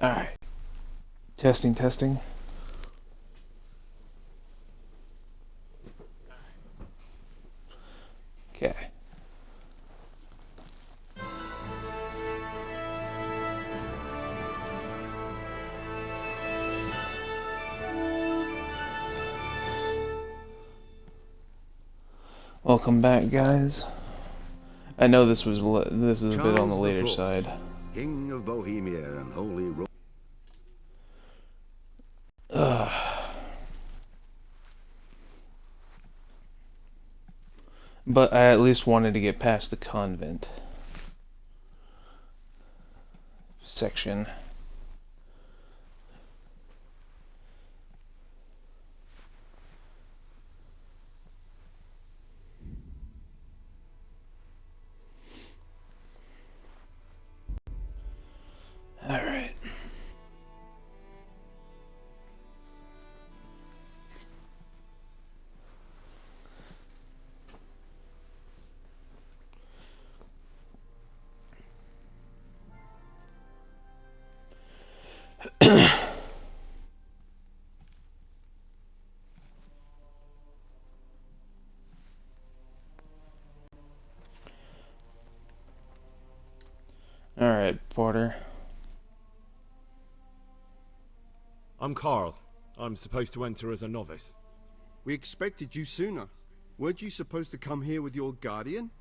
Alright. Testing, testing. Okay. Welcome back, guys. I know this is a bit on the later side. King of Bohemia and Holy Roman. But I at least wanted to get past the convent section. Alright. Alright, Porter. I'm Carl. I'm supposed to enter as a novice. We expected you sooner. Weren't you supposed to come here with your guardian?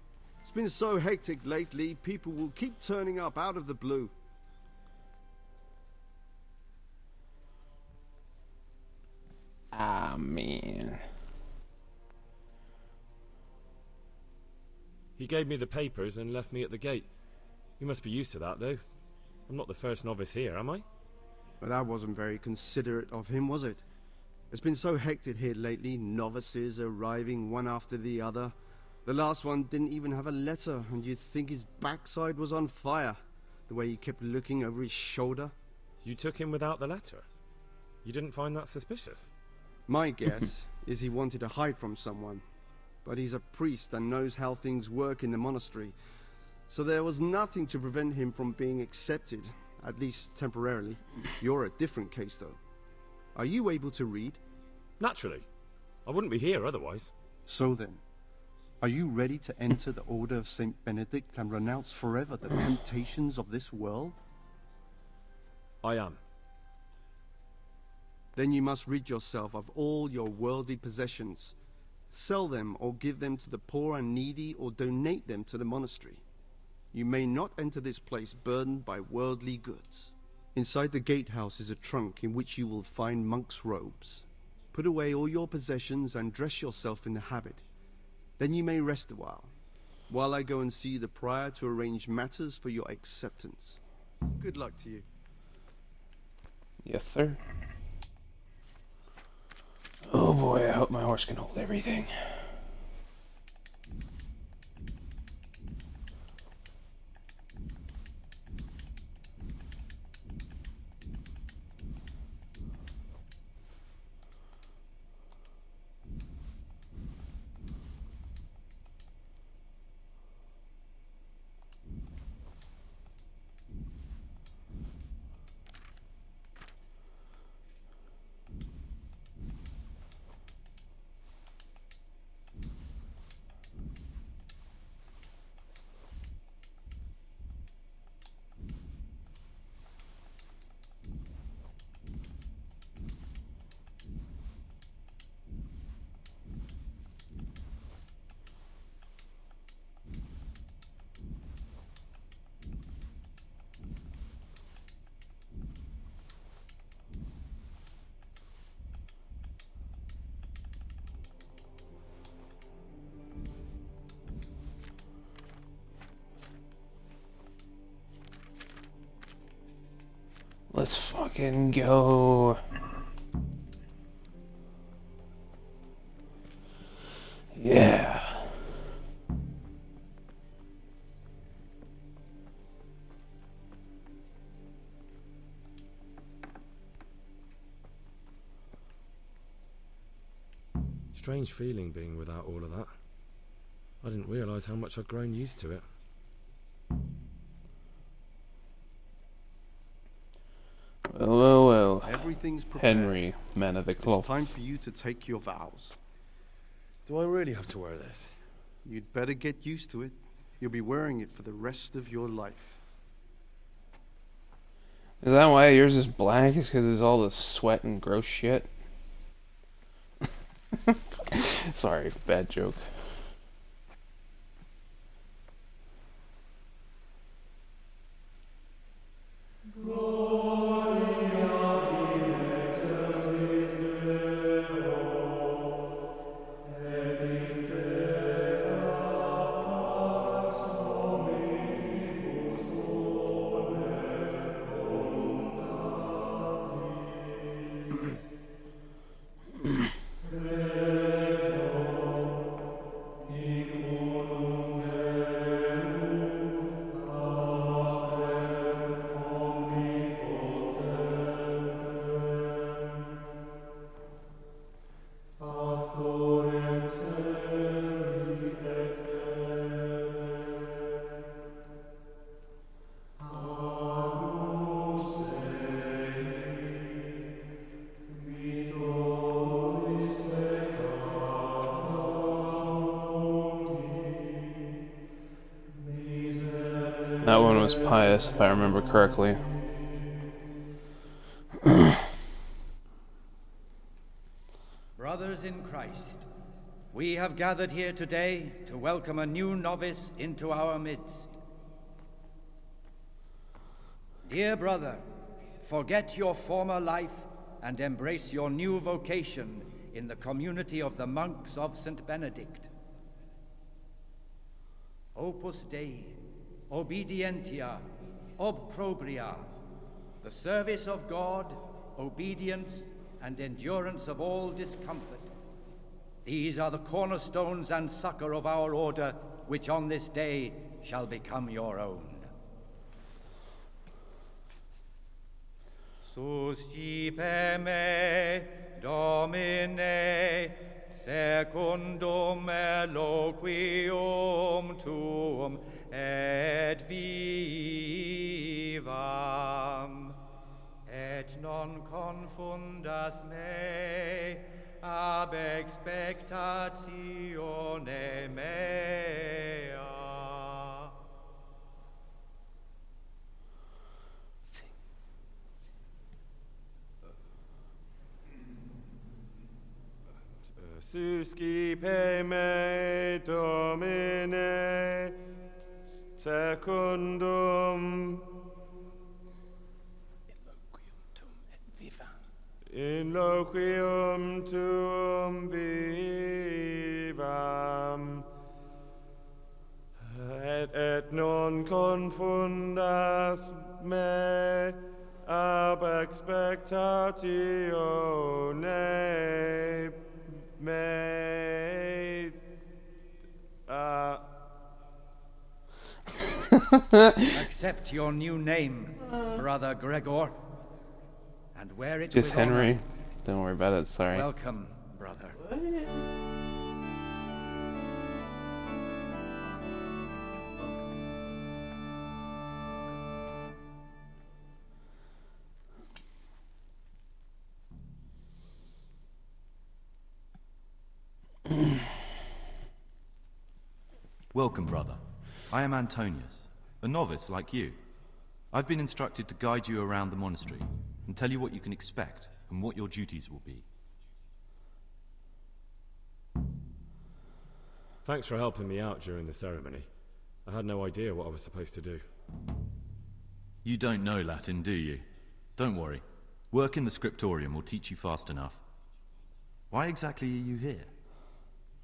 It's been so hectic lately, people will keep turning up out of the blue. Ah, man. He gave me the papers and left me at the gate. You must be used to that, though. I'm not the first novice here, am I? But that wasn't very considerate of him, was it? It's been so hectic here lately, novices arriving one after the other. The last one didn't even have a letter, and you'd think his backside was on fire, the way he kept looking over his shoulder. You took him without the letter? You didn't find that suspicious? My guess is he wanted to hide from someone. But he's a priest and knows how things work in the monastery, so there was nothing to prevent him from being accepted, at least temporarily. You're a different case, though. Are you able to read? Naturally. I wouldn't be here otherwise. So then, are you ready to enter the Order of Saint Benedict and renounce forever the temptations of this world? I am. Then you must rid yourself of all your worldly possessions. Sell them or give them to the poor and needy or donate them to the monastery. You may not enter this place burdened by worldly goods. Inside the gatehouse is a trunk in which you will find monk's robes. Put away all your possessions and dress yourself in the habit. Then you may rest a while I go and see the prior to arrange matters for your acceptance. Good luck to you. Yes, sir. Oh boy, I hope my horse can hold everything. Let's fucking go. Yeah. Strange feeling being without all of that. I didn't realise how much I'd grown used to it. everything's prepared. Henry, man of the It's cloth. time for you to take your vows. Do I really have to wear this? You'd better get used to it. You'll be wearing it for the rest of your life. Is that why yours is black? Is because it's all the sweat and gross shit? Sorry, bad joke. That one was pious, if I remember correctly. Brothers in Christ, we have gathered here today to welcome a new novice into our midst. Dear brother, forget your former life and embrace your new vocation in the community of the monks of St. Benedict. Opus Dei, obedientia, obprobria, the service of God, obedience, and endurance of all discomfort. These are the cornerstones and succor of our order, which on this day shall become your own. Suscipe me, Domine, secundum eloquium tuum, et vivam, et non confundas me ab expectatione mea. Suscipe me, Domine, secundum in loquium tuum vivam, et non confundas me ab expectatione mea. Accept your new name, Brother Gregor, and wear it Just with honor. Henry. Don't worry about it, sorry. Welcome, brother. Welcome, brother. I am Antonius, a novice like you. I've been instructed to guide you around the monastery and tell you what you can expect and what your duties will be. Thanks for helping me out during the ceremony. I had no idea what I was supposed to do. You don't know Latin, do you? Don't worry. Work in the scriptorium will teach you fast enough. Why exactly are you here?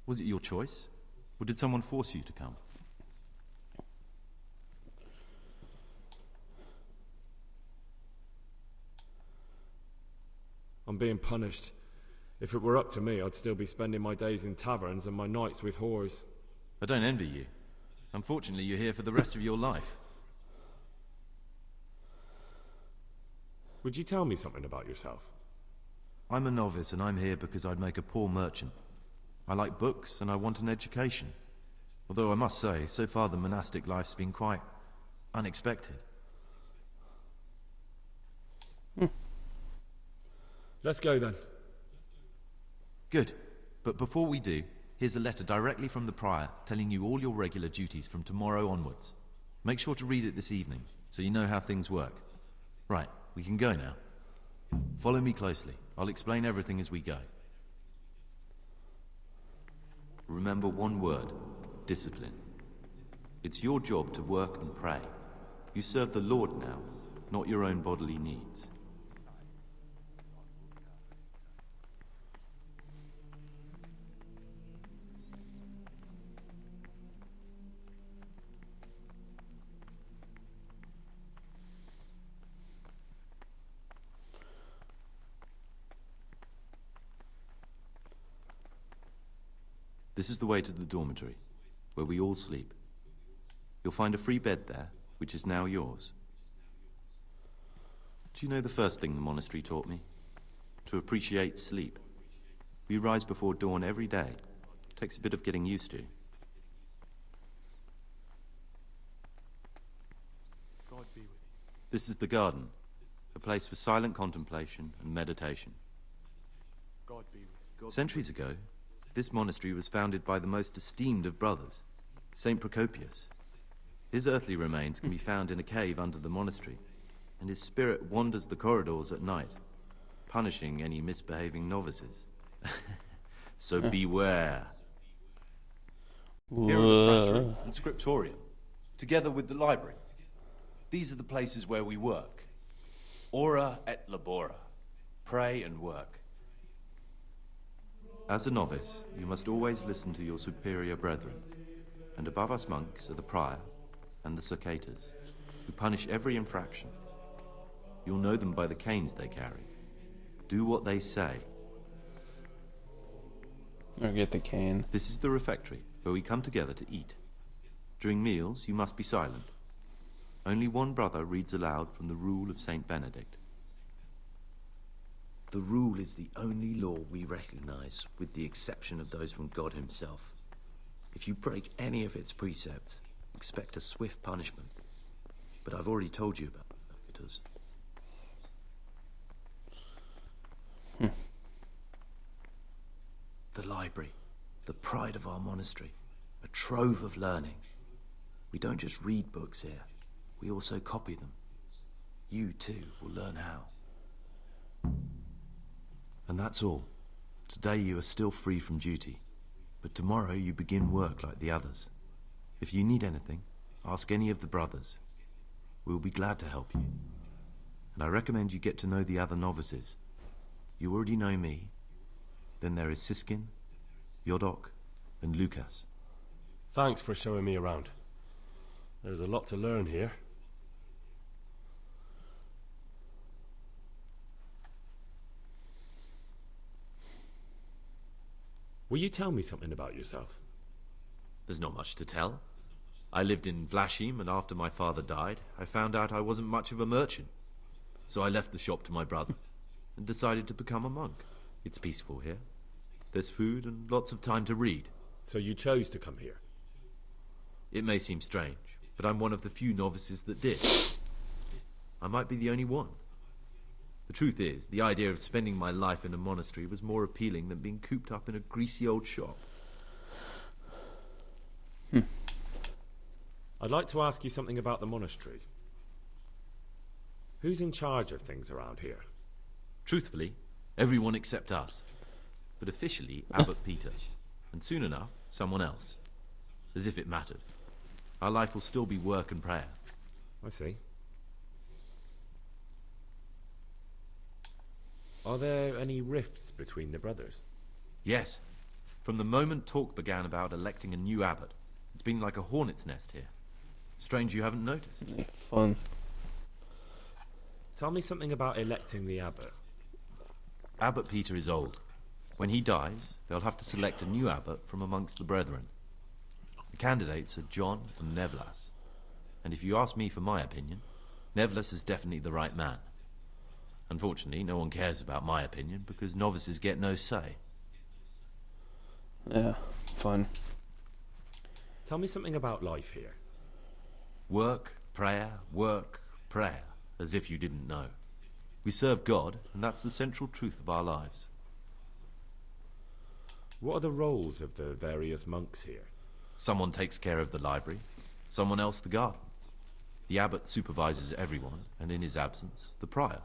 Was it your choice? Or did someone force you to come? I'm being punished. If it were up to me, I'd still be spending my days in taverns and my nights with whores. I don't envy you. Unfortunately, you're here for the rest of your life. Would you tell me something about yourself? I'm a novice and I'm here because I'd make a poor merchant. I like books and I want an education. Although I must say, so far the monastic life's been quite unexpected. Let's go then. Good. But before we do, here's a letter directly from the prior telling you all your regular duties from tomorrow onwards. Make sure to read it this evening, so you know how things work. Right, we can go now. Follow me closely. I'll explain everything as we go. Remember one word: discipline. It's your job to work and pray. You serve the Lord now, not your own bodily needs. This is the way to the dormitory, where we all sleep. You'll find a free bed there, which is now yours. Do you know the first thing the monastery taught me? To appreciate sleep. We rise before dawn every day. Takes a bit of getting used to. God be with you. This is the garden, a place for silent contemplation and meditation. God be with you. God Centuries ago, this monastery was founded by the most esteemed of brothers, Saint Procopius. His earthly remains can be found in a cave under the monastery, and his spirit wanders the corridors at night, punishing any misbehaving novices. So beware. Here are the fratry and scriptorium, together with the library. These are the places where we work. Ora et labora. Pray and work. As a novice, you must always listen to your superior brethren, and above us monks are the prior and the cicatas, who punish every infraction. You'll know them by the canes they carry. Do what they say. Or get the cane. This is the refectory, where we come together to eat. During meals, you must be silent. Only one brother reads aloud from the Rule of Saint Benedict. The rule is the only law we recognize, with the exception of those from God himself. If you break any of its precepts, expect a swift punishment. But I've already told you about it. The library, the pride of our monastery, a trove of learning. We don't just read books here, we also copy them. You too will learn how. And that's all. Today you are still free from duty, but tomorrow you begin work like the others. If you need anything, ask any of the brothers. We'll be glad to help you. And I recommend you get to know the other novices. You already know me. Then there is Siskin, Yodok, and Lucas. Thanks for showing me around. There's a lot to learn here. Will you tell me something about yourself? There's not much to tell. I lived in Vlashim, and after my father died, I found out I wasn't much of a merchant. So I left the shop to my brother, and decided to become a monk. It's peaceful here. There's food and lots of time to read. So you chose to come here? It may seem strange, but I'm one of the few novices that did. I might be the only one. The truth is, the idea of spending my life in a monastery was more appealing than being cooped up in a greasy old shop. I'd like to ask you something about the monastery. Who's in charge of things around here? Truthfully, everyone except us. But officially, Abbot Peter. And soon enough, someone else. As if it mattered. Our life will still be work and prayer. I see. Are there any rifts between the brothers? Yes. From the moment talk began about electing a new abbot, it's been like a hornet's nest here. Strange you haven't noticed. Fun. Tell me something about electing the abbot. Abbot Peter is old. When he dies, they'll have to select a new abbot from amongst the brethren. The candidates are John and Nevlas. And if you ask me for my opinion, Nevlas is definitely the right man. Unfortunately, no one cares about my opinion because novices get no say. Yeah, fun. Tell me something about life here. Work, prayer, as if you didn't know. We serve God, and that's the central truth of our lives. What are the roles of the various monks here? Someone takes care of the library, someone else the garden. The abbot supervises everyone, and in his absence, the prior.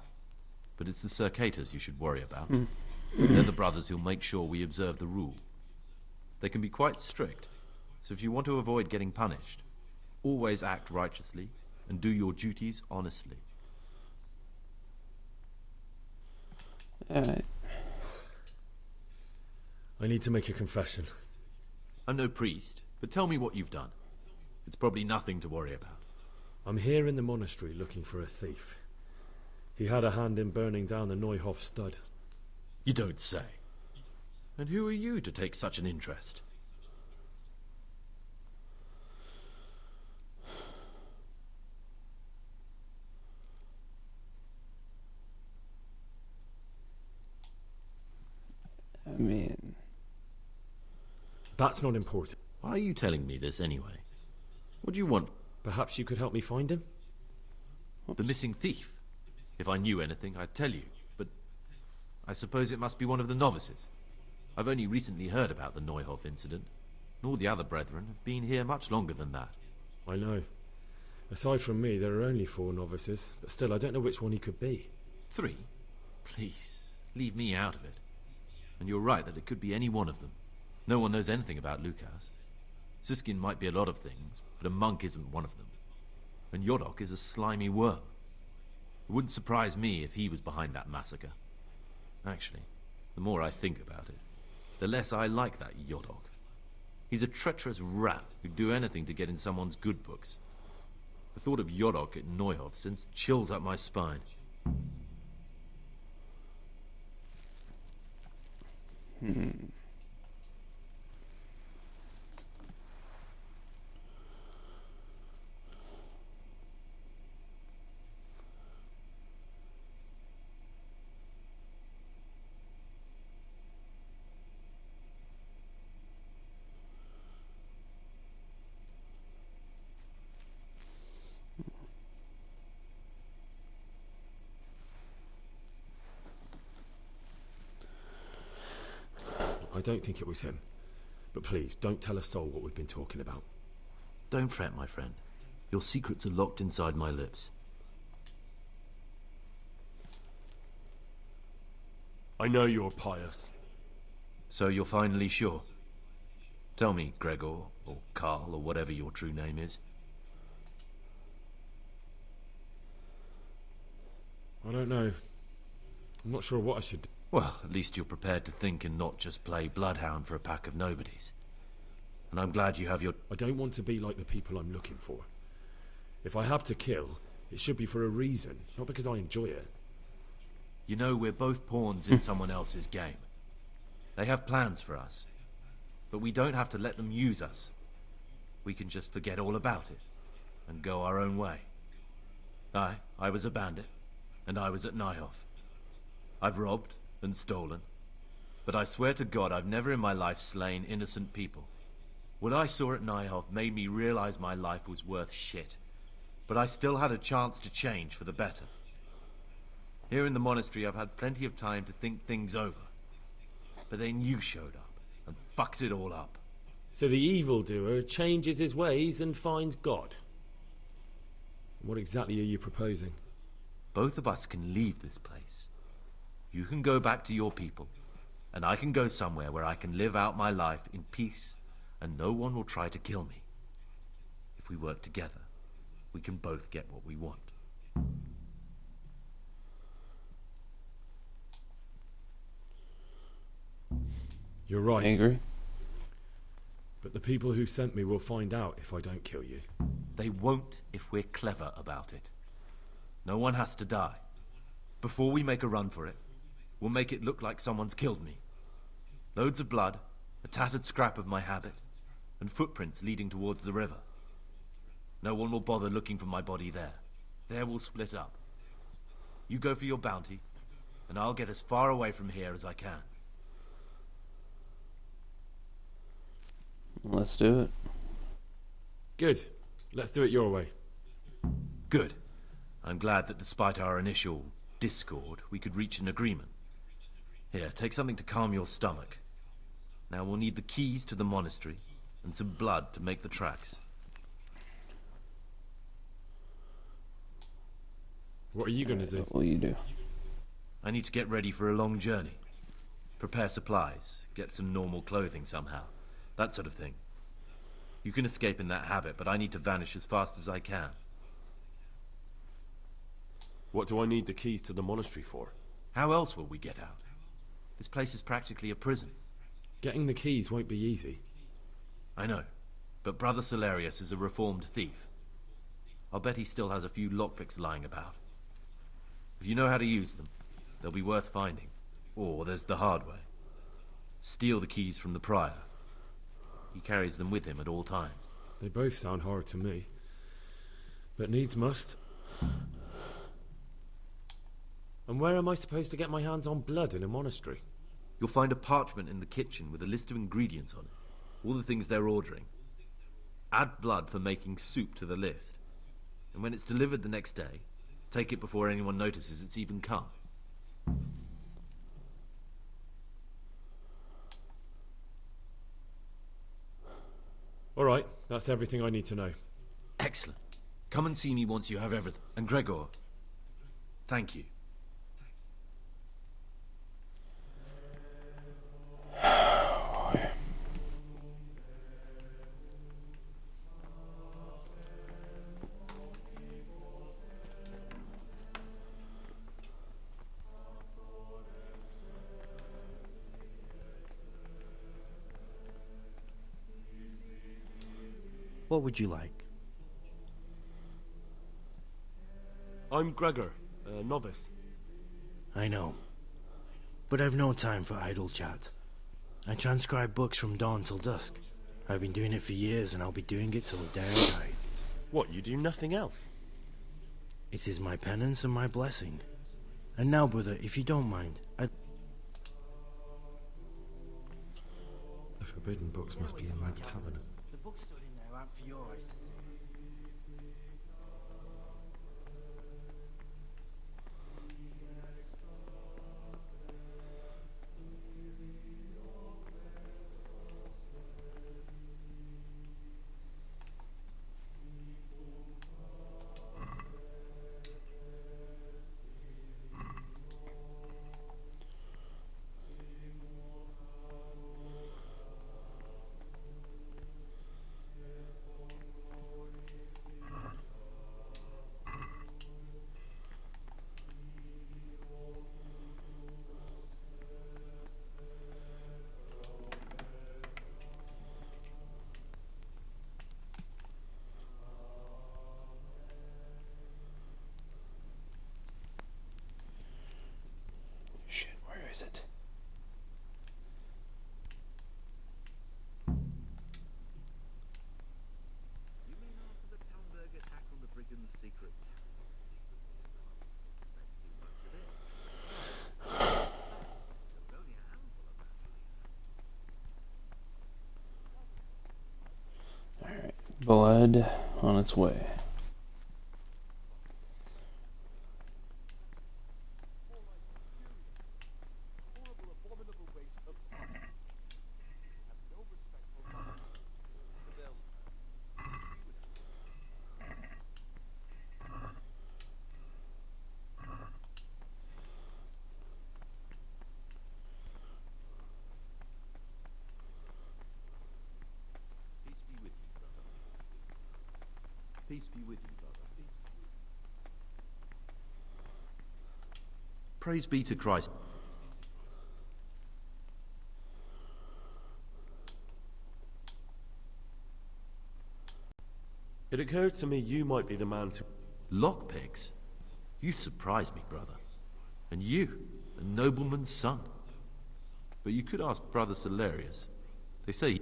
But it's the circators you should worry about. They're the brothers who'll make sure we observe the rule. They can be quite strict, so if you want to avoid getting punished, always act righteously and do your duties honestly. Alright. I need to make a confession. I'm no priest, but tell me what you've done. It's probably nothing to worry about. I'm here in the monastery looking for a thief. He had a hand in burning down the Neuhof stud. You don't say. And who are you to take such an interest? I mean... That's not important. Why are you telling me this anyway? What do you want? Perhaps you could help me find him? The missing thief? If I knew anything, I'd tell you, but I suppose it must be one of the novices. I've only recently heard about the Neuhof incident. All the other brethren have been here much longer than that. I know. Aside from me, there are only 4 novices, but still, I don't know which one he could be. 3? Please, leave me out of it. And you're right that it could be any one of them. No one knows anything about Lukas. Siskin might be a lot of things, but a monk isn't one of them. And Yodok is a slimy worm. It wouldn't surprise me if he was behind that massacre. Actually, the more I think about it, the less I like that Yodok. He's a treacherous rat who'd do anything to get in someone's good books. The thought of Yodok at Neuhof sends chills up my spine. I don't think it was him. But please, don't tell a soul what we've been talking about. Don't fret, my friend. Your secrets are locked inside my lips. I know you're pious. So you're finally sure? Tell me, Gregor, or Karl, or whatever your true name is. I don't know. I'm not sure what I should do. Well, at least you're prepared to think and not just play bloodhound for a pack of nobodies. And I'm glad you have your... I don't want to be like the people I'm looking for. If I have to kill, it should be for a reason, not because I enjoy it. You know, we're both pawns in someone else's game. They have plans for us. But we don't have to let them use us. We can just forget all about it and go our own way. I was a bandit, and I was at Neuhof. I've robbed and stolen, but I swear to God I've never in my life slain innocent people. What I saw at Neuhof made me realize my life was worth shit, but I still had a chance to change for the better. Here in the monastery I've had plenty of time to think things over, but then you showed up and fucked it all up. So the evildoer changes his ways and finds God. What exactly are you proposing? Both of us can leave this place. You can go back to your people, and I can go somewhere where I can live out my life in peace, and no one will try to kill me. If we work together, we can both get what we want. You're right. Angry? But the people who sent me will find out if I don't kill you. They won't if we're clever about it. No one has to die. Before we make a run for it, we'll make it look like someone's killed me. Loads of blood, a tattered scrap of my habit, and footprints leading towards the river. No one will bother looking for my body there. There we'll split up. You go for your bounty, and I'll get as far away from here as I can. Let's do it. Good. Let's do it your way. Good. I'm glad that despite our initial discord, we could reach an agreement. Here, take something to calm your stomach. Now we'll need the keys to the monastery and some blood to make the tracks. What are you going to do? What will you do? I need to get ready for a long journey. Prepare supplies, get some normal clothing somehow. That sort of thing. You can escape in that habit, but I need to vanish as fast as I can. What do I need the keys to the monastery for? How else will we get out? This place is practically a prison. Getting the keys won't be easy. I know, but Brother Salarius is a reformed thief. I'll bet he still has a few lockpicks lying about. If you know how to use them, they'll be worth finding. Or there's the hard way. Steal the keys from the prior. He carries them with him at all times. They both sound hard to me. But needs must. And where am I supposed to get my hands on blood in a monastery? You'll find a parchment in the kitchen with a list of ingredients on it. All the things they're ordering. Add blood for making soup to the list. And when it's delivered the next day, take it before anyone notices it's even come. All right, that's everything I need to know. Excellent. Come and see me once you have everything. And Gregor, thank you. What would you like? I'm Gregor, a novice. I know. But I've no time for idle chat. I transcribe books from dawn till dusk. I've been doing it for years and I'll be doing it till the day I die. What, you do nothing else? It is my penance and my blessing. And now, brother, if you don't mind, The forbidden books must be in that cabinet. The books stood in there out for your eyes to see. Shit, where is it? You mean after the Talmberg attack on the brigands' secret camp? Expect too much of it. There was only a handful of that. Alright, blood on its way. Horrible, abominable waste of power. Have no respect for life. Peace be with you, brother. Peace be with you, brother. Praise be to Christ. It occurred to me you might be the man to... Lockpicks? You surprise me, brother. And you, a nobleman's son. But you could ask Brother Salarius. They say...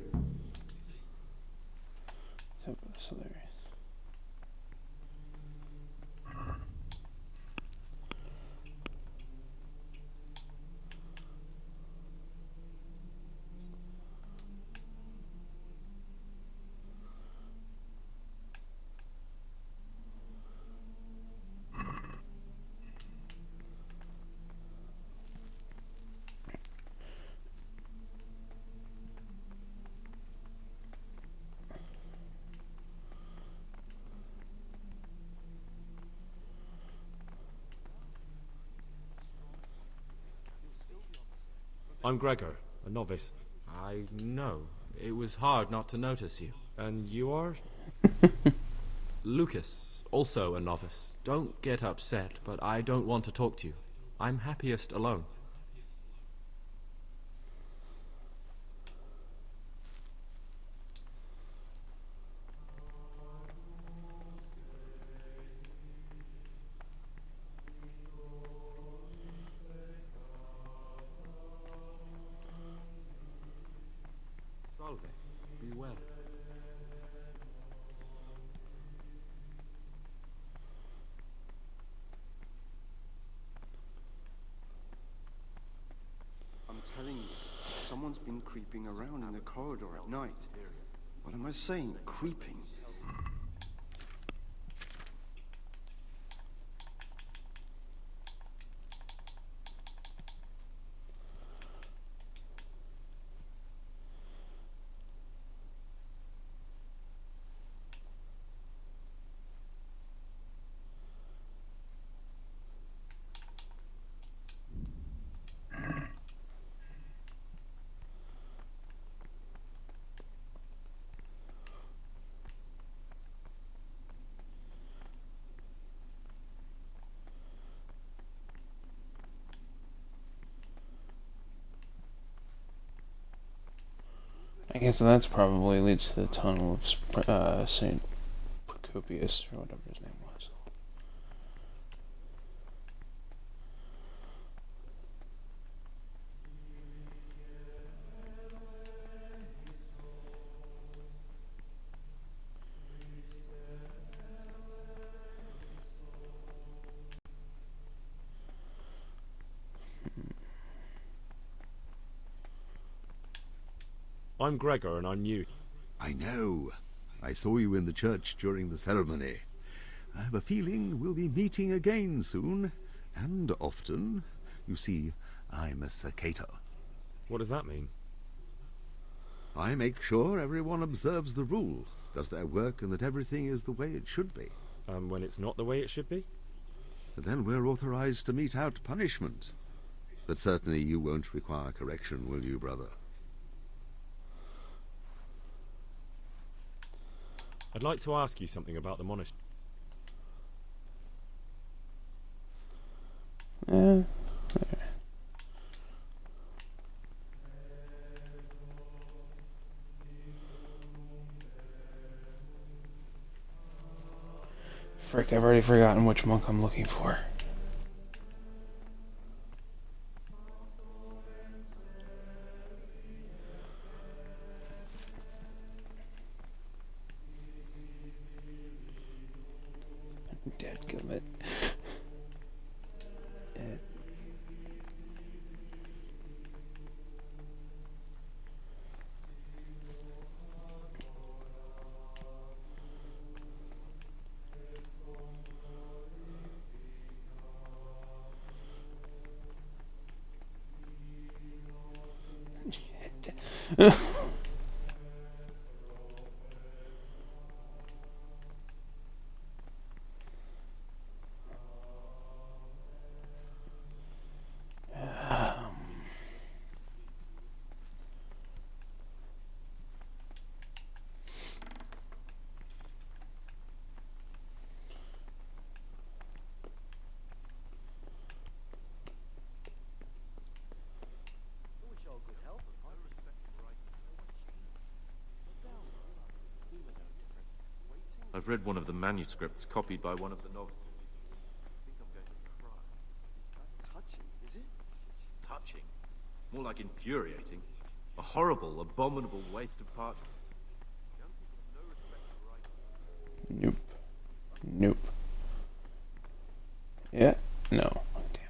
That's hilarious. I'm Gregor, a novice. I know. It was hard not to notice you. And you are? Lucas, also a novice. Don't get upset, but I don't want to talk to you. I'm happiest alone. Salve. Be well. I'm telling you, someone's been creeping around in the corridor at night. What am I saying? Creeping. I guess that's probably leads to the tunnel of Saint Procopius, or whatever his name was. I'm Gregor and I'm new. I know. I saw you in the church during the ceremony. I have a feeling we'll be meeting again soon, and often. You see, I'm a Sacator. What does that mean? I make sure everyone observes the rule, does their work, and that everything is the way it should be. When it's not the way it should be? Then we're authorized to mete out punishment. But certainly you won't require correction, will you, brother? I'd like to ask you something about the monastery. Frick, I've already forgotten which monk I'm looking for. Dadgummit. I've read one of the manuscripts copied by one of the novices. I think I'm going to cry. It's not touching, is it? Touching? More like infuriating. A horrible, abominable waste of parchment. Nope. Nope. Yeah. No. Damn.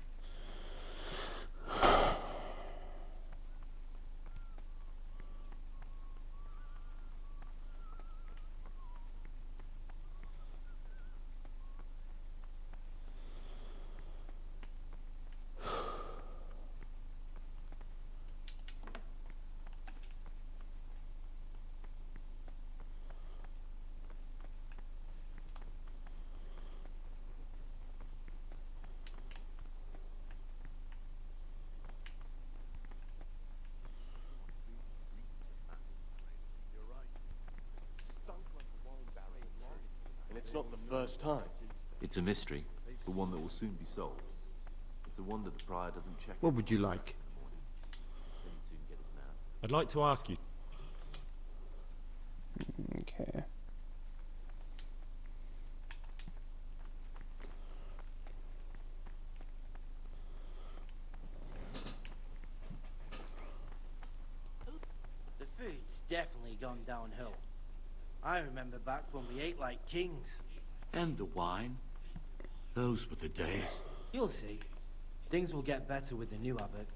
It's not the first time. It's a mystery, but one that will soon be solved. It's a wonder the prior doesn't check. What would you like? Then he'd soon get his man. I'd like to ask you. Okay. The food's definitely gone downhill. I remember back when we ate like kings. And the wine. Those were the days. You'll see. Things will get better with the new abbot.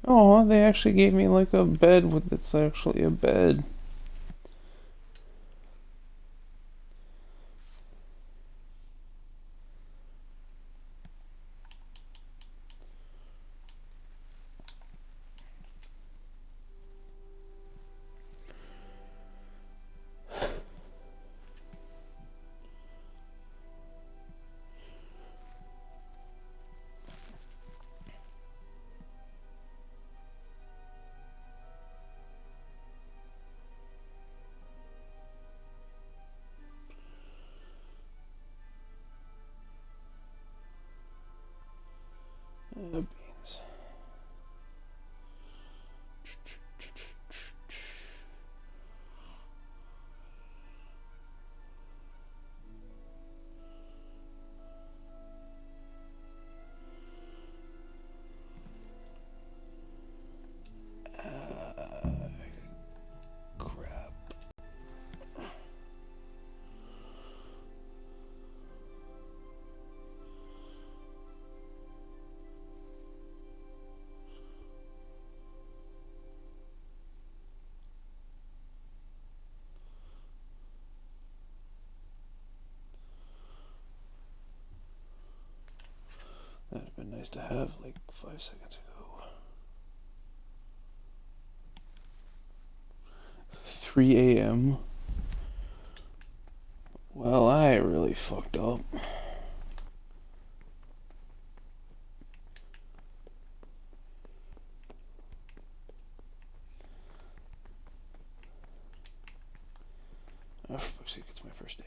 Oh, they actually gave me like a bed with it's actually a bed. Beans. Crap. That'd have been nice to have like 5 seconds ago. 3 a.m. Well, I really fucked up. Oh, for fuck's sake, it's my first day.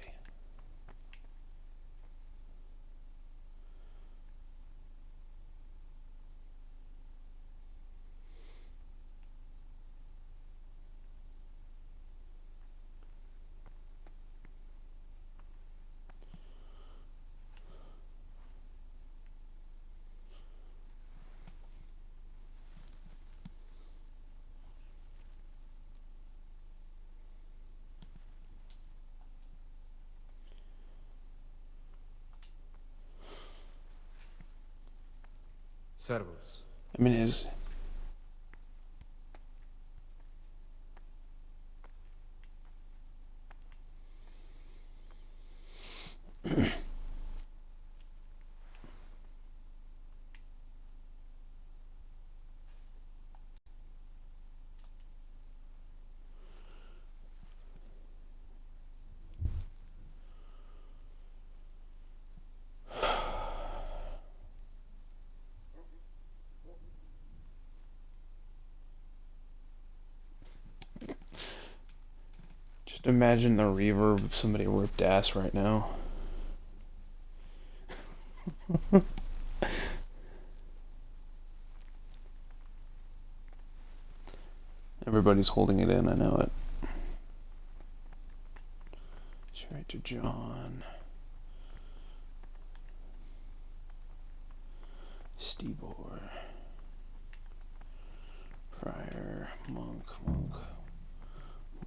Servus. I mean, his. Just imagine the reverb of somebody ripped ass right now. Everybody's holding it in, I know it. Straight to John. Stebor. Friar. Monk. Monk.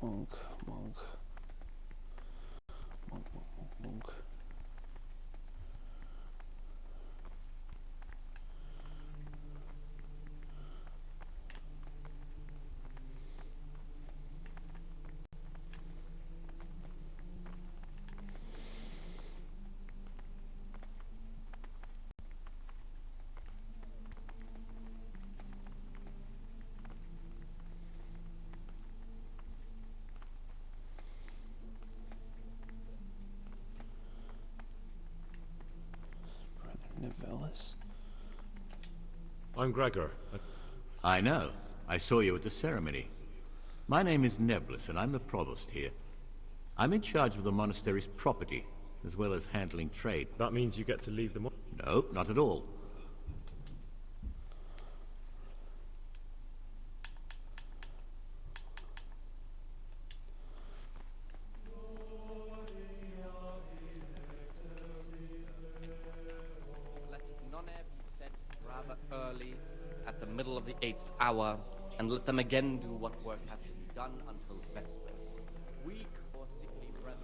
Monk. Monk. Monk. Monk. Monk. pointless. I'm Gregor. I know. I saw you at the ceremony. My name is Nebulus, and I'm the provost here. I'm in charge of the monastery's property, as well as handling trade. That means you get to leave the No, not at all. Let none be set rather early, at the middle of the 8th hour, and let them again do what work has to be done until vespers. Weak or sickly brethren.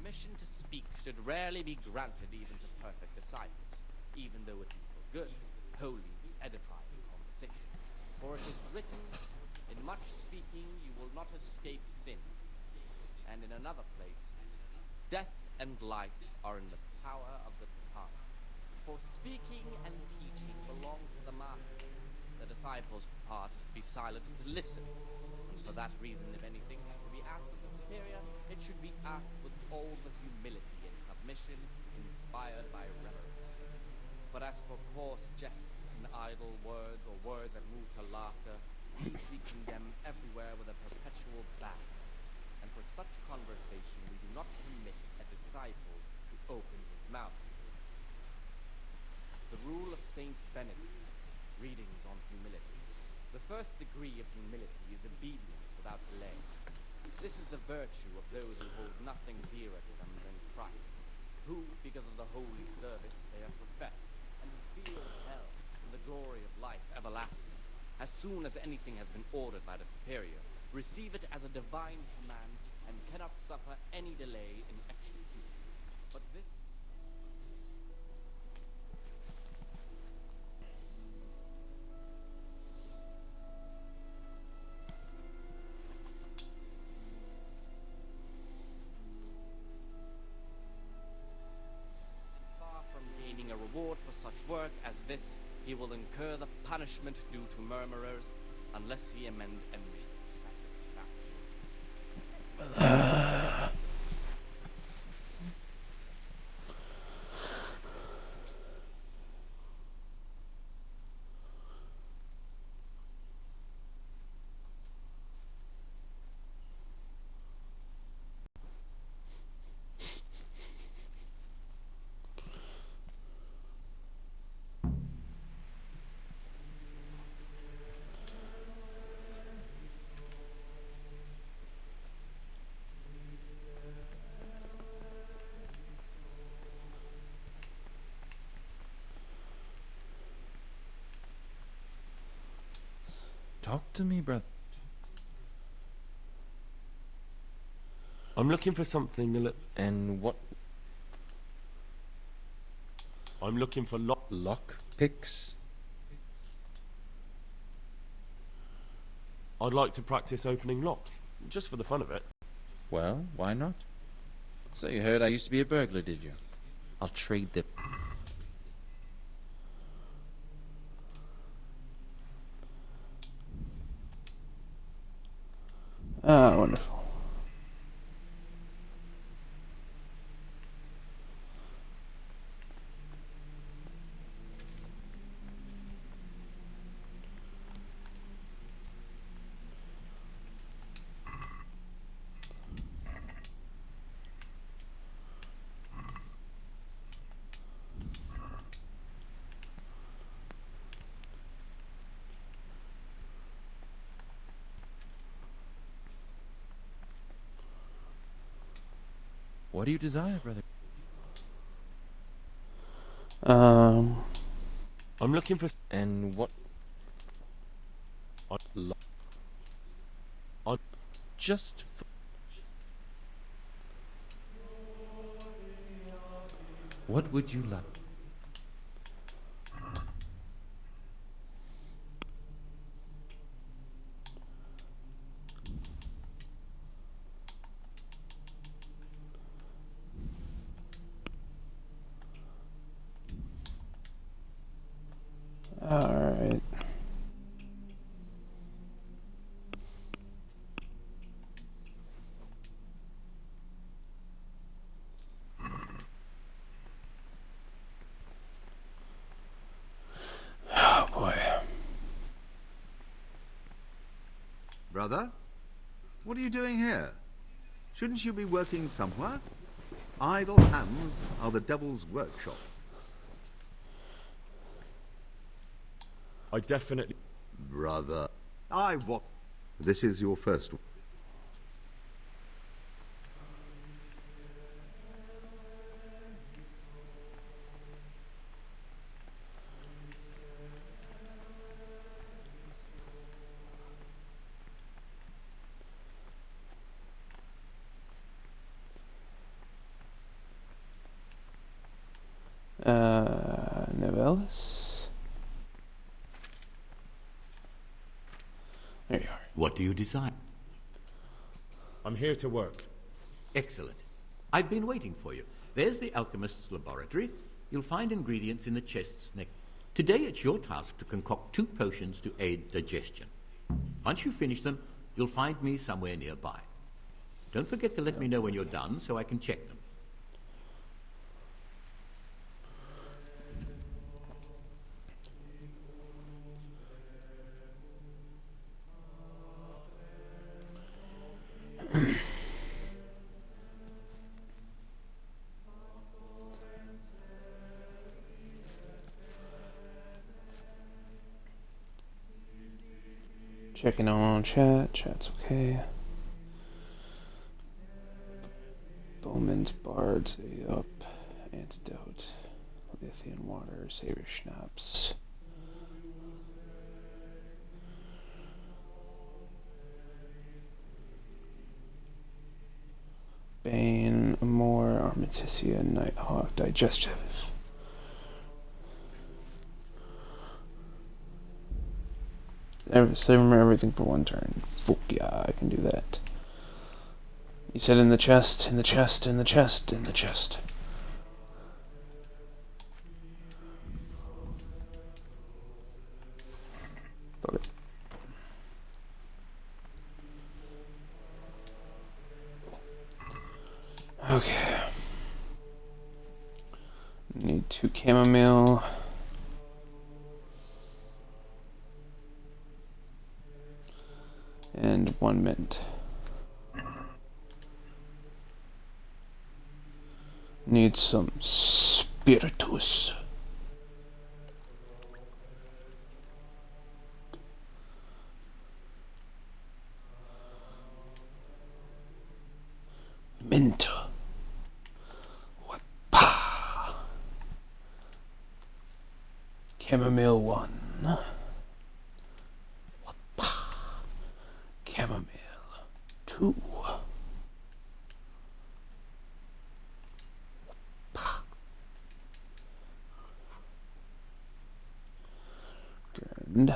Permission to speak should rarely be granted even to perfect disciples, even though it be for good, holy, edifying conversation. For it is written, in much speaking you will not escape sin. And in another place, death and life are in the power of the tongue. For speaking and teaching belong to the master. The disciples' part is to be silent and to listen. And for that reason, if anything has to be asked of the superior, it should be asked with all the humility and submission inspired by reverence. But as for coarse jests and idle words, or words that move to laughter, these we condemn everywhere with a perpetual ban. And for such conversation we do not permit a disciple to open his mouth. The rule of Saint Benedict, readings on humility. The first degree of humility is obedience without delay. This is the virtue of those who hold nothing dearer to them than Christ, who, because of the holy service they have professed, and who feel hell and the glory of life everlasting, as soon as anything has been ordered by the superior, receive it as a divine command, and cannot suffer any delay in executing it. But this reward for such work as this, he will incur the punishment due to murmurers, unless he amend and make satisfaction. Talk to me, brother. I'm looking for something a little... And what? I'm looking for lock picks. I'd like to practice opening locks, just for the fun of it. Well, why not? So you heard I used to be a burglar, did you? I'll trade the... Ah, wonderful. What do you desire, brother? I'm looking for... And what? Just for... What would you like? Alright. Oh boy. Brother? What are you doing here? Shouldn't you be working somewhere? Idle hands are the devil's workshop. I definitely... Brother. What? This is your first one. Novellis? There you are. What do you desire? I'm here to work. Excellent. I've been waiting for you. There's the alchemist's laboratory. You'll find ingredients in the chests next. Today it's your task to concoct 2 potions to aid digestion. Once you finish them, you'll find me somewhere nearby. Don't forget to let me know when you're done so I can check them. Checking on chat. Chat's okay. Bowman's Bards, up. Antidote. Lithium water. Saber schnapps. Bane, Amor, Armaticia, Nighthawk, Digestive. Remember everything for 1 turn. Fuck yeah, I can do that. You said in the chest, in the chest, in the chest, in the chest. Okay. Okay. Need 2 chamomile. And 1 mint. Need some spiritus. Mint. What? Pa. Chamomile 1. What? Pa. Chamomile 2. Good.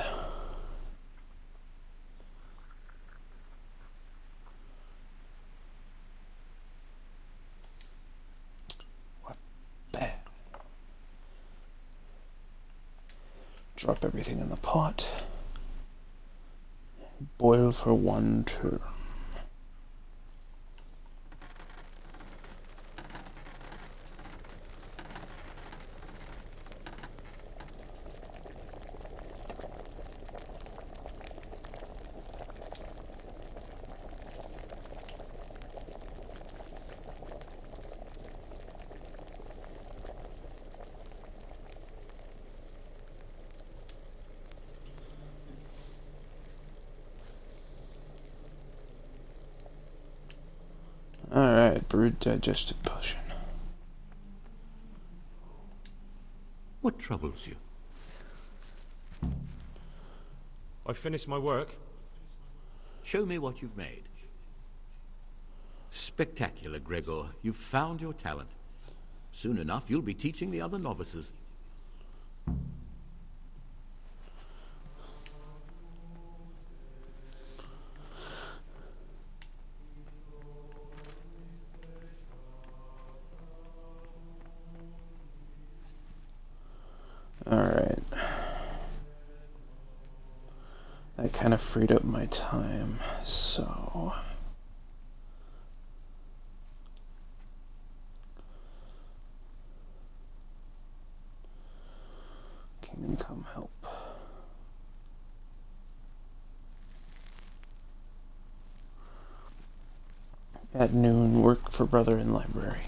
What bad? Drop everything in the pot. Boil for 1 turn. favorite digestive potion. What troubles you? I finished my work. Show me what you've made. Spectacular, Gregor. You've found your talent. Soon enough, you'll be teaching the other novices. Alright. That kind of freed up my time, so... Kingdom come help. At noon, work for brother in library.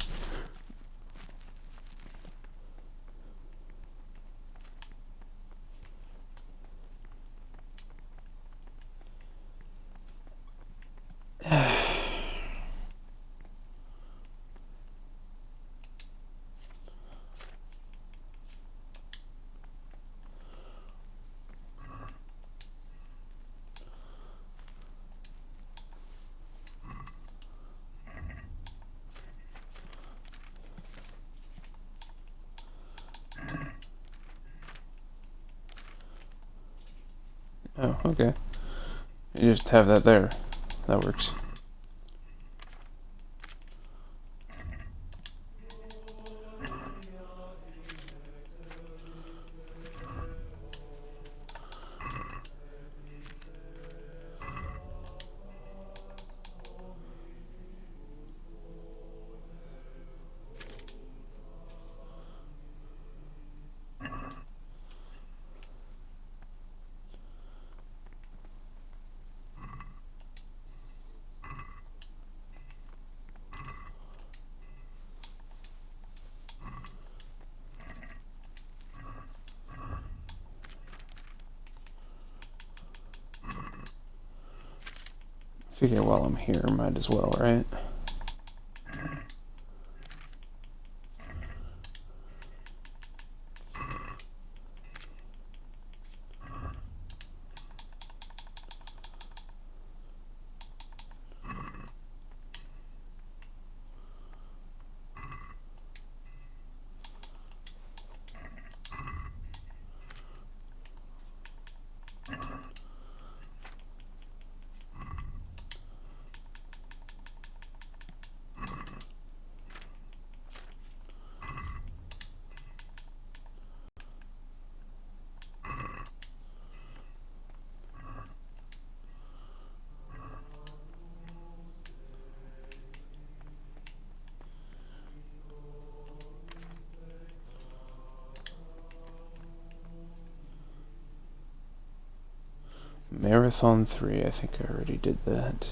Oh, okay. You just have that there. That works. Figure while I'm here, might as well, right? Marathon 3, I think I already did that.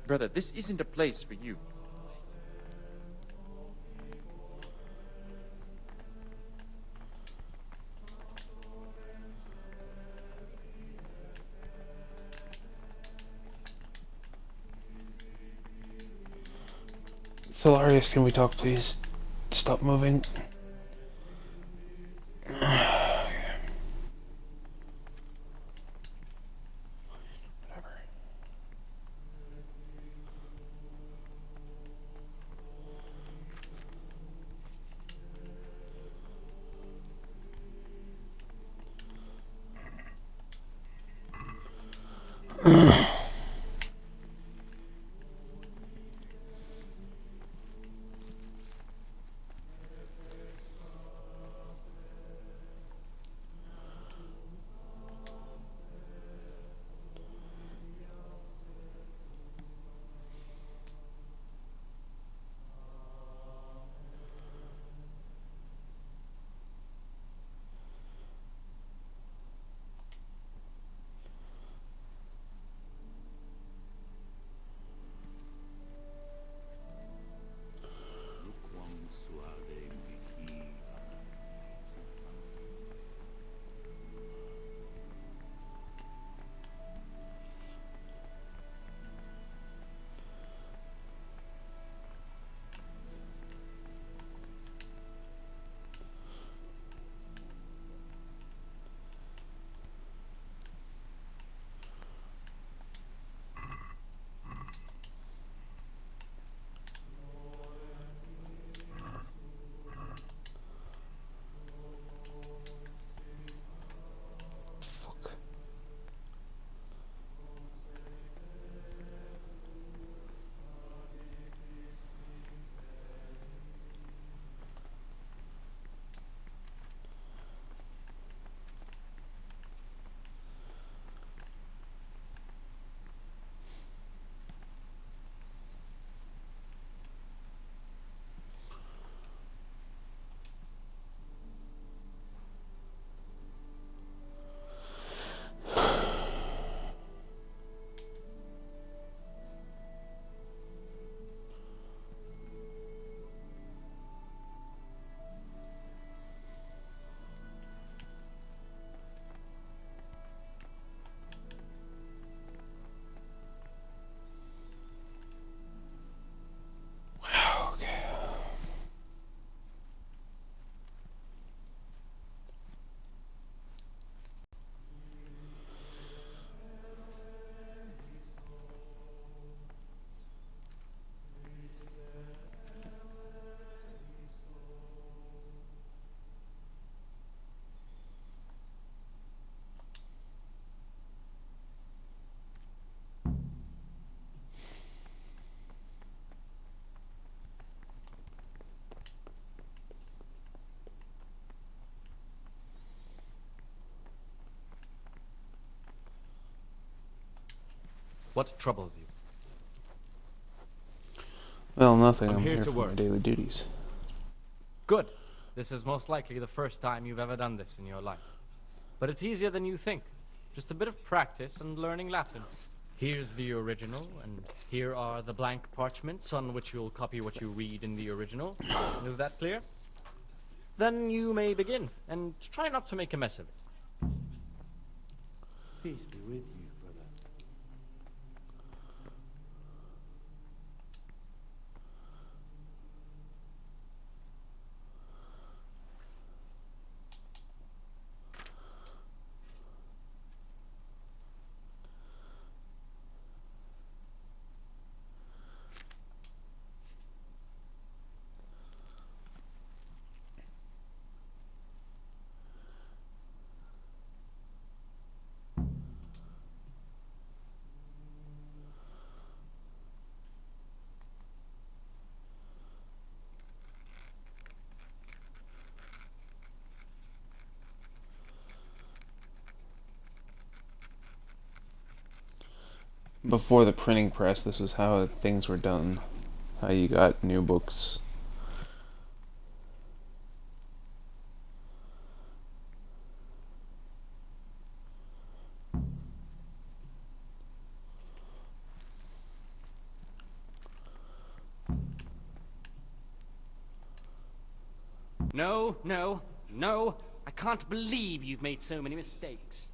Brother, this isn't a place for you. Solarius, can we talk, please? stop moving. What troubles you? Well, nothing. I'm I'm here here to for work. my daily duties. Good. This is most likely the first time you've ever done this in your life. But it's easier than you think. Just a bit of practice and learning Latin. Here's the original, and here are the blank parchments on which you'll copy what you read in the original. Is that clear? Then you may begin, and try not to make a mess of it. Peace be with you, brother. Before the printing press, this was how things were done. How you got new books. No, no, no. I can't believe you've made so many mistakes.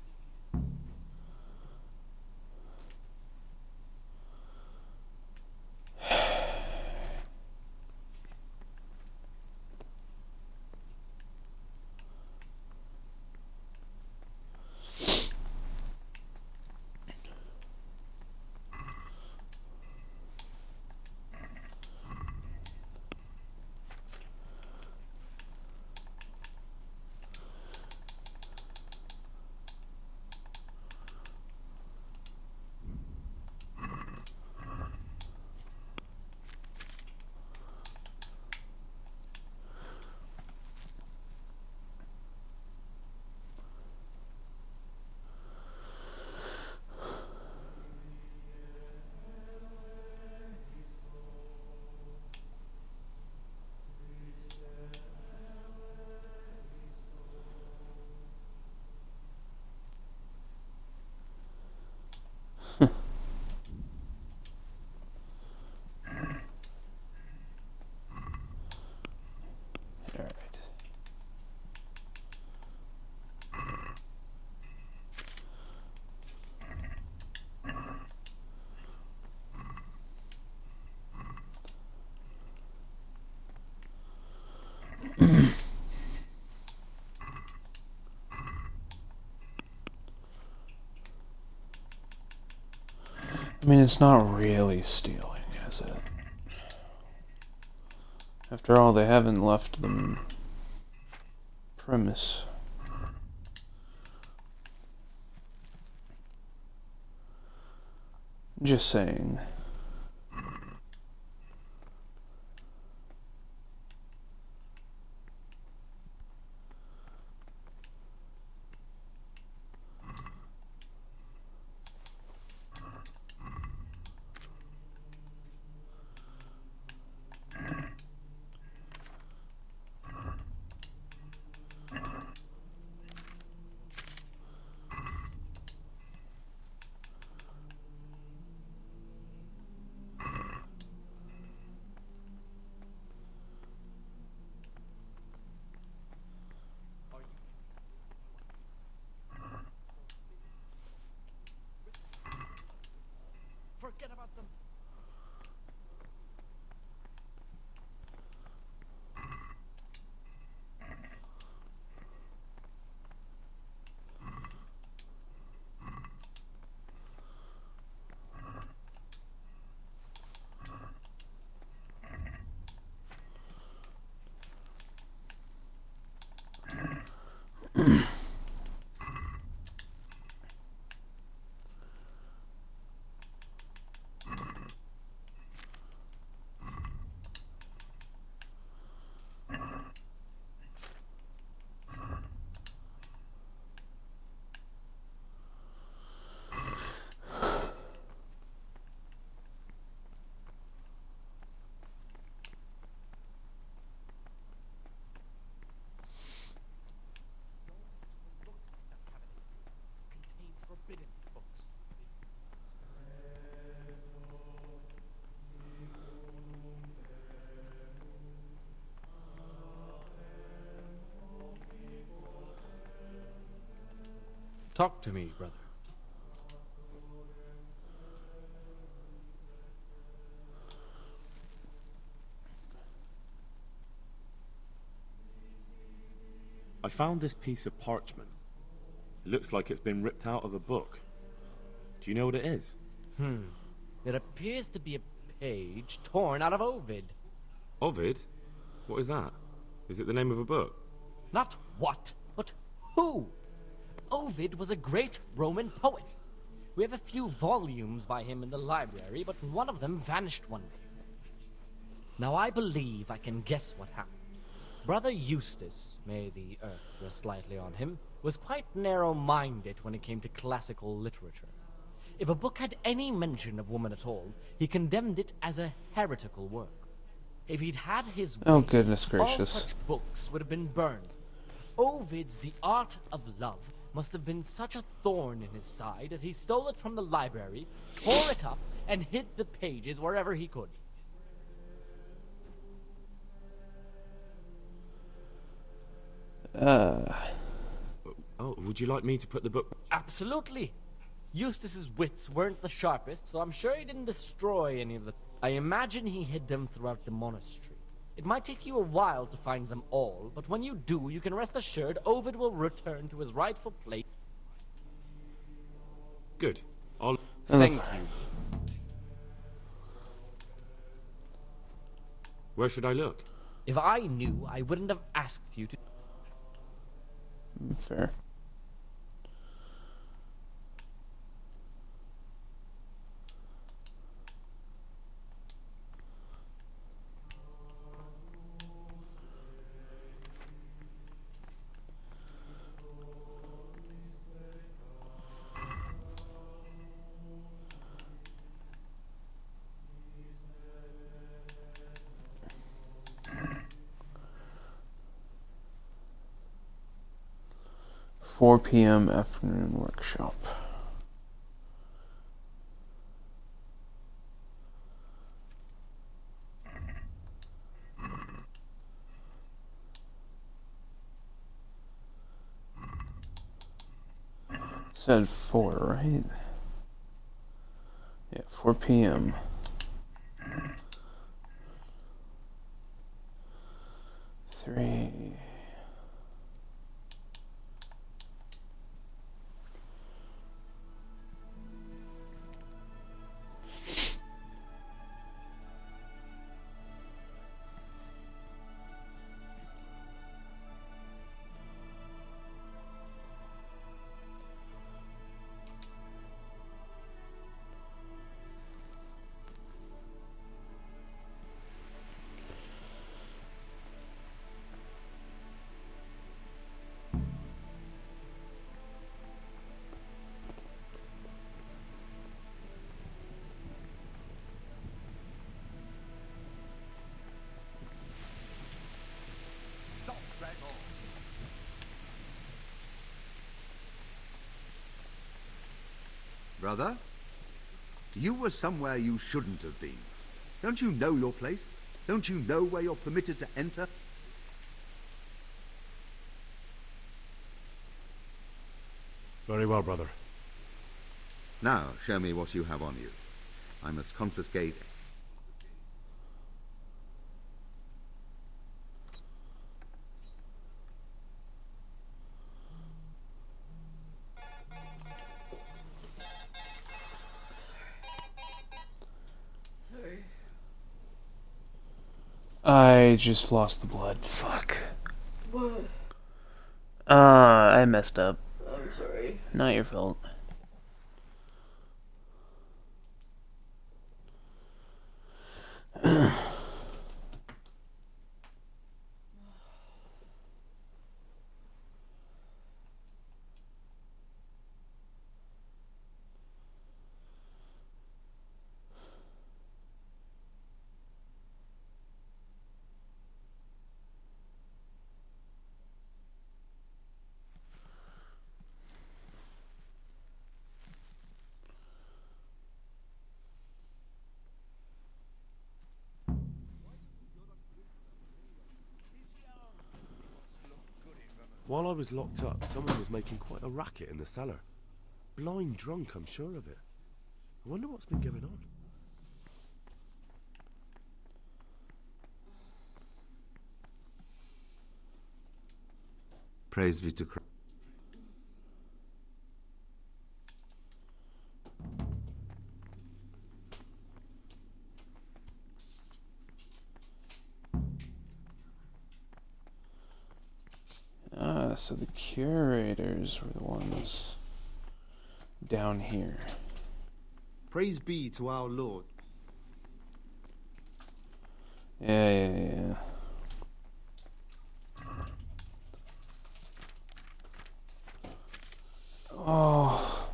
I mean, it's not really stealing, is it? After all, they haven't left the premise. Just saying. Forget about them. Contains forbidden books. Talk to me, brother. I found this piece of parchment. It looks like it's been ripped out of a book. Do you know what it is? It appears to be a page torn out of Ovid. Ovid? What is that? Is it the name of a book? Not what, but who? Ovid was a great Roman poet. We have a few volumes by him in the library, but one of them vanished one day. Now I believe I can guess what happened. Brother Eustace, may the earth rest lightly on him, was quite narrow-minded when it came to classical literature. If a book had any mention of woman at all, he condemned it as a heretical work. If he'd had his way, Oh, goodness all gracious. such books would have been burned. Ovid's The Art of Love must have been such a thorn in his side that he stole it from the library, tore it up, and hid the pages wherever he could. Oh, would you like me to put the book... Absolutely. Eustace's wits weren't the sharpest, so I'm sure he didn't destroy any of the... I imagine he hid them throughout the monastery. It might take you a while to find them all, but when you do, you can rest assured Ovid will return to his rightful place. Good. I'll... Thank you. Where should I look? If I knew, I wouldn't have asked you to... Fair. "4 p.m. afternoon workshop." Said 4, right? Yeah, 4 p.m. 3. Stop, Dragon! Brother? You were somewhere you shouldn't have been. Don't you know your place? Don't you know where you're permitted to enter? Very well, brother. Now, show me what you have on you. I must confiscate. I just lost the blood. Fuck. What? I messed up. I'm sorry. Not your fault. While I was locked up, someone was making quite a racket in the cellar. Blind drunk, I'm sure of it. I wonder what's been going on. Praise be to Christ. So the curators were the ones down here. Praise be to our Lord. Yeah. Oh.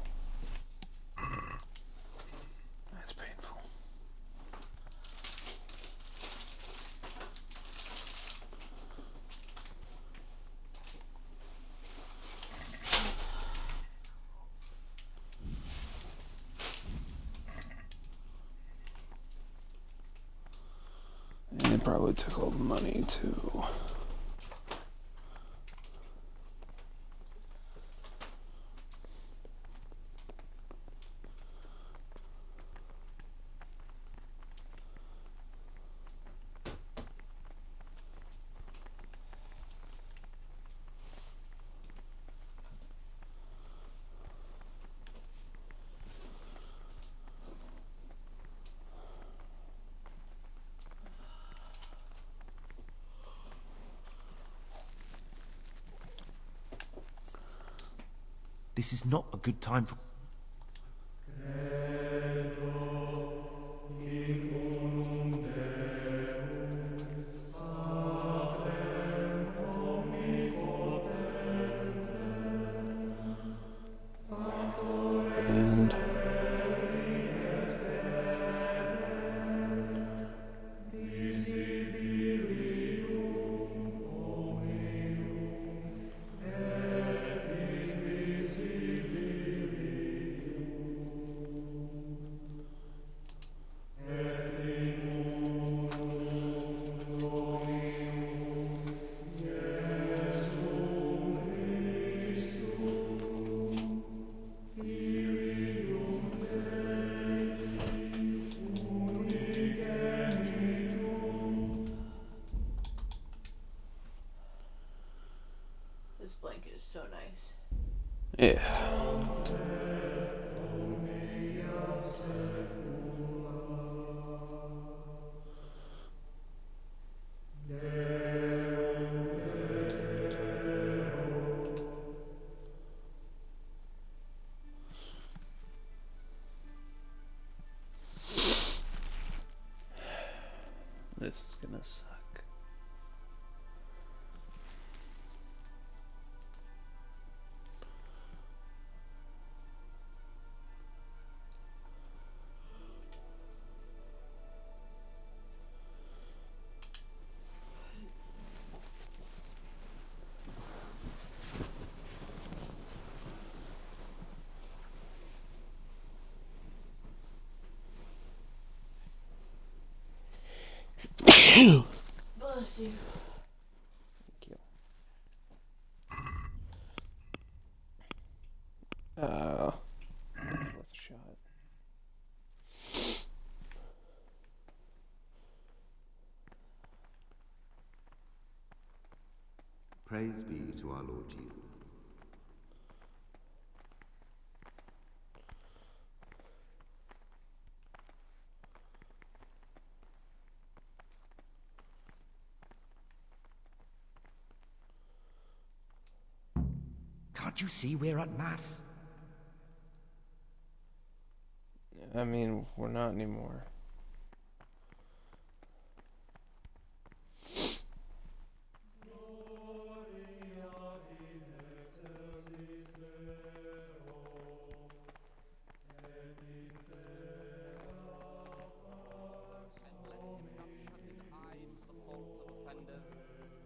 That's painful. And it probably took all the money too. This is not a good time for... And so nice. Yeah. This is gonna suck. Bless you. Thank you. Worth a shot. Praise be to our Lord Jesus. Can't you see we're at Mass? I mean, we're not anymore.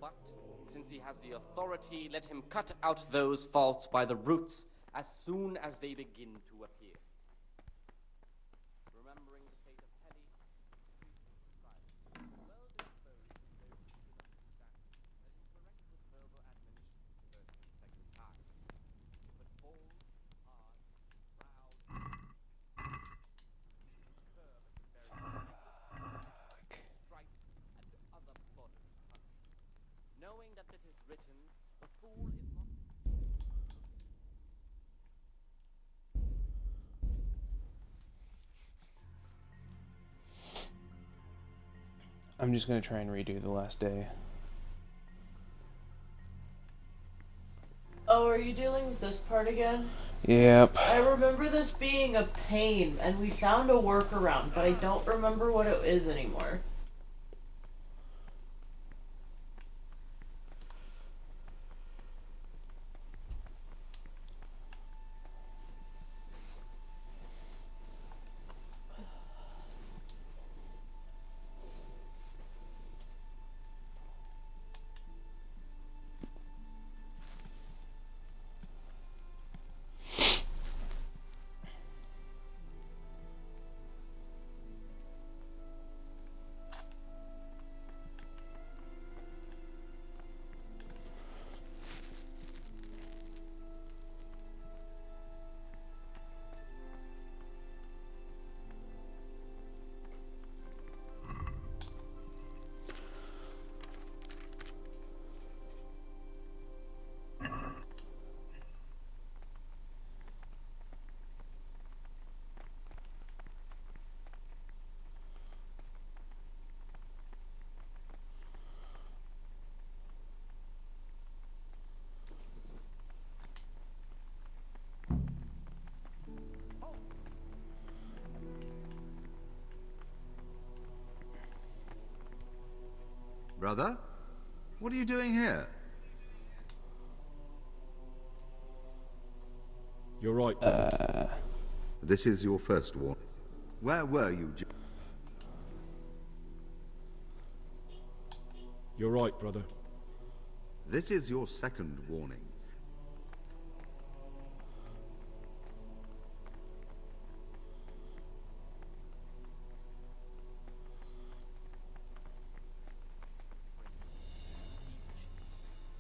But since he has the authority, let him cut out those faults by the roots as soon as they begin to appear. Remembering the fate of Heli, well disposed to those who do not understand, let him correct with verbal admonition the first and second time. But bold, hard, proud, curb at the very stripes and other bodily punishments, knowing that it is written, the fool is not. I'm just gonna try and redo the last day. Oh, are you dealing with this part again? Yep. I remember this being a pain, and we found a workaround, but I don't remember what it is anymore. Brother, what are you doing here? You're right, brother. This is your first warning. Where were you? You're right, brother. This is your second warning.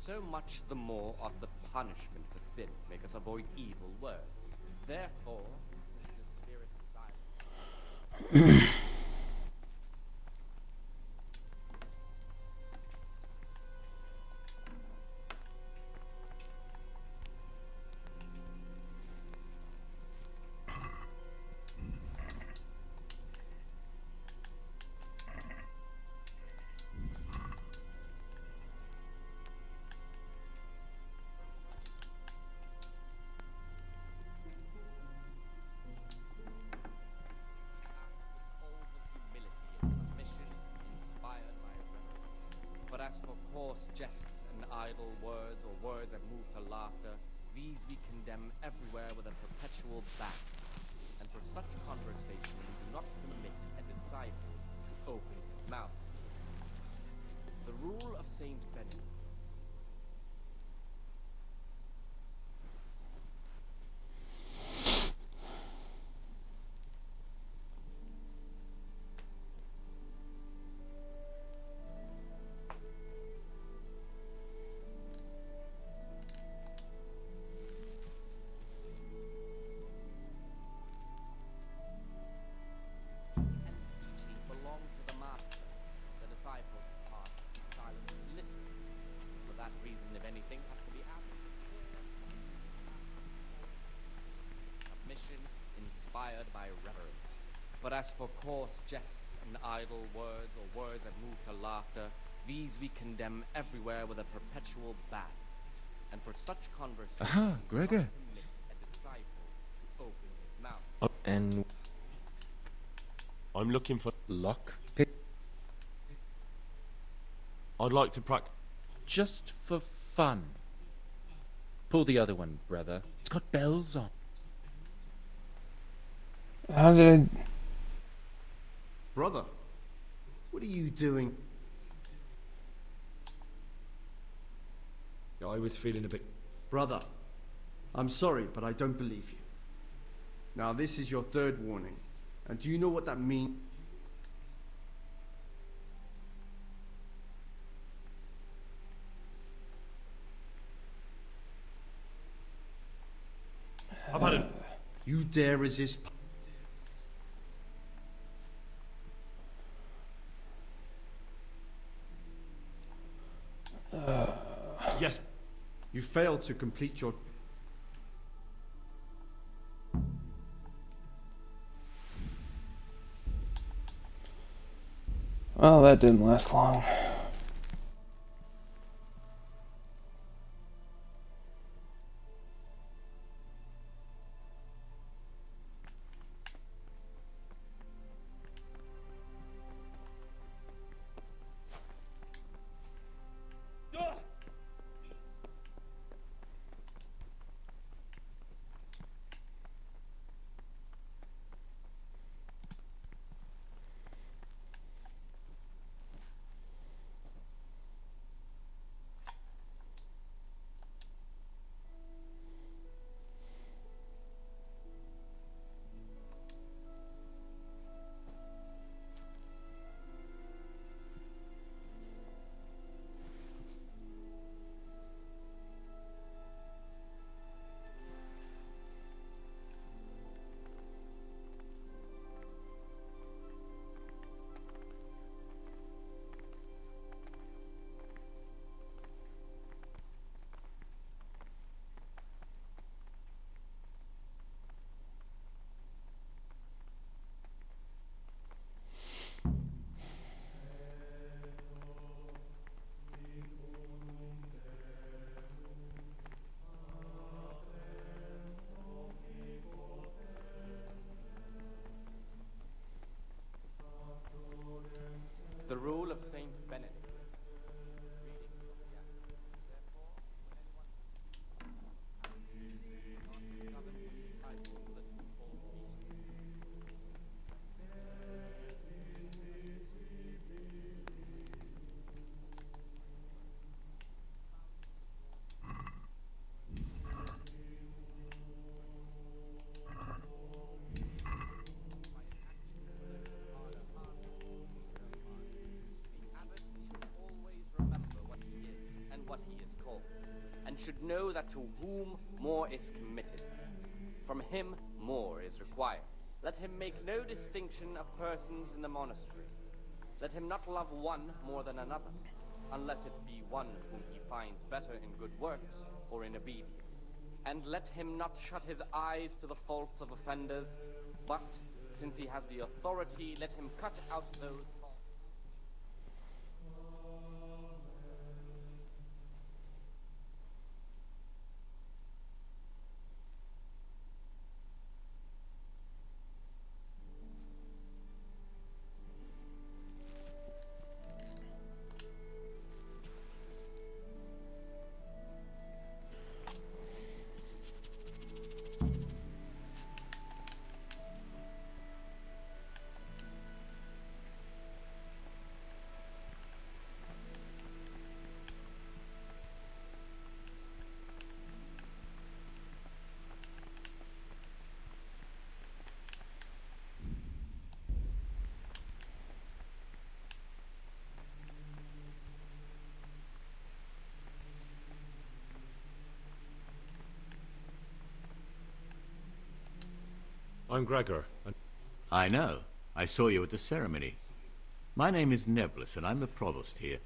So much the more ought the punishment for sin make us avoid evil words. Therefore, since the spirit of silence... as for coarse jests and idle words, or words that move to laughter, these we condemn everywhere with a perpetual ban. And for such conversation we do not permit a disciple to open his mouth. The rule of Saint Benedict. Belong to the master. The disciples are to be silent and listen. For that reason, if anything has to be asked, submission inspired by reverence. But as for coarse jests and idle words, or words that move to laughter, these we condemn everywhere with a perpetual ban. And for such conversation, Aha, Gregor. permit a disciple to open his mouth. And I'm looking for lock pick. I'd like to practice. Just for fun. Pull the other one, brother. It's got bells on. How did Brother, what are you doing? I was feeling a bit... Brother, I'm sorry, but I don't believe you. Now, this is your third warning. And do you know what that means? I've had it. You dare resist? Yes. You failed to complete your... Well, that didn't last long. The rule of Saint Benedict. What he is called, and should know that to whom more is committed, from him more is required. Let him make no distinction of persons in the monastery. Let him not love one more than another, unless it be one whom he finds better in good works or in obedience. And let him not shut his eyes to the faults of offenders, but, since he has the authority, let him cut out those faults. I'm Gregor, and I know. I saw you at the ceremony. My name is Nevlis, and I'm the provost here.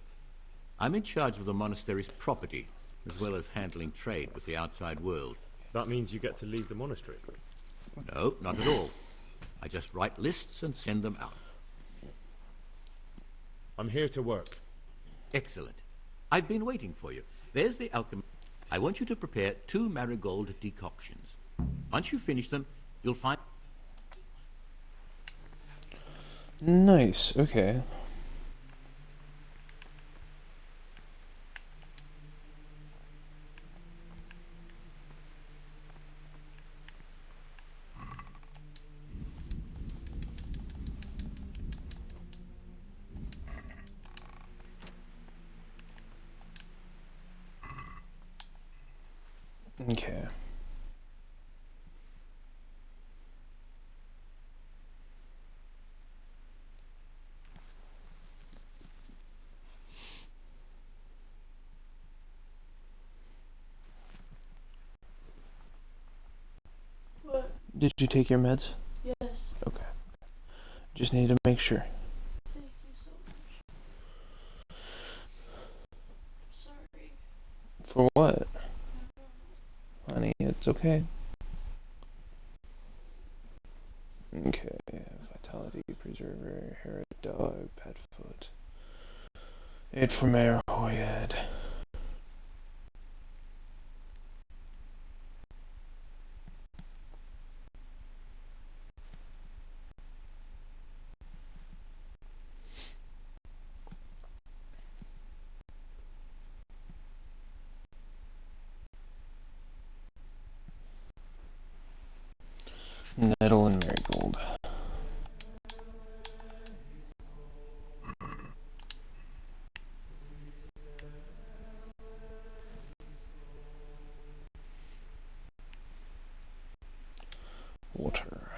I'm in charge of the monastery's property, as well as handling trade with the outside world. that means you get to leave the monastery. No, not at all. I just write lists and send them out. I'm here to work. Excellent. I've been waiting for you. There's the alchemy. I want you to prepare 2 marigold decoctions. Once you finish them, you'll find... Nice, okay. Okay. What? Did you take your meds? Yes. Okay. Just need to make sure. Thank you so much. Sorry. For what? Honey, it's okay. Okay, vitality preserver, hair dog, pet foot. 8 from arrowhead. Nettle and marigold. Water.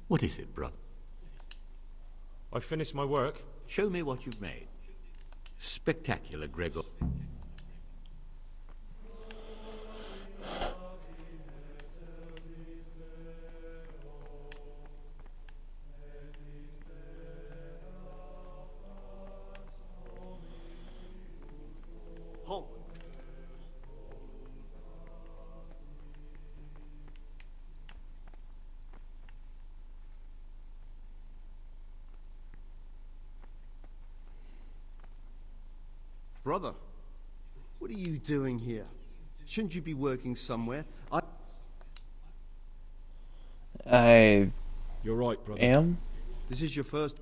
What is it, brother? I finished my work. Show me what you've made. Spectacular, Gregor. Halt! Brother, what are you doing here? Shouldn't you be working somewhere? I You're right, brother. am? This is your first...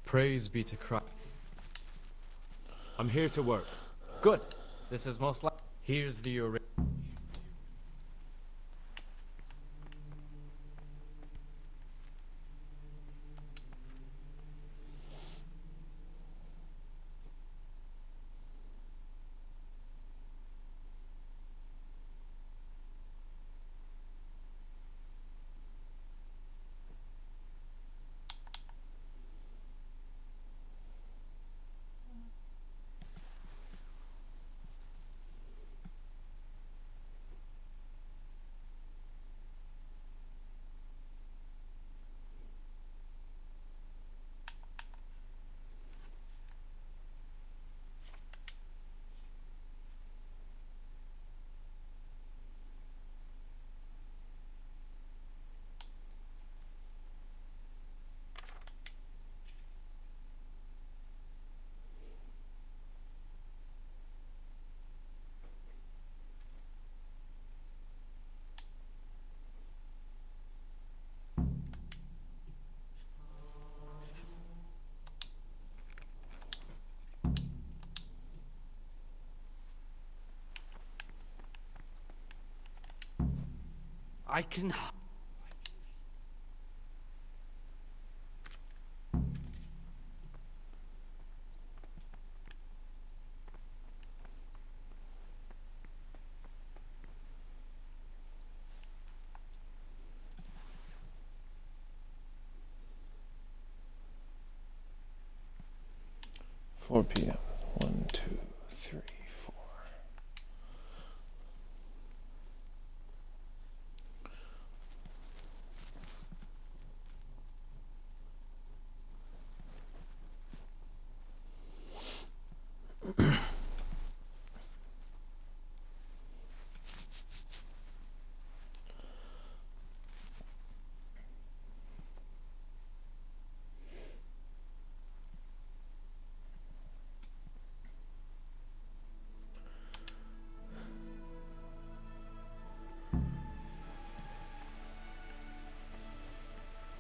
Praise be to Christ. I'm here to work. Good. This is most likely. Here's the original. I can. 4 p.m. 1, 2, 3, 4.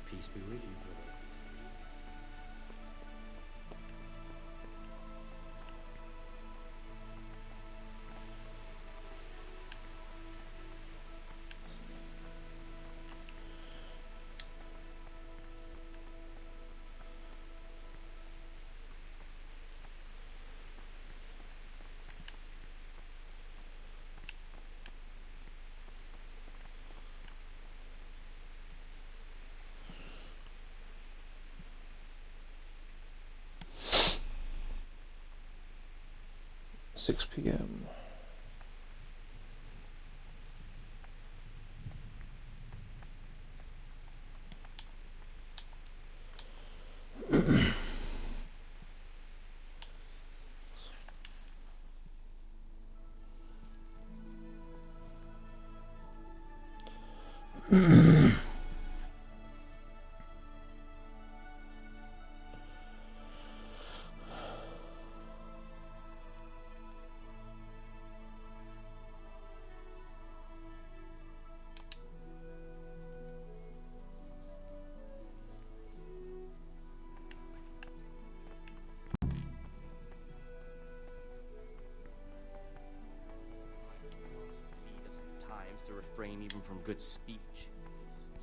Peace be with you, brother. 6 p.m. To refrain even from good speech.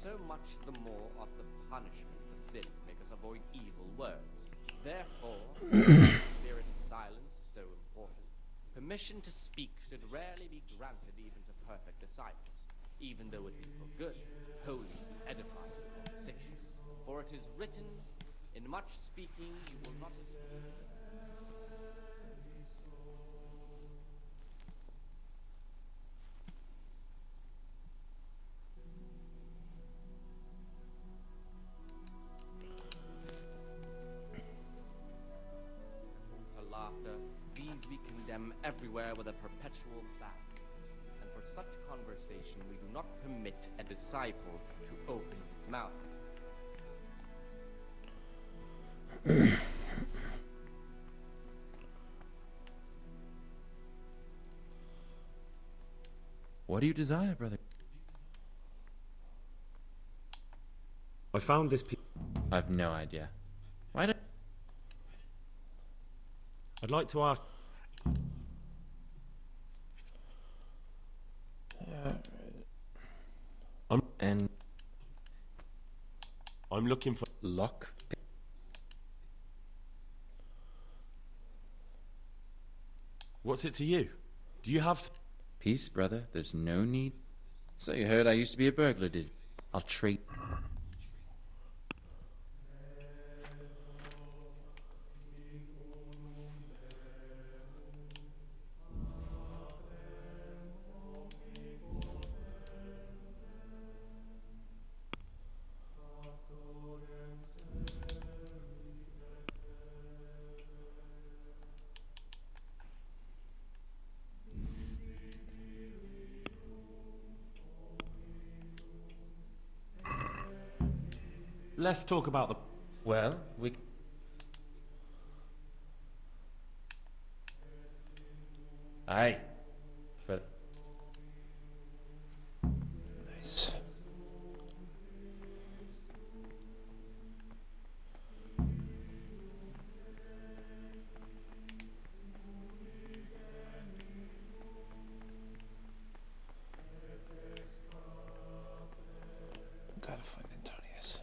So much the more ought the punishment for sin make us avoid evil words. Therefore, since the spirit of silence is so important, permission to speak should rarely be granted even to perfect disciples, even though it be for good, holy, edifying conversation. For it is written, in much speaking you will not escape. Laughter, these we condemn everywhere with a perpetual ban. And for such conversation we do not permit a disciple to open his mouth. What do you desire, brother? I found this I've no idea. Why don't... I'd like to ask... I'm looking for... Lock? What's it to you? Do you have... Peace, brother. There's no need. So you heard I used to be a burglar, did you? I'll trade... Let's talk about the... Well, we... Aye. For... Nice. Gotta find Antonius.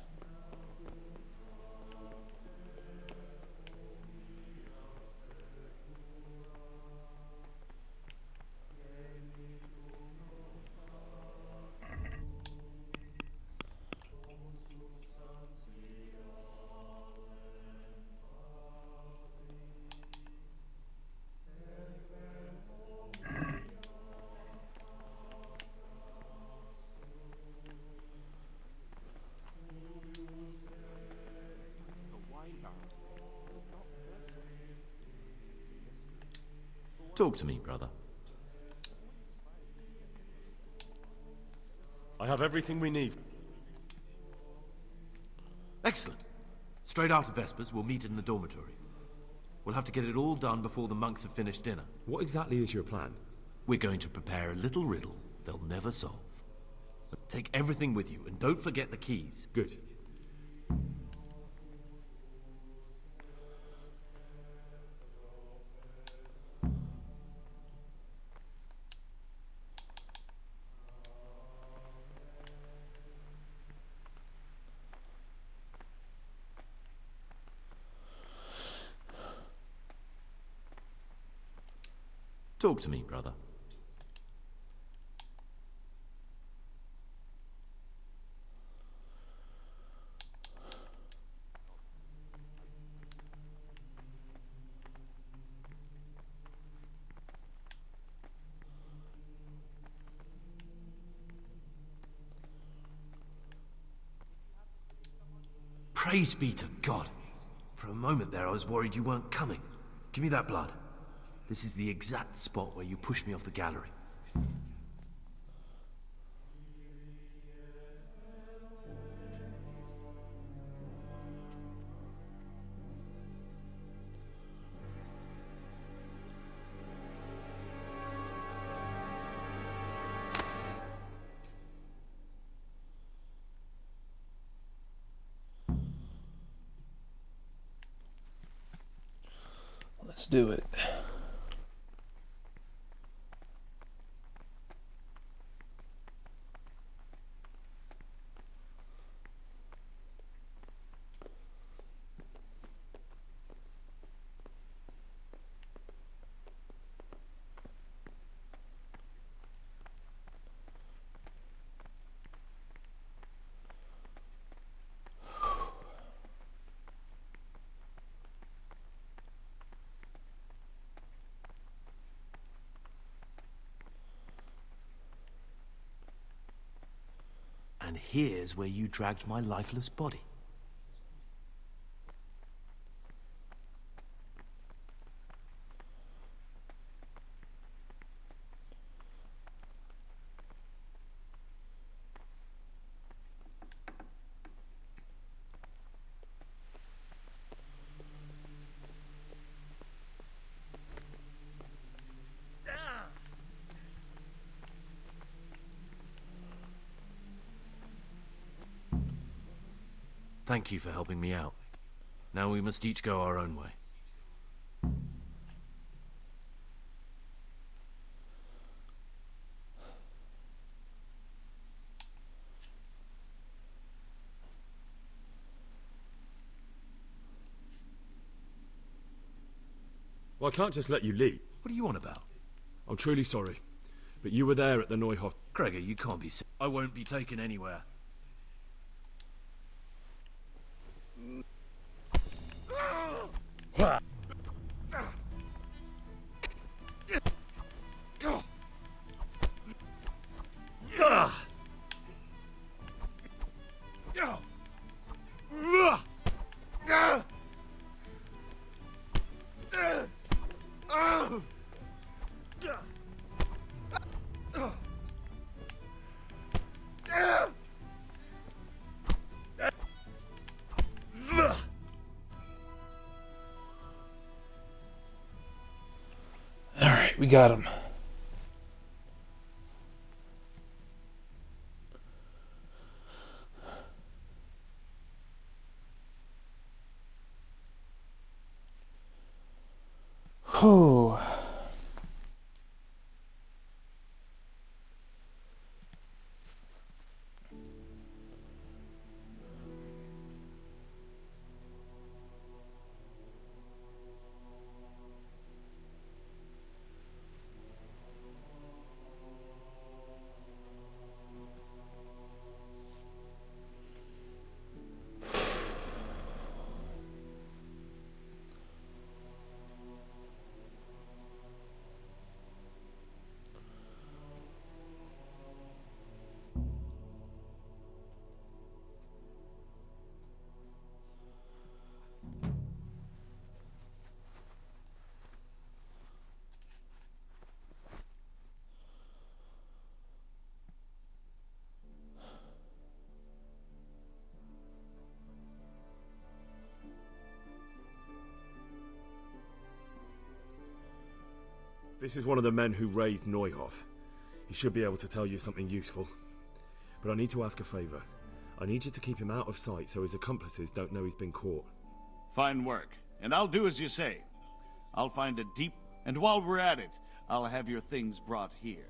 Talk to me, brother. I have everything we need. Excellent. Straight after Vespers, we'll meet in the dormitory. We'll have to get it all done before the monks have finished dinner. What exactly is your plan? We're going to prepare a little riddle they'll never solve. But take everything with you, and don't forget the keys. Good. Talk to me, brother. Praise be to God. For a moment there, I was worried you weren't coming. Give me that blood. This is the exact spot where you pushed me off the gallery. Let's do it. And here's where you dragged my lifeless body. Thank you for helping me out. Now we must each go our own way. Well, I can't just let you leave. What are you on about? I'm truly sorry, but you were there at the Neuhof. Gregor, you can't be... I won't be taken anywhere. Alright, we got him. Whew. This is one of the men who raised Neuhof. He should be able to tell you something useful. But I need to ask a favor. I need you to keep him out of sight so his accomplices don't know he's been caught. Fine work, and I'll do as you say. I'll find a deep... And while we're at it, I'll have your things brought here.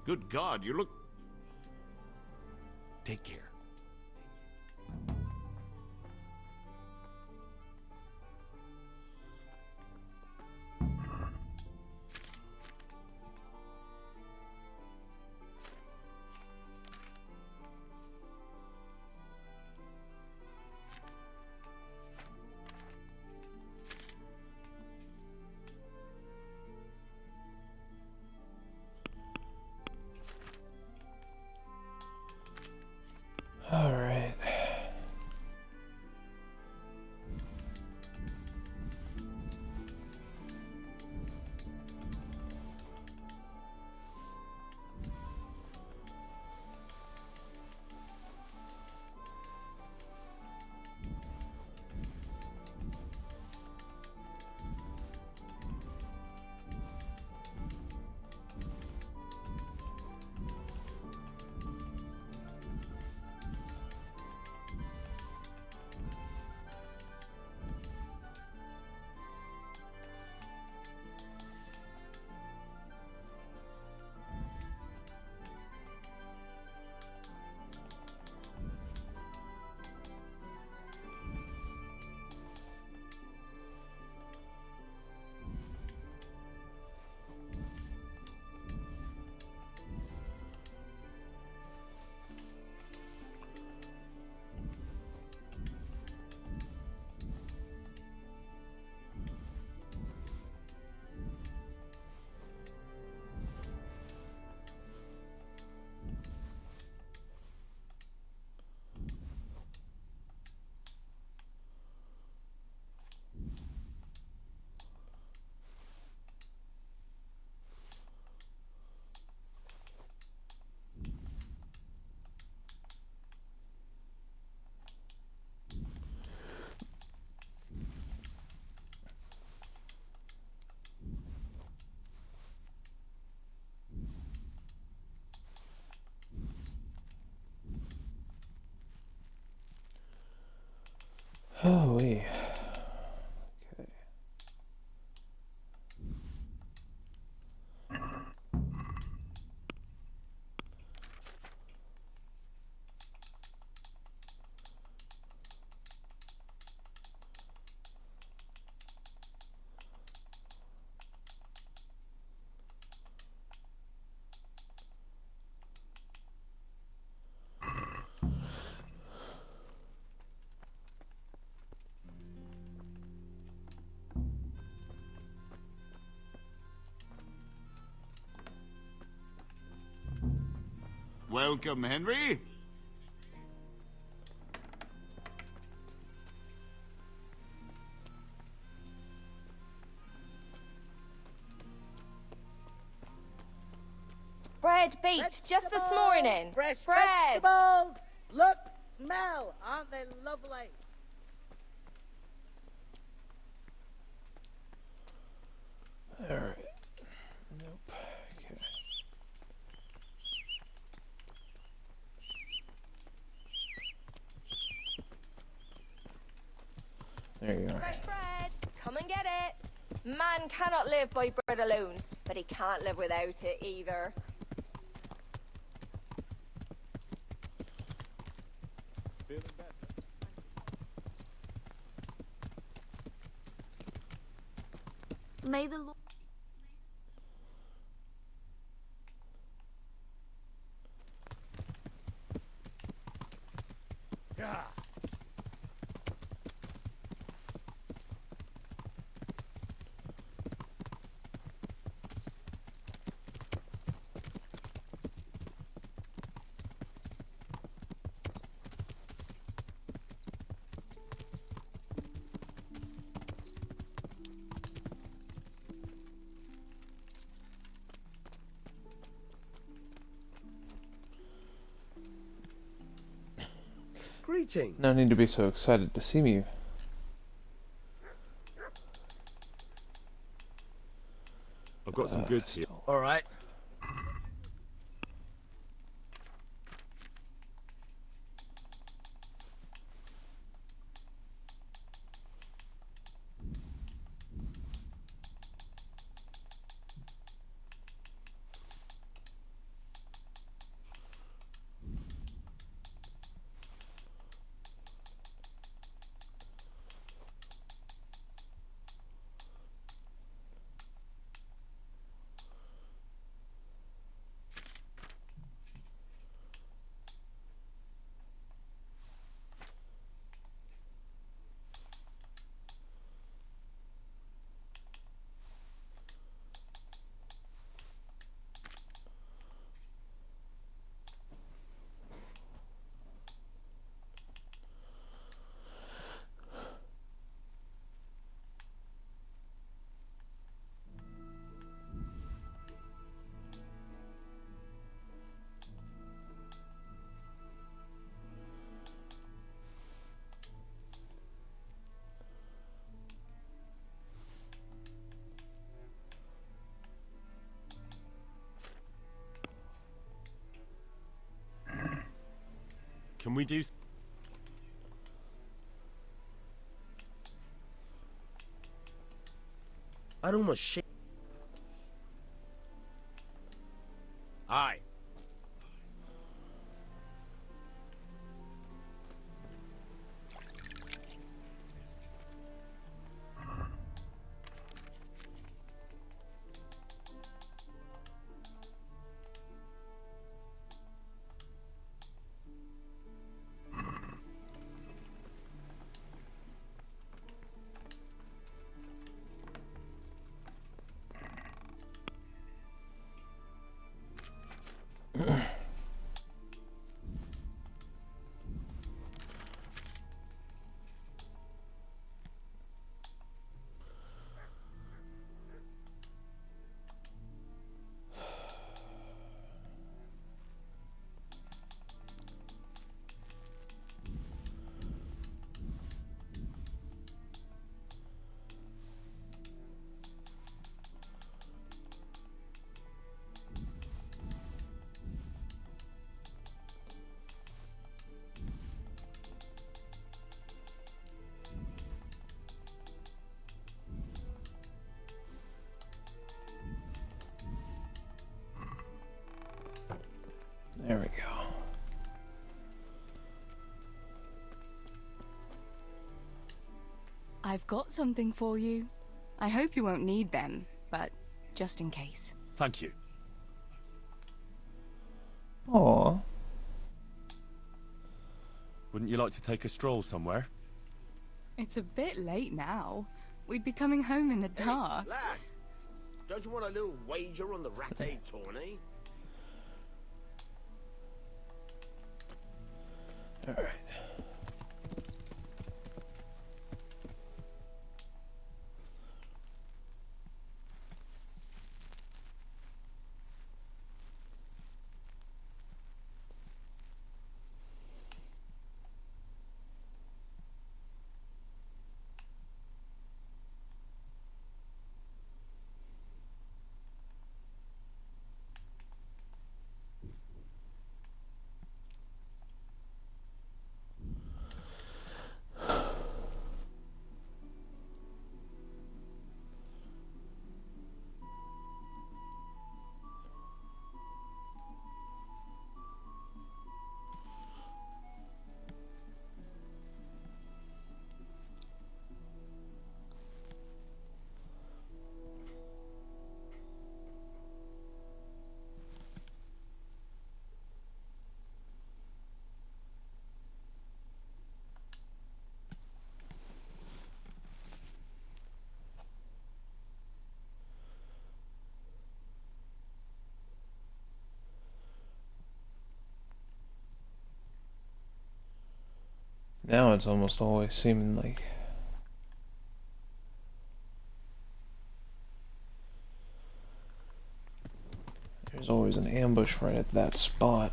Good God, you look... Take care. Alright. Oh, wait. Okay. Welcome, Henry. Bread baked just this morning. Fresh Bread. vegetables. Look, smell. Aren't they lovely? Alright. Nope. Okay. There you are. Fresh bread. Come and get it. Man cannot live by bread alone, but he can't live without it either. May the Lord... Yeah. Greeting. No need to be so excited to see me. I've got some goods here. All right. Can we do... I'd almost shake. Aye. There we go. I've got something for you. I hope you won't need them, but just in case. Thank you. Aww. Wouldn't you like to take a stroll somewhere? It's a bit late now. We'd be coming home in the dark. Hey, lad, don't you want a little wager on the ratte tourney? Alright. Now it's almost always seeming like there's always an ambush right at that spot.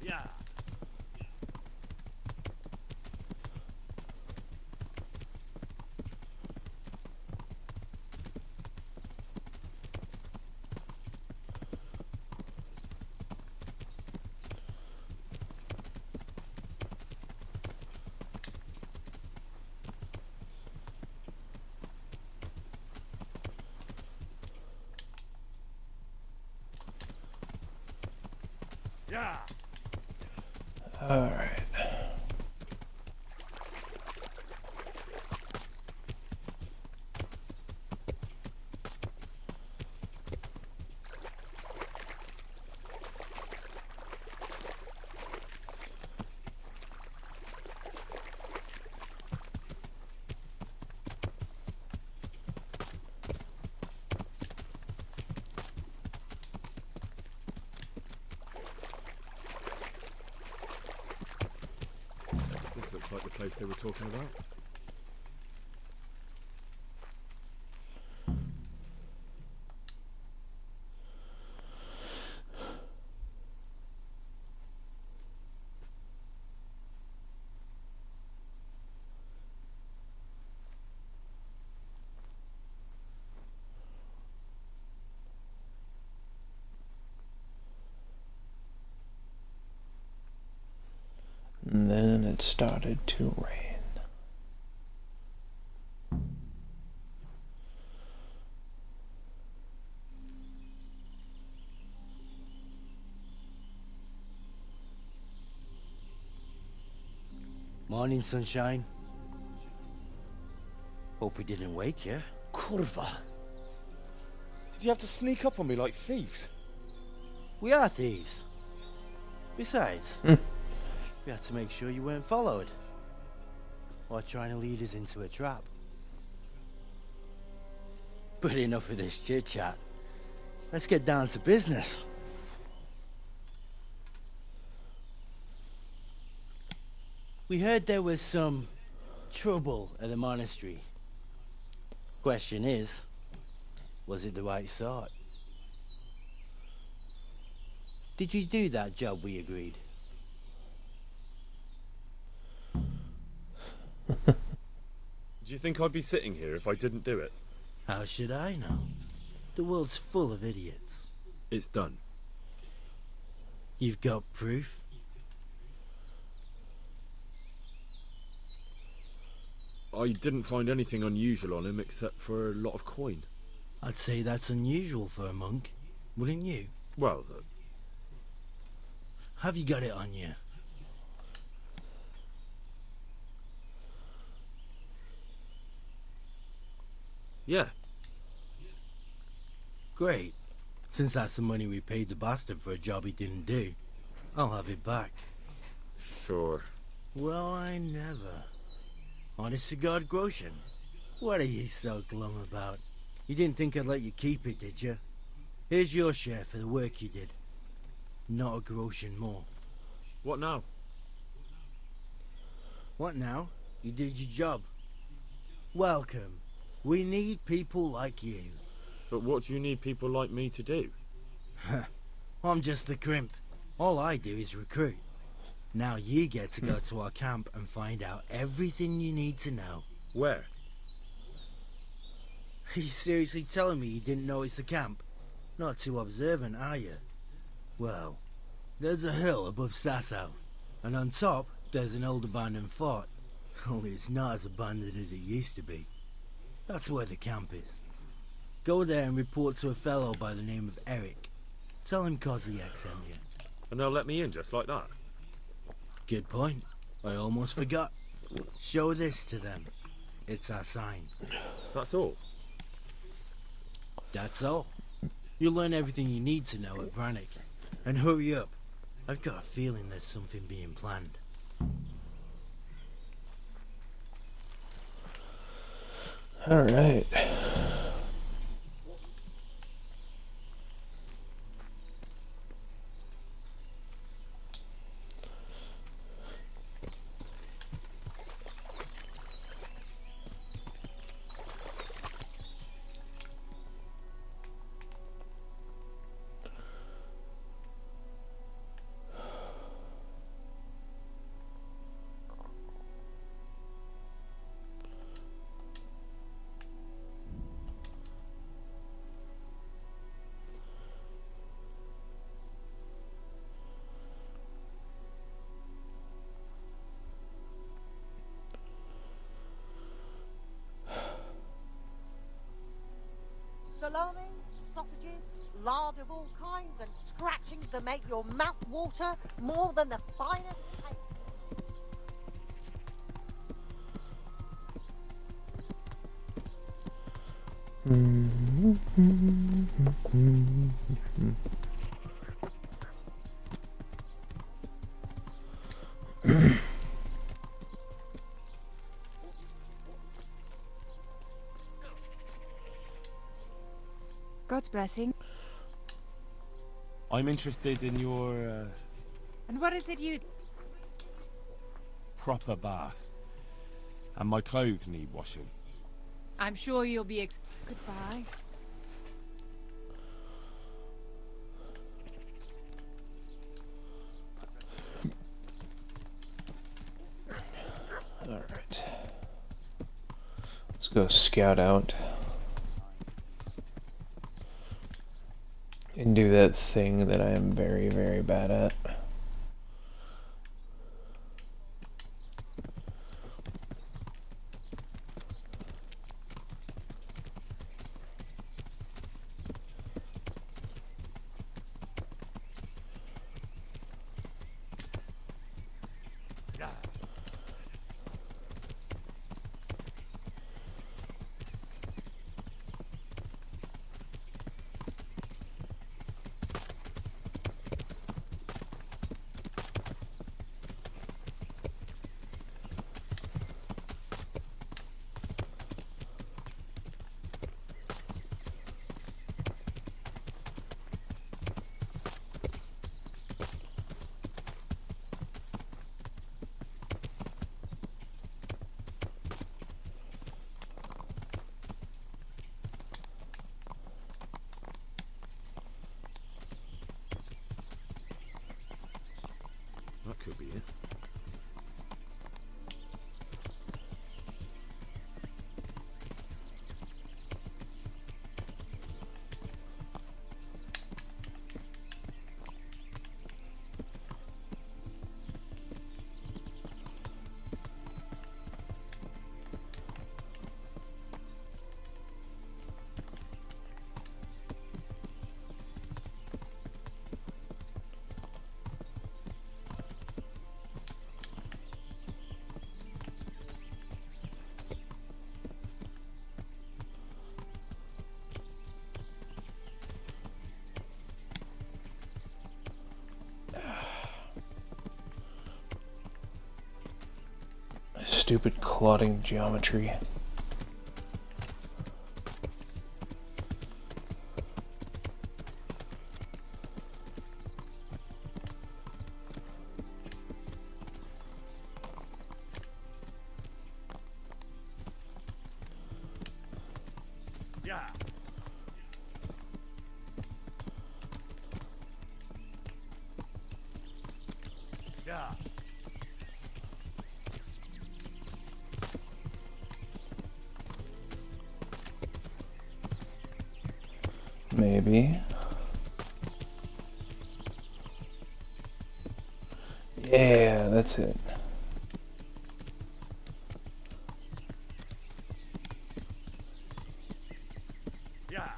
Yeah. Yeah. Alright. This looks like the place they were talking about. And then it started to rain. Morning, sunshine. Hope we didn't wake you. Kurva! Did you have to sneak up on me like thieves? We are thieves. Besides, we had to make sure you weren't followed. Or trying to lead us into a trap. But enough of this chit-chat. Let's get down to business. We heard there was some trouble at the monastery. Question is, was it the right sort? Did you do that job we agreed? Do you think I'd be sitting here if I didn't do it? How should I know? The world's full of idiots. It's done. You've got proof? I didn't find anything unusual on him except for a lot of coin. I'd say that's unusual for a monk, wouldn't you? Well, have you got it on you? Yeah. Great. Since that's the money we paid the bastard for a job he didn't do, I'll have it back. Sure. Well, I never. Honest to God, Groshen, what are you so glum about? You didn't think I'd let you keep it, did you? Here's your share for the work you did. Not a Groshen more. What now? What now? You did your job. Welcome. We need people like you. But what do you need people like me to do? I'm just the crimp. All I do is recruit. Now you get to go to our camp and find out everything you need to know. Where? Are you seriously telling me you didn't know it's the camp? Not too observant, are you? Well, there's a hill above Sasau, and on top there's an old abandoned fort. Only it's not as abandoned as it used to be. That's where the camp is. Go there and report to a fellow by the name of Eric. Tell him Kozliak sent you. And they'll let me in just like that? Good point. I almost forgot. Show this to them. It's our sign. That's all? That's all. You'll learn everything you need to know at Vranik. And hurry up. I've got a feeling there's something being planned. Alright. Salami, sausages, lard of all kinds, and scratchings that make your mouth water more than the finest cake. God's blessing. I'm interested in your And what is it you... proper bath. And my clothes need washing. I'm sure you'll be Goodbye. Alright. Let's go scout out. And do that thing that I am very, very bad at. That could be it. stupid clotting geometry. Yeah. Yeah. Maybe. Yeah, that's it. Yeah.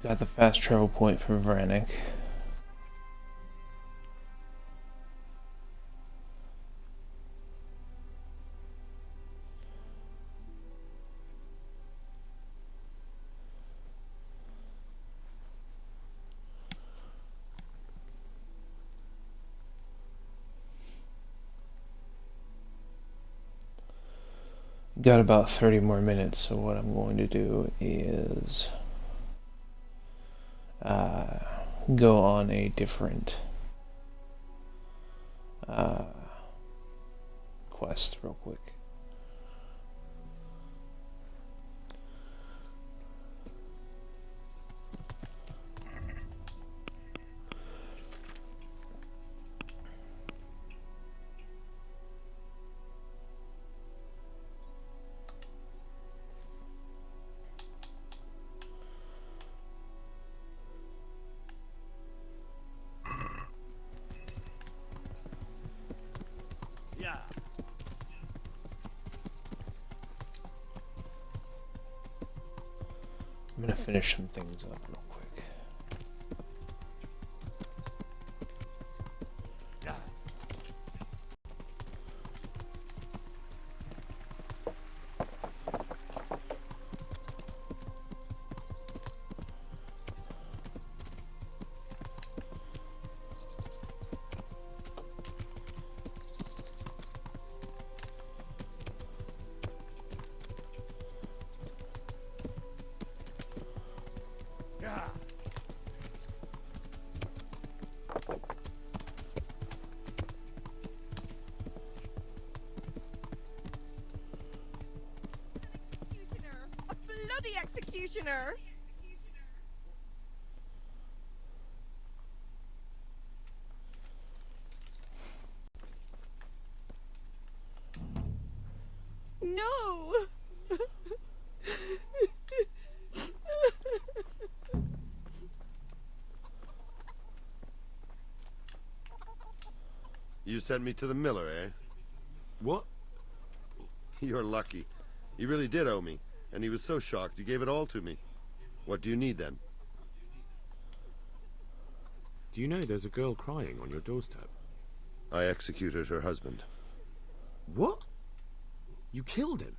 Got the fast travel point from Vranik. Got about 30 more minutes, so what I'm going to do is go on a different quest real quick. Yeah. I'm gonna finish some things up real quick. Yeah. Yeah. A bloody executioner! No! You sent me to the miller, eh? What? You're lucky. He really did owe me, and he was so shocked he gave it all to me. What do you need, then? Do you know there's a girl crying on your doorstep? I executed her husband. What? You killed him?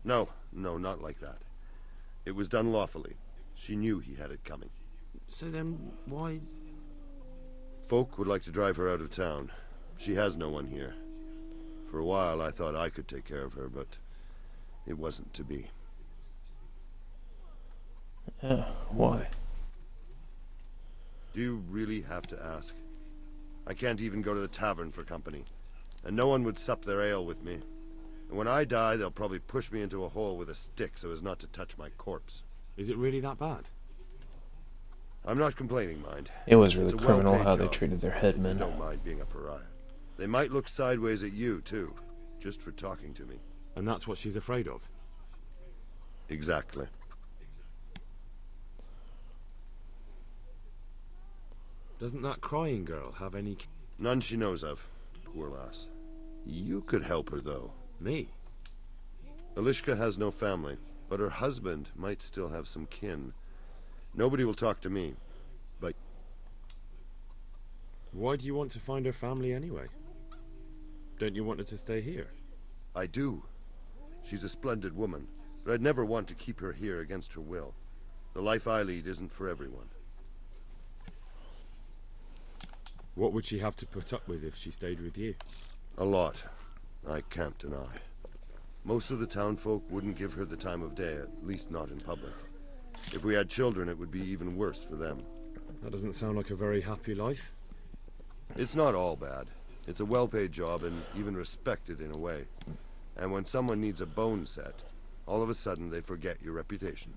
No, not like that. It was done lawfully. She knew he had it coming. So then, why... Folk would like to drive her out of town. She has no one here. For a while, I thought I could take care of her, but it wasn't to be. Why? Do you really have to ask? I can't even go to the tavern for company, and no one would sup their ale with me. And when I die, they'll probably push me into a hole with a stick so as not to touch my corpse. Is it really that bad? I'm not complaining, mind. It was really It's a criminal well-paid how they job, treated their if headman. you don't mind being a pariah. They might look sideways at you, too, just for talking to me. And that's what she's afraid of? Exactly. Doesn't that crying girl have any... None she knows of. Poor lass. You could help her, though. Me? Elishka has no family, but her husband might still have some kin. Nobody will talk to me, but... Why do you want to find her family anyway? Don't you want her to stay here? I do. She's a splendid woman, but I'd never want to keep her here against her will. The life I lead isn't for everyone. What would she have to put up with if she stayed with you? A lot. I can't deny. Most of the townfolk wouldn't give her the time of day, at least not in public. If we had children, it would be even worse for them. That doesn't sound like a very happy life. It's not all bad. It's a well-paid job and even respected in a way. And when someone needs a bone set, all of a sudden they forget your reputation.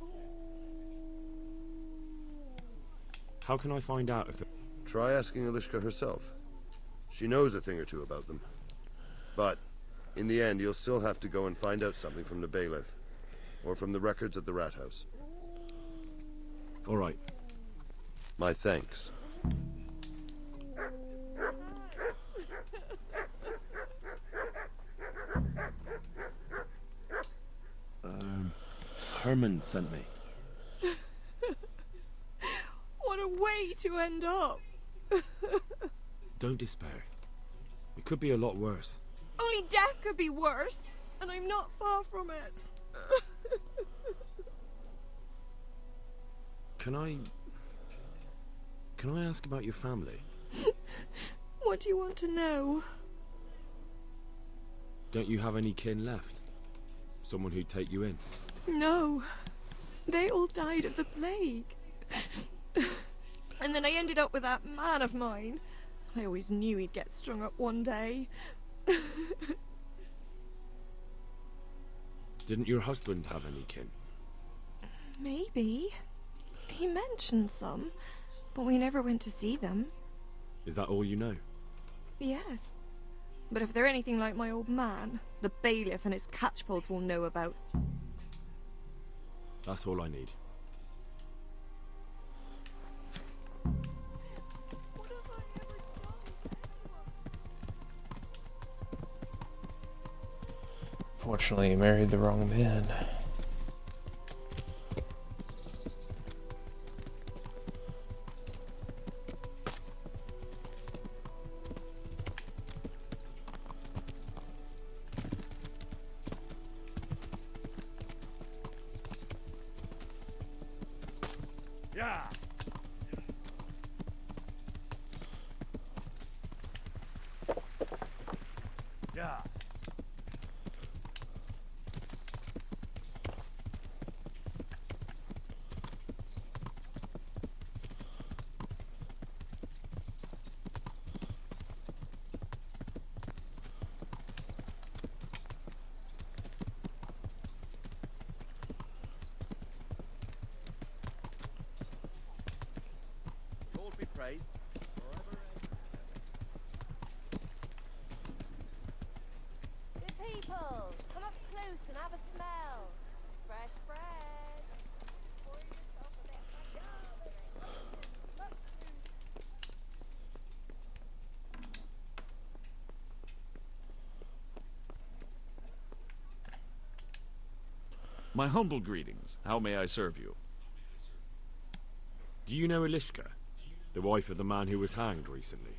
How can I find out if... Try asking Elishka herself. She knows a thing or two about them. But, in the end, you'll still have to go and find out something from the bailiff. Or from the records at the rat house. All right. My thanks. Herman sent me. What a way to end up. Don't despair. It could be a lot worse. Only death could be worse, and I'm not far from it. Can I ask about your family? What do you want to know? Don't you have any kin left? Someone who'd take you in? No. They all died of the plague. And then I ended up with that man of mine. I always knew he'd get strung up one day. Didn't your husband have any kin? Maybe. He mentioned some, but we never went to see them. Is that all you know? Yes. But if they're anything like my old man, the bailiff and his catchpolls will know about. That's all I need. Fortunately, you married the wrong man. Yeah. Yeah. Lord be praised. Good people, come up close and have a smell. Fresh bread. Pour yourself a bit of yum. My humble greetings. How may I serve you? Do you know Elishka? The wife of the man who was hanged recently?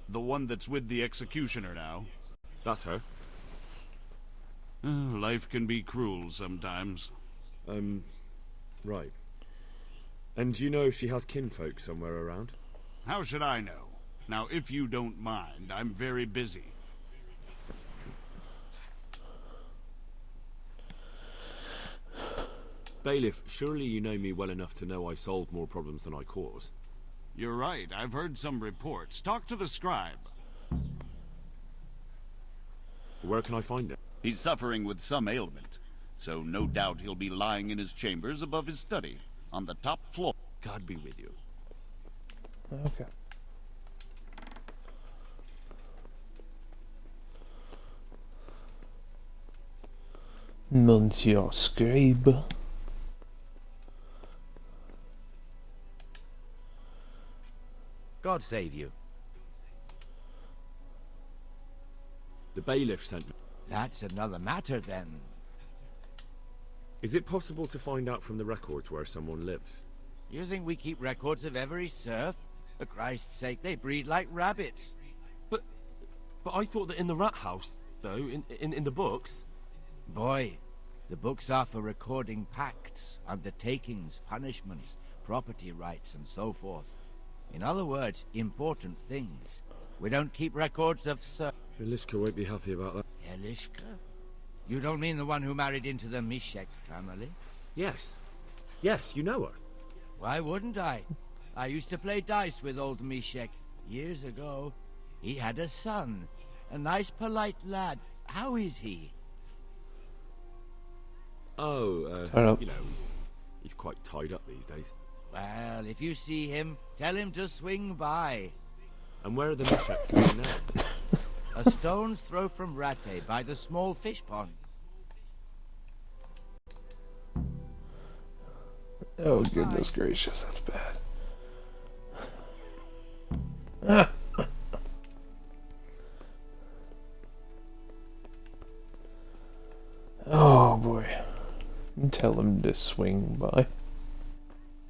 The one that's with the executioner now? That's her. Life can be cruel sometimes. Right. And do you know if she has kinfolk somewhere around? How should I know? Now, if you don't mind, I'm very busy. Bailiff, surely you know me well enough to know I solve more problems than I cause. You're right, I've heard some reports. Talk to the scribe. Where can I find him? He's suffering with some ailment, so no doubt he'll be lying in his chambers above his study, on the top floor. God be with you. Okay. Monsieur Scribe. God save you. The bailiff sent me. That's another matter, then. Is it possible to find out from the records where someone lives? You think we keep records of every serf? For Christ's sake, they breed like rabbits. But I thought that in the rat house, though, in the books... Boy, the books are for recording pacts, undertakings, punishments, property rights, and so forth. In other words, important things. We don't keep records of Elishka won't be happy about that. Elishka? You don't mean the one who married into the Mishek family? Yes. Yes, you know her. Why wouldn't I? I used to play dice with old Mishek years ago. He had a son. A nice, polite lad. How is he? Oh, I don't you know, he's quite tied up these days. Well, if you see him, tell him to swing by. And where are the Misheks living now? A stone's throw from Ratte by the small fish pond. Oh, goodness gracious, that's bad. Oh, boy. Tell him to swing by.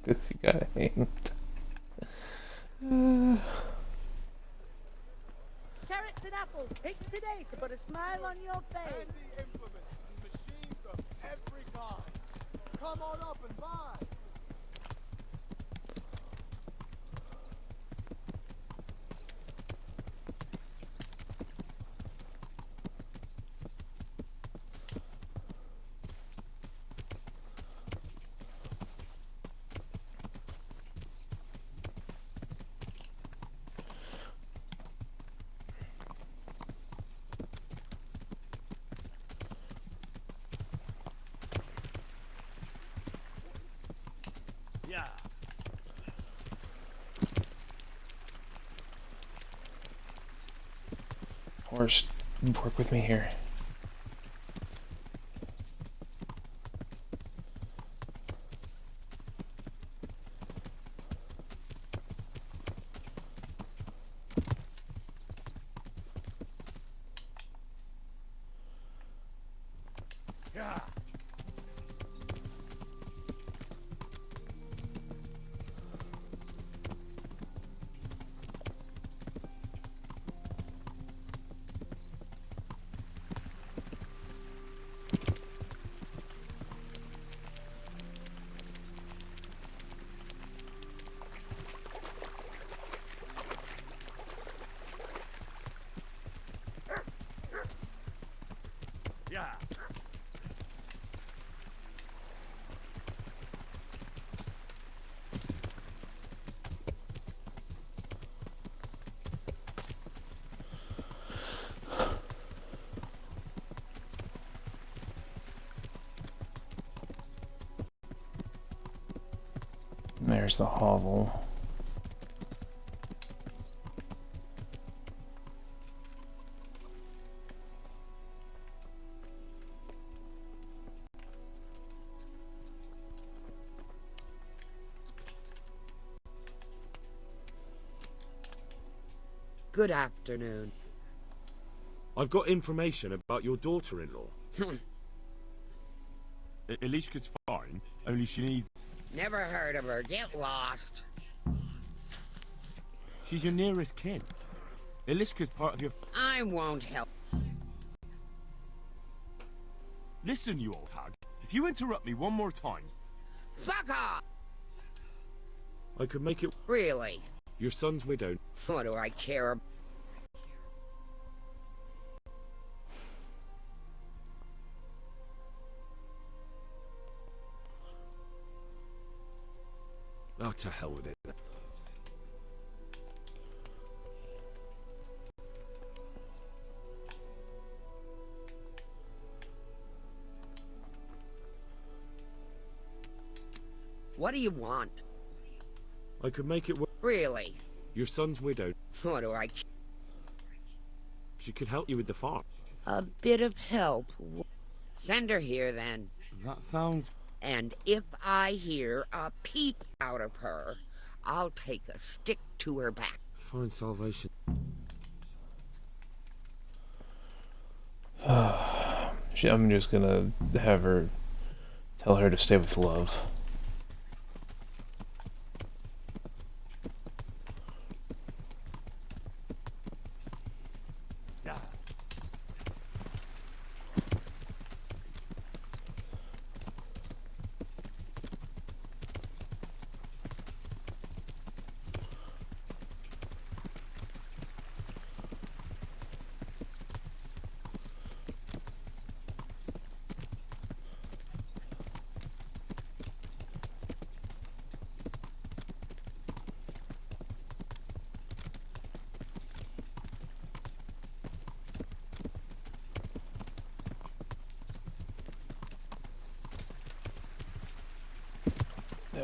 Because he got hanged. Carrots and apples picked today to put a smile on your face. Handy implements and machines of every kind. Come on up and buy. Yeah. Horse, work with me here. Yeah. Yeah. There's the hovel. Good afternoon. I've got information about your daughter-in-law. Elishka's fine, only she needs... Never heard of her. Get lost. She's your nearest kin. Elishka's part of your... I won't help. Listen, you old hag. If you interrupt me one more time... Fuck off! I could make it... Really? Your son's widow... What do I care? Oh, to hell with it. What do you want? I could make it work. Really? Your son's widow. What do I... She could help you with the farm. A bit of help. Send her here, then. That sounds... And if I hear a peep out of her, I'll take a stick to her back. find salvation. I'm just gonna have her tell her to stay with love.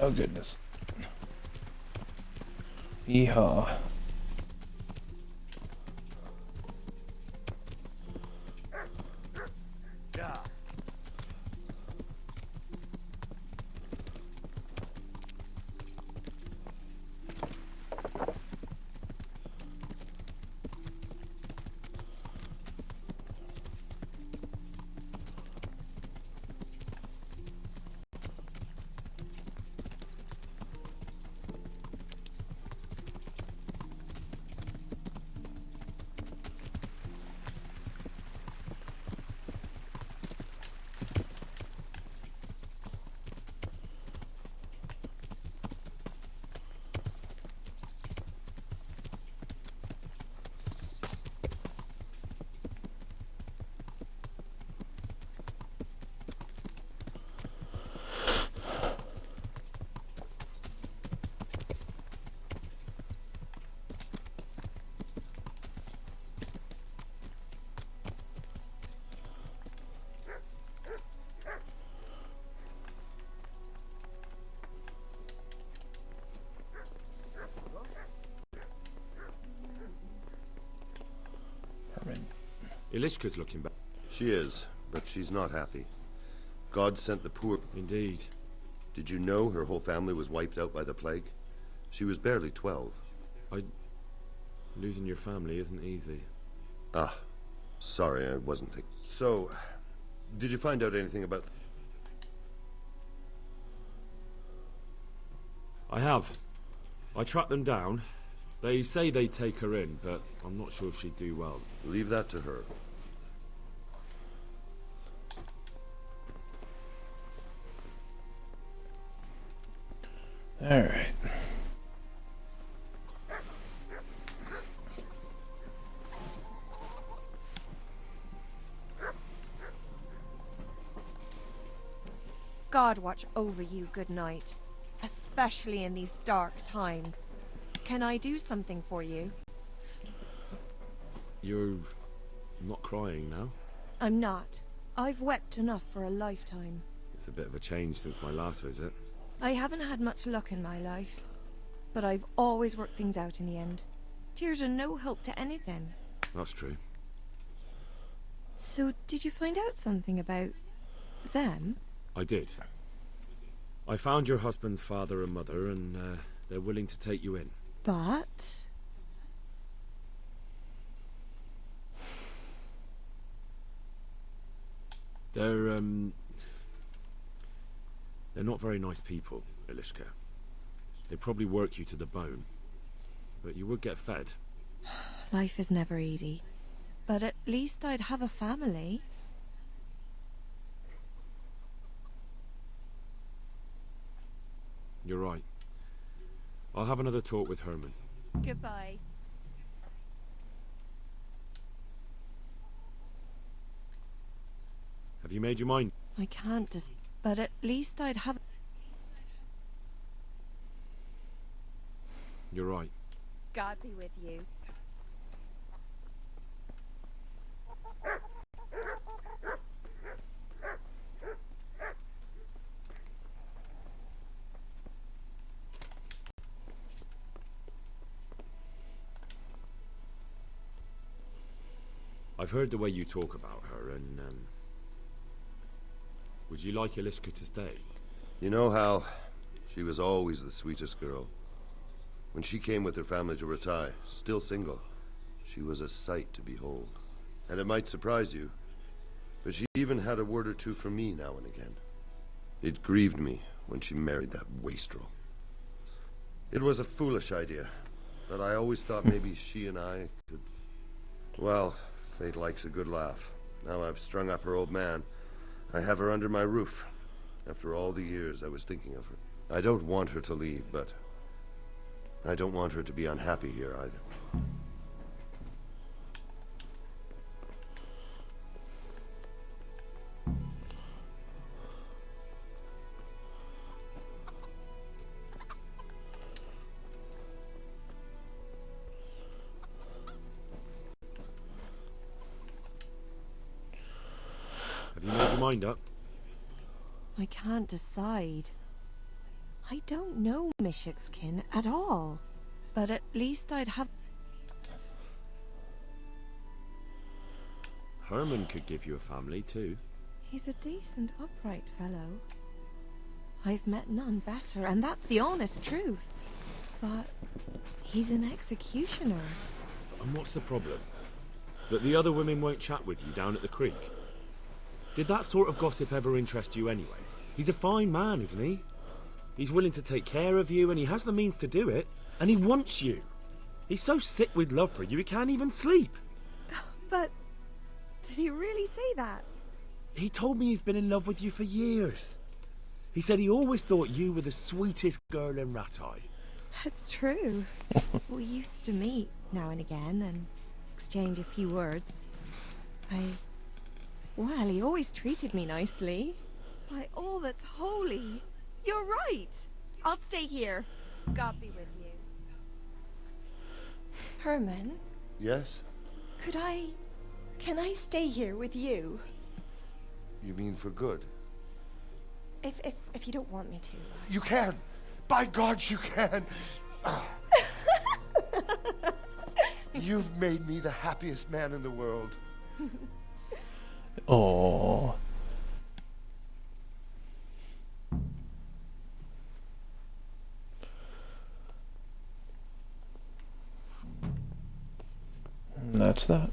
Oh goodness. Yeehaw. Ilishka's looking back. She is, but she's not happy. God sent the poor... Indeed. Did you know her whole family was wiped out by the plague? She was barely 12. Losing your family isn't easy. Ah, sorry, I wasn't thinking. So, did you find out anything about... I have. I tracked them down. They say they'd take her in, but I'm not sure if she'd do well. Leave that to her. Alright. God watch over you, good night. Especially in these dark times. Can I do something for you? You're not crying now? I'm not. I've wept enough for a lifetime. It's a bit of a change since my last visit. I haven't had much luck in my life, but I've always worked things out in the end. Tears are no help to anything. That's true. So, did you find out something about them? I did. I found your husband's father and mother, and they're willing to take you in. But... They're not very nice people, Ilishka. They probably work you to the bone, but you would get fed. Life is never easy. But at least I'd have a family. You're right. I'll have another talk with Herman. Goodbye. Have you made your mind? I can't but at least I'd have... You're right. God be with you. I've heard the way you talk about her, and would you like Ilishka to stay? You know, Hal, she was always the sweetest girl. When she came with her family to Ratai, still single, she was a sight to behold. And it might surprise you, but she even had a word or two for me now and again. It grieved me when she married that wastrel. It was a foolish idea, but I always thought maybe she and I could... Well, fate likes a good laugh. Now I've strung up her old man. I have her under my roof. After all the years I was thinking of her. I don't want her to leave, but I don't want her to be unhappy here either. Have you made your mind up? I can't decide. I don't know Mishik's kin at all, but at least I'd have... Herman could give you a family too. He's a decent, upright fellow. I've met none better, and that's the honest truth. But he's an executioner. And what's the problem? That the other women won't chat with you down at the creek? Did that sort of gossip ever interest you anyway? He's a fine man, isn't he? He's willing to take care of you, and he has the means to do it. And he wants you. He's so sick with love for you, he can't even sleep. But did he really say that? He told me he's been in love with you for years. He said he always thought you were the sweetest girl in Ratai. It's true. We used to meet now and again and exchange a few words. Well, he always treated me nicely. By all that's holy, you're right. I'll stay here. God be with you. Herman? Yes? Can I stay here with you? You mean for good? If you don't want me to. You can! By God, you can! You've made me the happiest man in the world. Oh. That's that.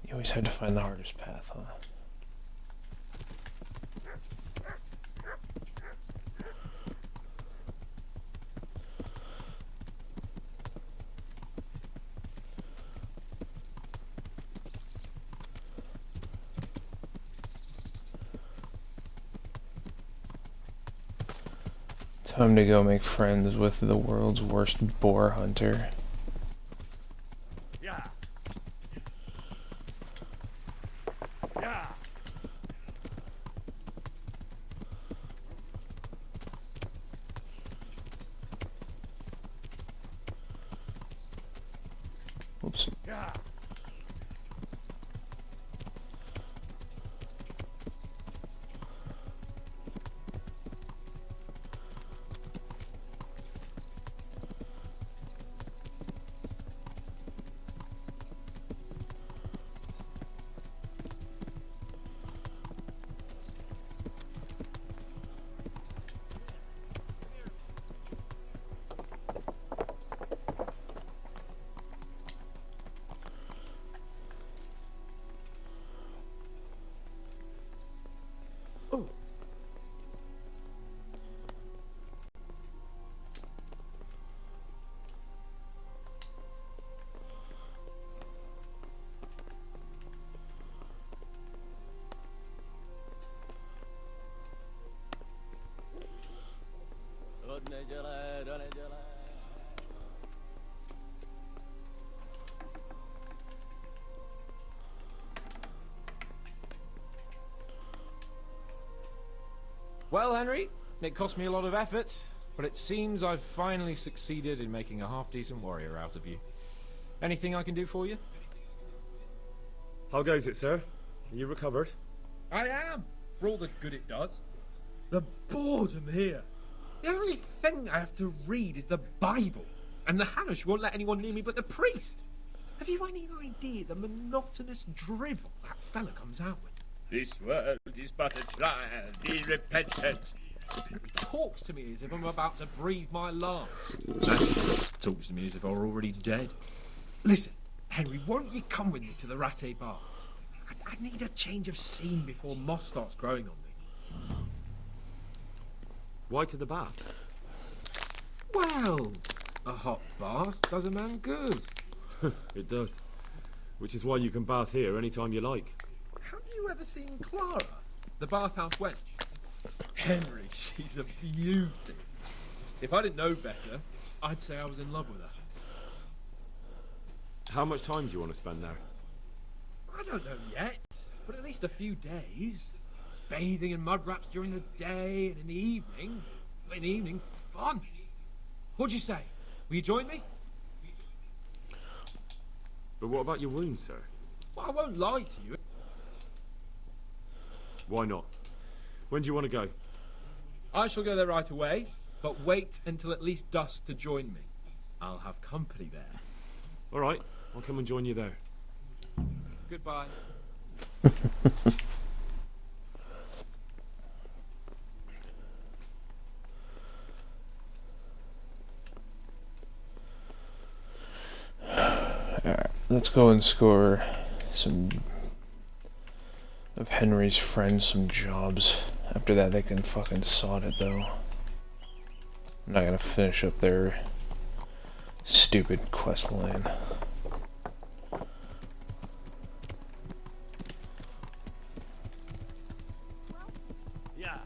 You always have to find the hardest path, huh? Time to go make friends with the world's worst boar hunter. Yeah. Yeah. Oops. Yeah. Well, Henry, it cost me a lot of effort, but it seems I've finally succeeded in making a half-decent warrior out of you. Anything I can do for you? How goes it, sir? Are you recovered? I am, for all the good it does. The boredom here. The only thing I have to read is the Bible, and the Hanush won't let anyone near me but the priest. Have you any idea the monotonous drivel that fella comes out with? This world is but a trial, be repentant. He talks to me as if I'm about to breathe my last. Actually, talks to me as if I were already dead. Listen, Henry, won't you come with me to the Ratte Baths? I need a change of scene before moss starts growing on me. Why to the baths? Well, a hot bath does a man good. It does. Which is why you can bath here anytime you like. Have you ever seen Clara, the bathhouse wench? Henry, she's a beauty. If I didn't know better, I'd say I was in love with her. How much time do you want to spend there? I don't know yet, but at least a few days. Bathing in mud wraps during the day, and in the evening, fun. What'd you say? Will you join me? But what about your wounds, sir? Well, I won't lie to you. Why not? When do you want to go? I shall go there right away, but wait until at least dusk to join me. I'll have company there. All right, I'll come and join you there. Goodbye. Alright, let's go and score some of Henry's friends some jobs. After that they can fucking sod it though. I'm not gonna finish up their stupid quest line. Yeah.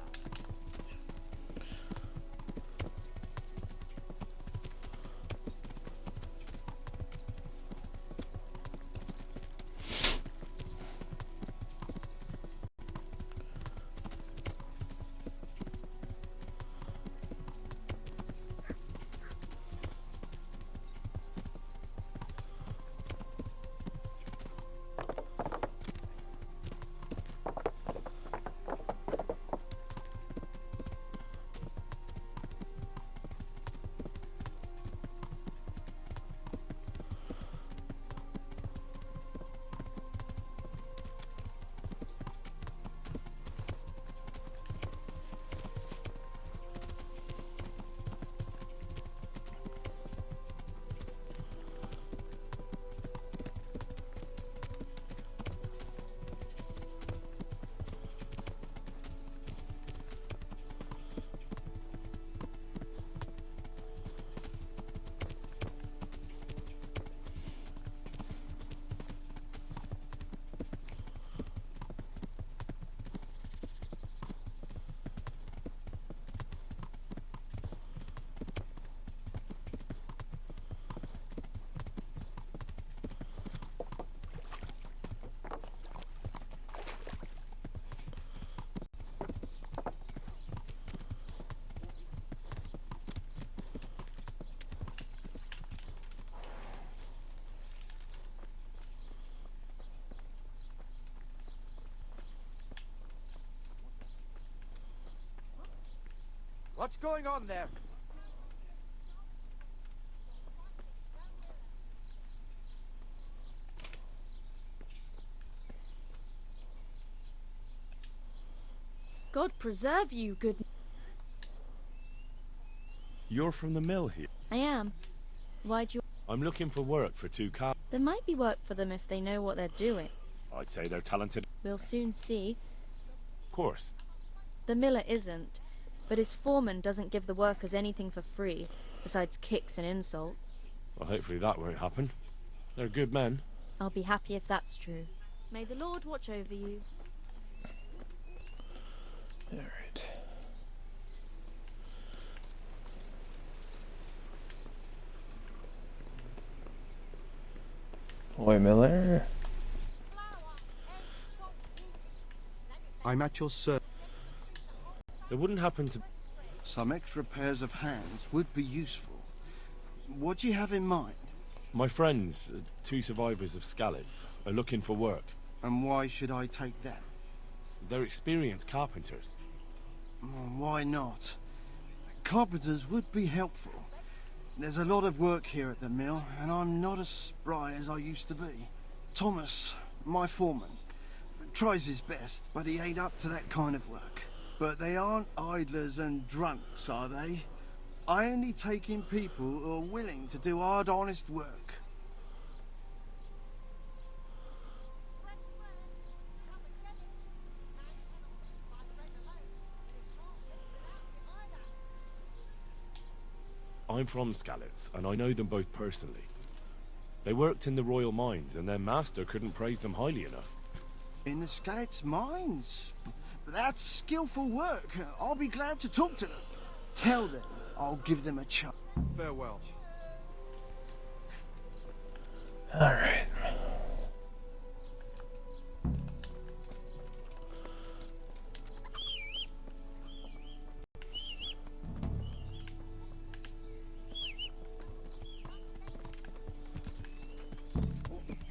What's going on there? God preserve you, good... You're from the mill here? I am. Why'd you... I'm looking for work for 2 cows. There might be work for them if they know what they're doing. I'd say they're talented. We'll soon see. Of course. The miller isn't, but his foreman doesn't give the workers anything for free, besides kicks and insults. Well, hopefully that won't happen. They're good men. I'll be happy if that's true. May the Lord watch over you. Alright. Oi, Miller. I'm at your service. It wouldn't happen to... Some extra pairs of hands would be useful. What do you have in mind? My friends, 2 survivors of Scalise, are looking for work. And why should I take them? They're experienced carpenters. Why not? Carpenters would be helpful. There's a lot of work here at the mill, and I'm not as spry as I used to be. Thomas, my foreman, tries his best, but he ain't up to that kind of work. But they aren't idlers and drunks, are they? I only take in people who are willing to do hard, honest work. I'm from Skalitz, and I know them both personally. They worked in the royal mines, and their master couldn't praise them highly enough. In the Skalitz mines? That's skillful work. I'll be glad to talk to them. Tell them I'll give them a chance. Farewell. Alright.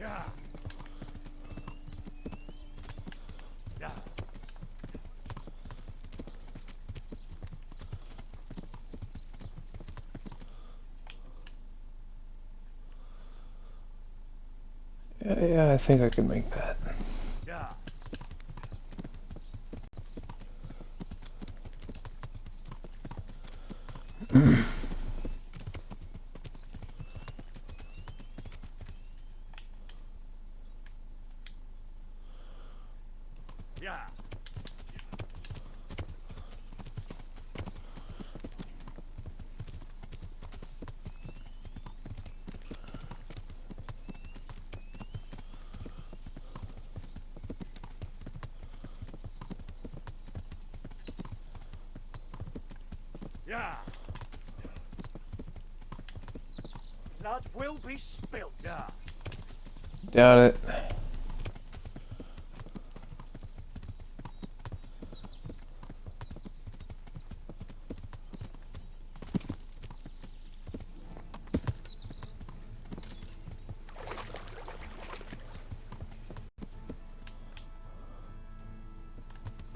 Yeah. Yeah. Yeah, I think I can make that. Yeah. Yeah. Yeah. Blood will be spilt. Yeah. Doubt it.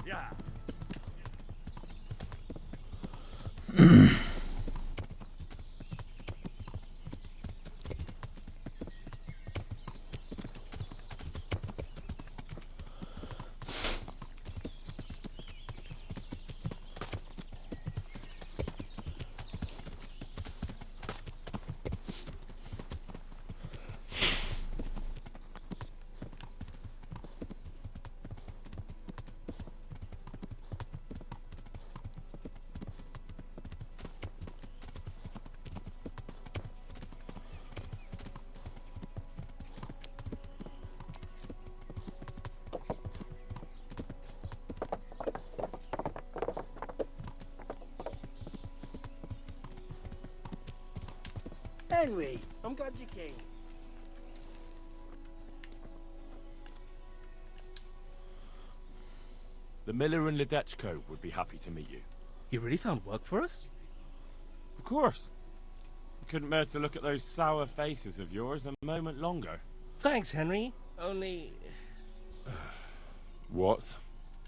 Yeah. Henry, I'm glad you came. The miller and Ledechko would be happy to meet you. You really found work for us? Of course. I couldn't bear to look at those sour faces of yours a moment longer. Thanks, Henry. Only... What?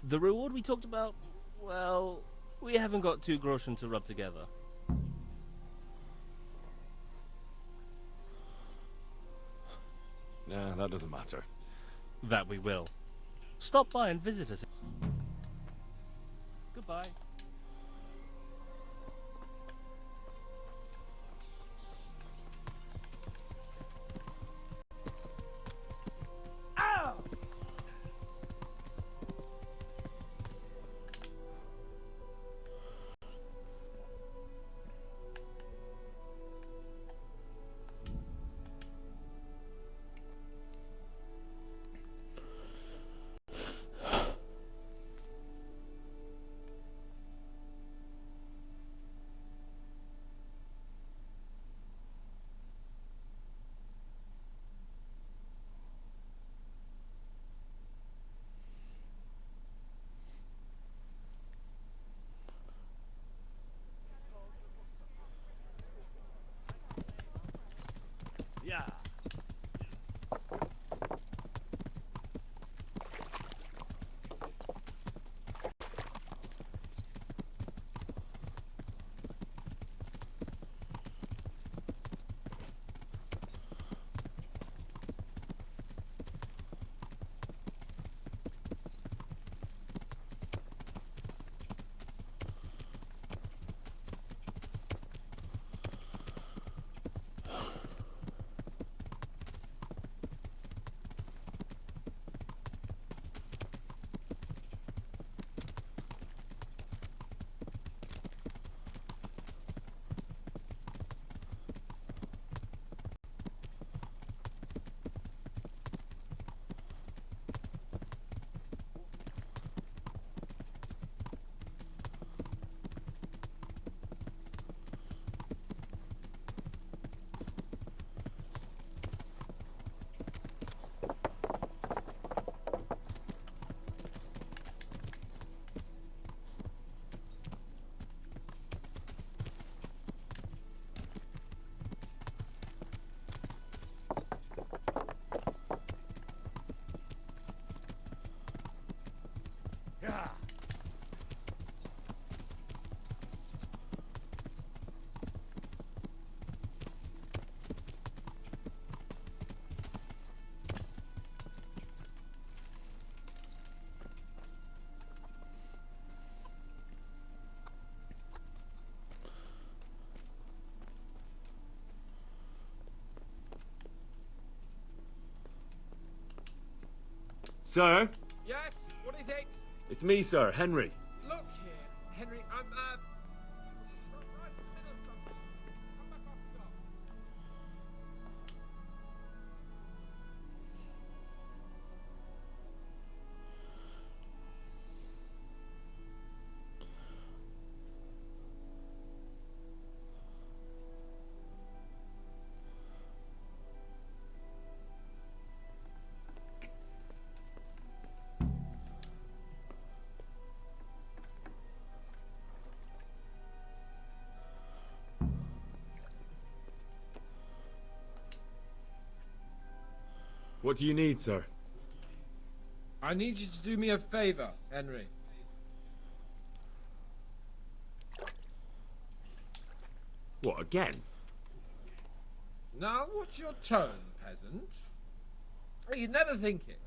The reward we talked about, well, we haven't got 2 groschen to rub together. Nah, that doesn't matter. That we will. Stop by and visit us. Goodbye. Ow! Sir? Yes? What is it? It's me, sir, Henry. Look here, Henry, I'm, right in the middle of something. Come back after dark. What do you need, sir? I need you to do me a favor, Henry. What, again? Now, what's your tone, peasant? You'd never think it,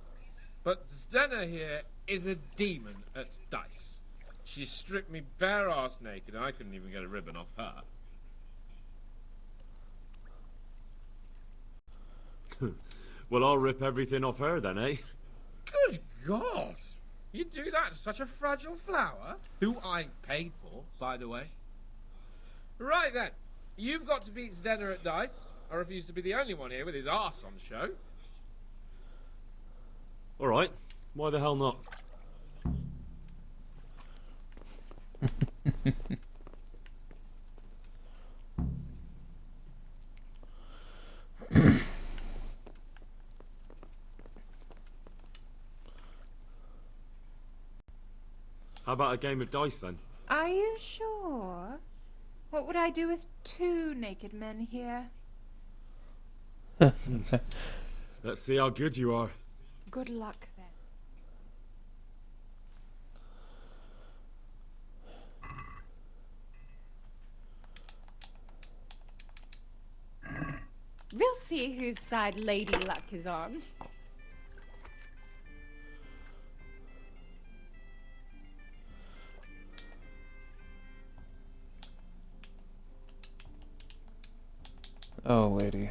but Zdenna here is a demon at dice. She stripped me bare-ass naked, and I couldn't even get a ribbon off her. Well, I'll rip everything off her then, eh? Good God! You do that to such a fragile flower? Who I paid for, by the way. Right then, you've got to beat Zdenna at dice. I refuse to be the only one here with his arse on show. Alright, why the hell not? How about a game of dice then? Are you sure? What would I do with 2 naked men here? Let's see how good you are. Good luck then. We'll see whose side Lady Luck is on. Oh, lady.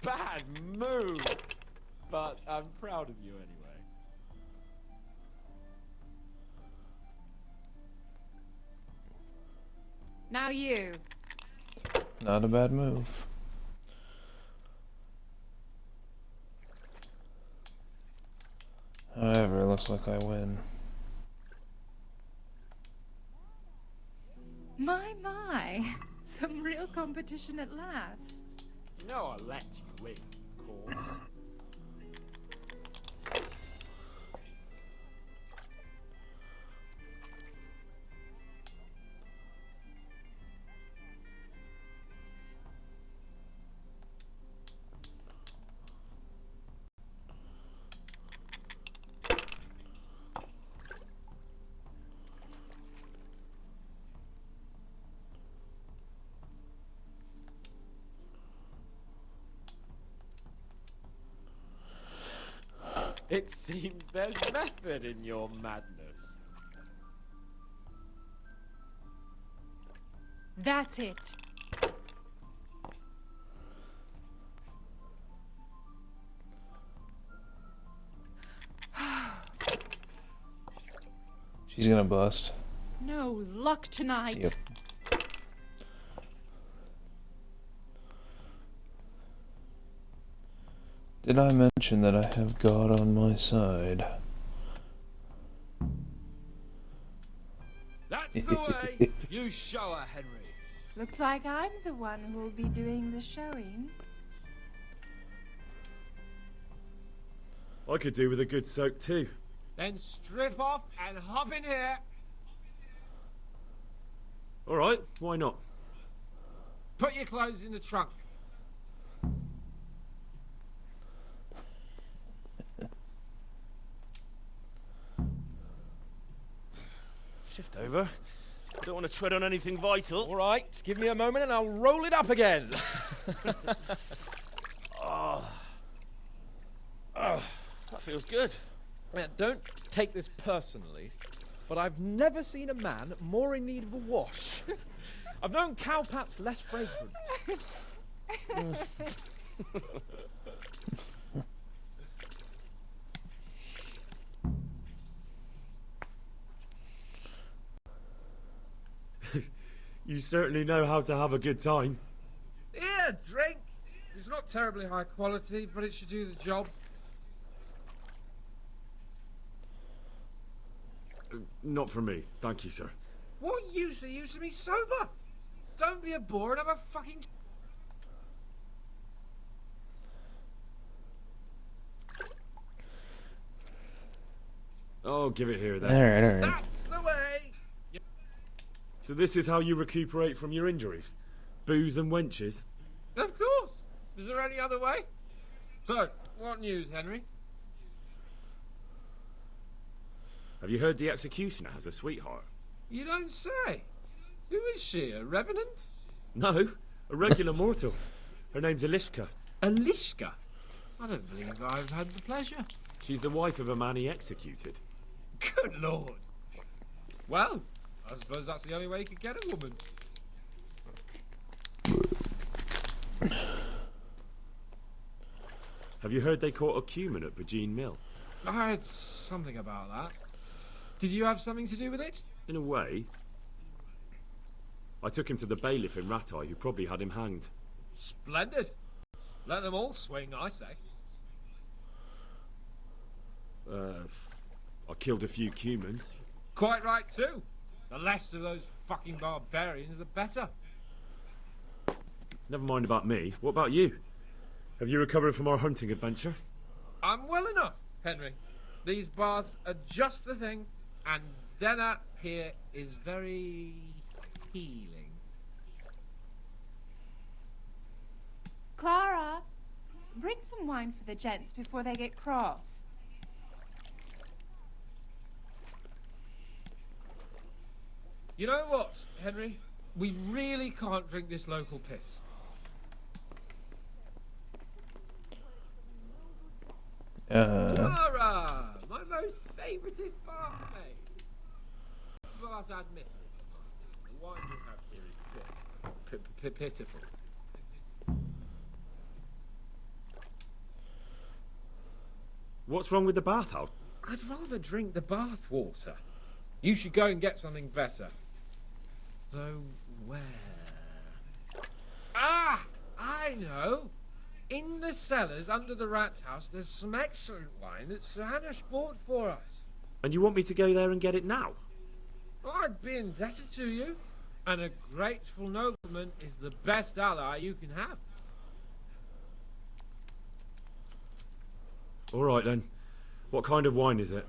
Bad move! But I'm proud of you anyway. Now you. Not a bad move. However, it looks like I win. My. Some real competition at last. You know I'll let you win, of course. It seems there's method in your madness. That's it. She's gonna bust. No luck tonight. Yep. Did I mention that I have God on my side? That's the way! You show her, Henry. Looks like I'm the one who will be doing the showing. I could do with a good soak too. Then strip off and hop in here. Alright, why not? Put your clothes in the trunk. Shift over. I don't want to tread on anything vital. All right, just give me a moment and I'll roll it up again. Oh, that feels good. Don't take this personally, but I've never seen a man more in need of a wash. I've known cowpats less fragrant. You certainly know how to have a good time. Yeah, drink. It's not terribly high quality, but it should do the job. Not for me, thank you, sir. What use are you to me sober? Don't be a bore and have a fucking... Oh, give it here then. Alright. That's the way! So this is how you recuperate from your injuries? Booze and wenches? Of course! Is there any other way? So, what news, Henry? Have you heard the executioner has a sweetheart? You don't say. Who is she, a revenant? No, a regular mortal. Her name's Elishka. Elishka? I don't believe I've had the pleasure. She's the wife of a man he executed. Good lord. Well, I suppose that's the only way you could get a woman. Have you heard they caught a cumin at Virgin Mill? I heard something about that. Did you have something to do with it? In a way. I took him to the bailiff in Rattay, who probably had him hanged. Splendid. Let them all swing, I say. I killed a few cumins. Quite right, too. The less of those fucking barbarians, the better. Never mind about me. What about you? Have you recovered from our hunting adventure? I'm well enough, Henry. These baths are just the thing, and Zdena here is very healing. Clara, bring some wine for the gents before they get cross. You know what, Henry? We really can't drink this local piss. Clara! My most favouriteest barmaid! You must admit it. The wine you have here is pitiful. What's wrong with the bathhouse? I'd rather drink the bath water. You should go and get something better. Though where? Ah! I know! In the cellars under the rat house, there's some excellent wine that Sir Hannah bought for us. And you want me to go there and get it now? I'd be indebted to you. And a grateful nobleman is the best ally you can have. All right then. What kind of wine is it?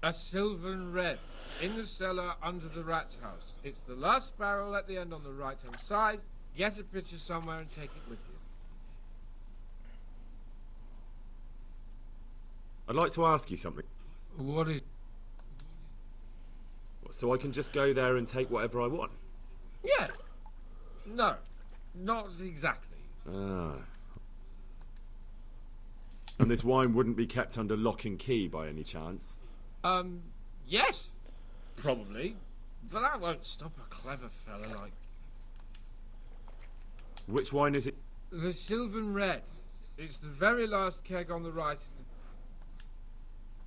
A Sylvan Red. In the cellar under the rat house. It's the last barrel at the end on the right-hand side. Get a picture somewhere and take it with you. I'd like to ask you something. What is... So I can just go there and take whatever I want? Yeah. No. Not exactly. Ah. And this wine wouldn't be kept under lock and key by any chance? Yes. Probably. But that won't stop a clever fella like... Which wine is it? The Sylvan Red. It's the very last keg on the right.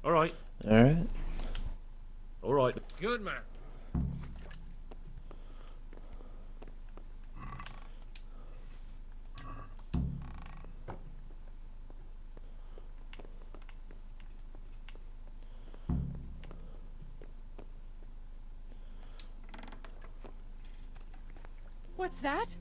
All right. All right. All right. Good man. What's that?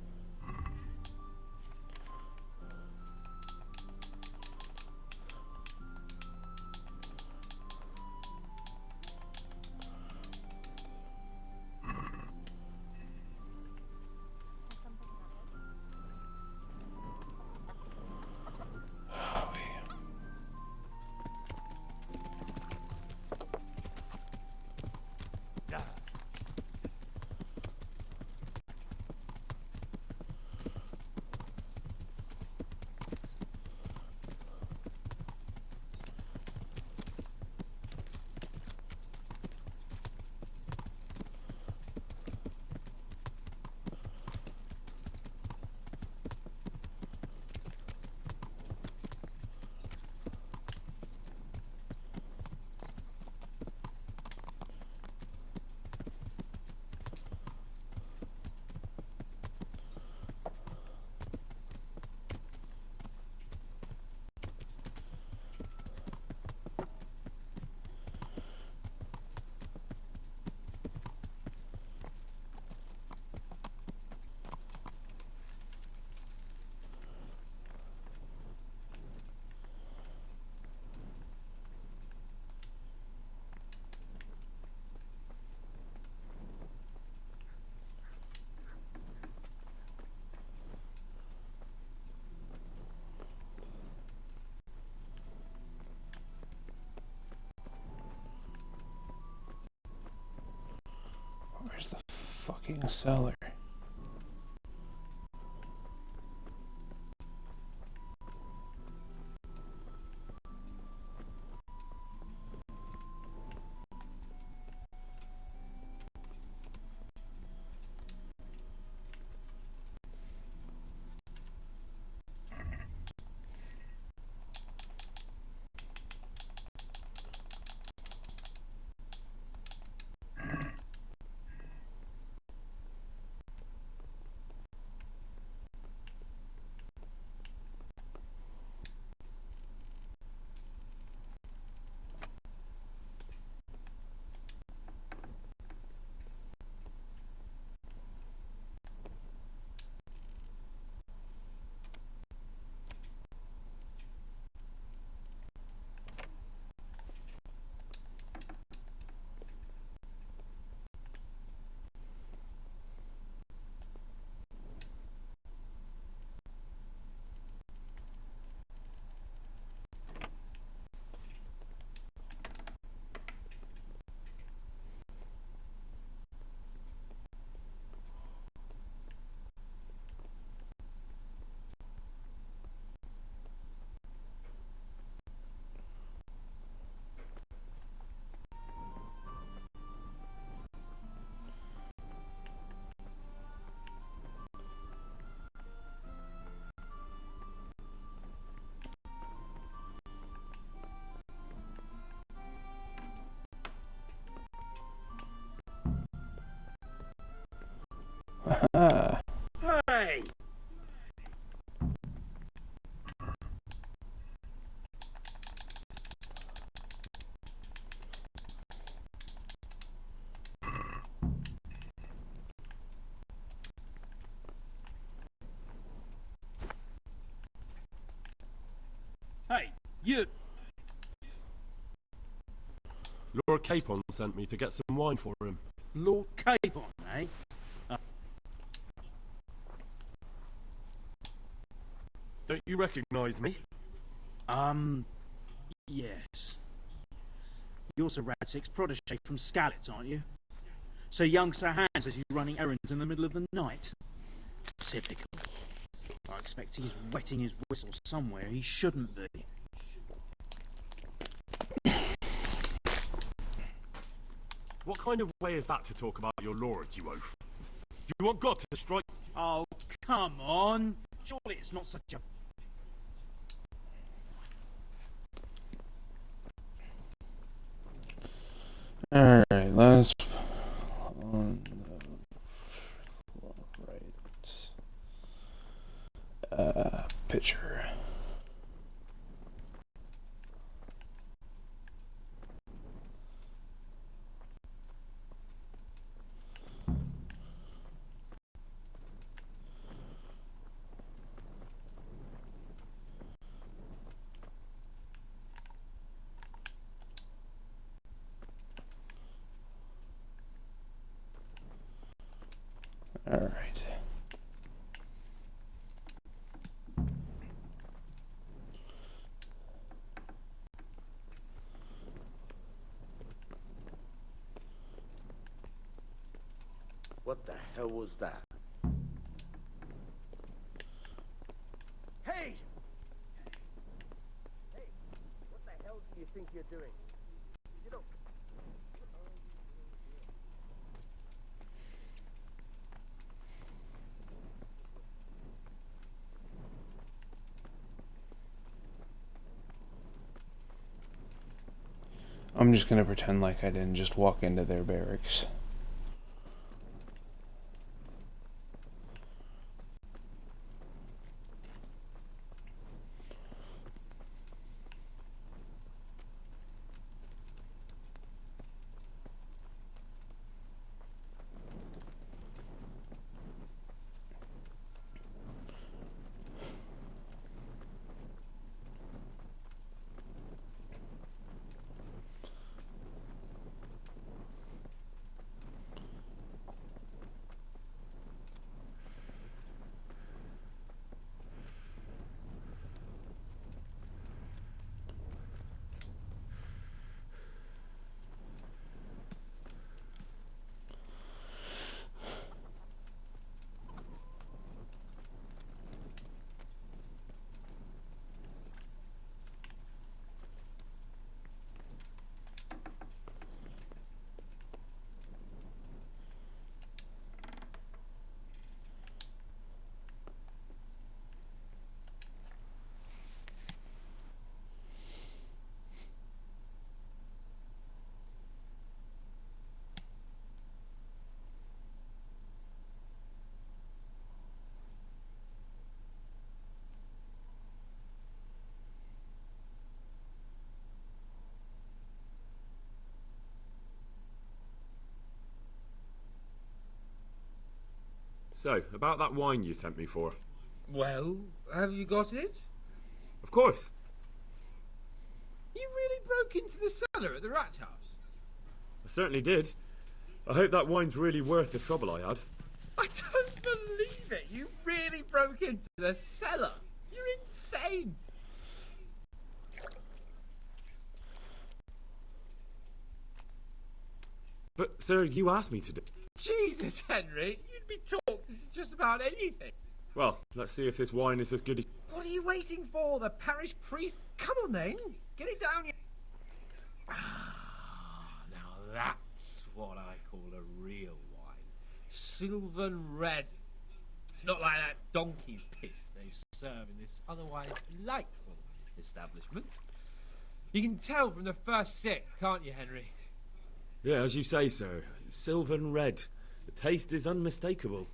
Where's the fucking cellar? Hey! Hey, you! Lord Capon sent me to get some wine for him. Lord Capon, eh? Don't you recognize me? Yes. You're Sir Radsick's protege from Skalitz, aren't you? So young Sir Hans has you running errands in the middle of the night? Typical. I expect he's wetting his whistle somewhere he shouldn't be. What kind of way is that to talk about your lords, you oaf? Do you want God to strike? Oh, come on! Surely it's not such a... Alright, last on the right. Picture. Alright. What the hell was that? Hey! Hey, what the hell do you think you're doing? You don't... I'm just gonna pretend like I didn't just walk into their barracks. So, about that wine you sent me for. Well, have you got it? Of course. You really broke into the cellar at the Rat House? I certainly did. I hope that wine's really worth the trouble I had. I don't believe it. You really broke into the cellar. You're insane. But, sir, you asked me to do... Jesus, Henry. You'd be talked into just about anything. Well, let's see if this wine is as good as... What are you waiting for? The parish priest? Come on, then. Get it down. Now that's what I call a real wine. Sylvan red. It's not like that donkey's piss they serve in this otherwise delightful establishment. You can tell from the first sip, can't you, Henry? Yeah, as you say, sir. Sylvan red. The taste is unmistakable.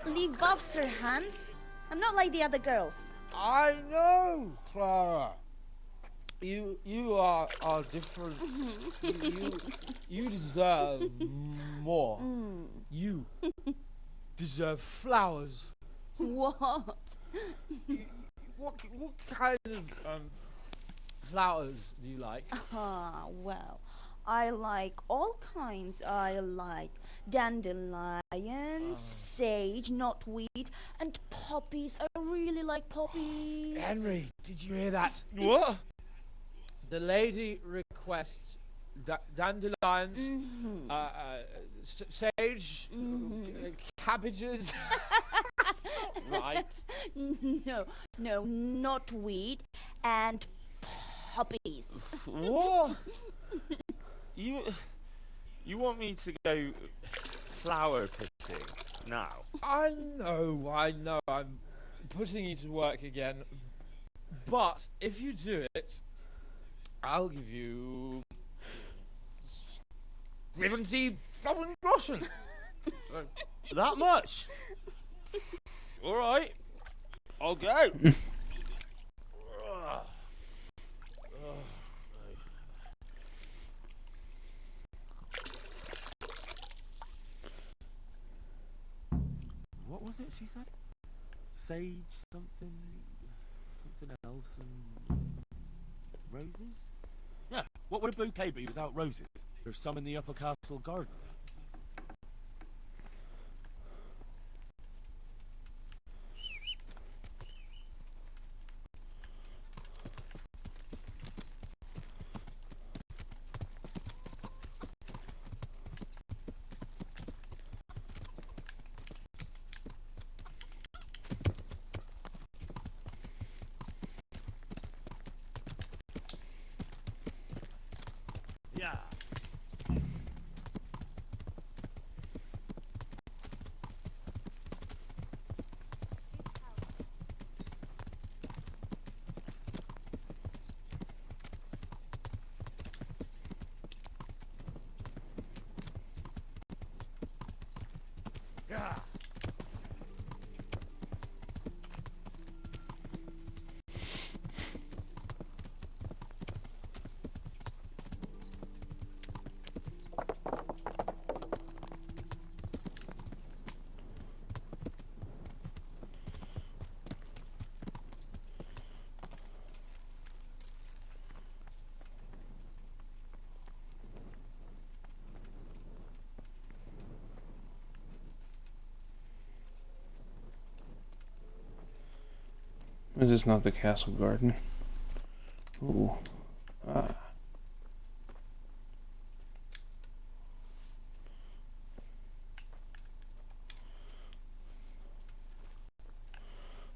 Leave off, Sir Hans. I'm not like the other girls. I know, Clara. You are different. you deserve more. You deserve flowers. What? What kind of flowers do you like? Well, I like all kinds. I like dandelions, sage, knotweed, and poppies. I really like poppies. Henry, did you hear that? What? The lady requests dandelions, sage, cabbages. Right. No, knotweed and poppies. What? You want me to go flower picking now? I know. I'm putting you to work again. But if you do it, I'll give you 70 groschen. That much? All right, I'll go. What was it she said? Sage something else and... roses? Yeah, what would a bouquet be without roses? There's some in the upper castle garden. Yeah. Yeah. Is this not the castle garden? Ooh. Ah.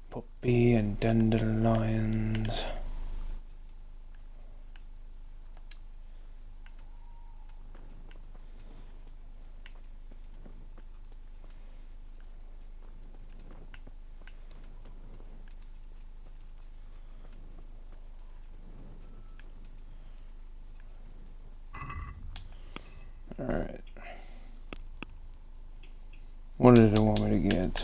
Poppy and dandelions. Alright. What did it want me to get?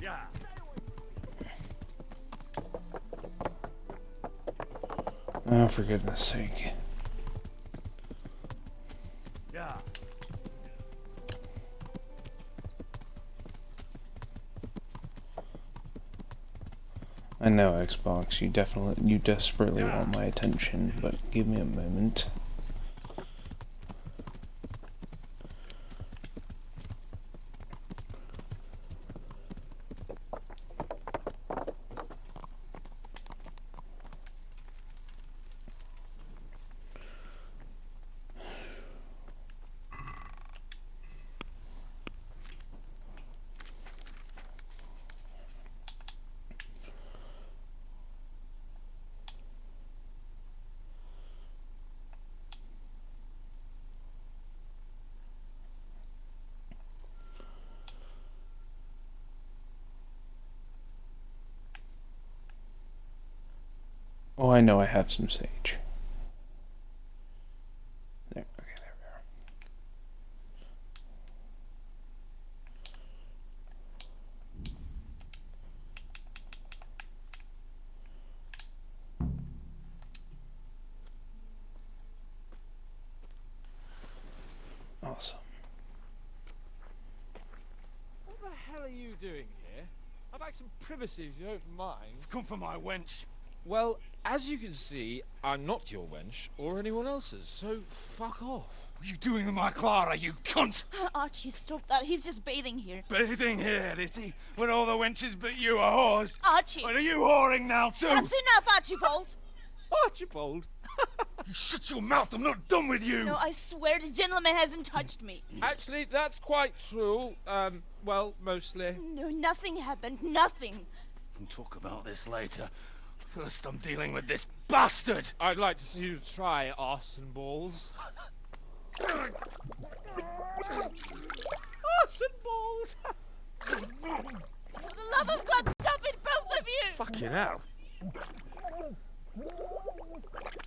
Yeah. Oh, for goodness sake. Yeah. I know, Xbox, you desperately want my attention, but give me a moment. Oh, I know I have some sage. There, okay, there we are. Awesome. What the hell are you doing here? I'd like some privacy if you don't mind. Come for my wench. Well, as you can see, I'm not your wench or anyone else's, so fuck off. What are you doing with my Clara, you cunt? Archie, stop that. He's just bathing here. Bathing here, is he? When all the wenches but you are whores? Archie! What, are you whoring now too? That's enough, Archibald! Archibald? You shut your mouth, I'm not done with you! No, I swear the gentleman hasn't touched me. Actually, that's quite true. Well, mostly. No, nothing happened. Nothing. We'll talk about this later. First, I'm dealing with this bastard! I'd like to see you try arse and balls. Arse and balls! For the love of God, stop it, both of you! Fucking hell.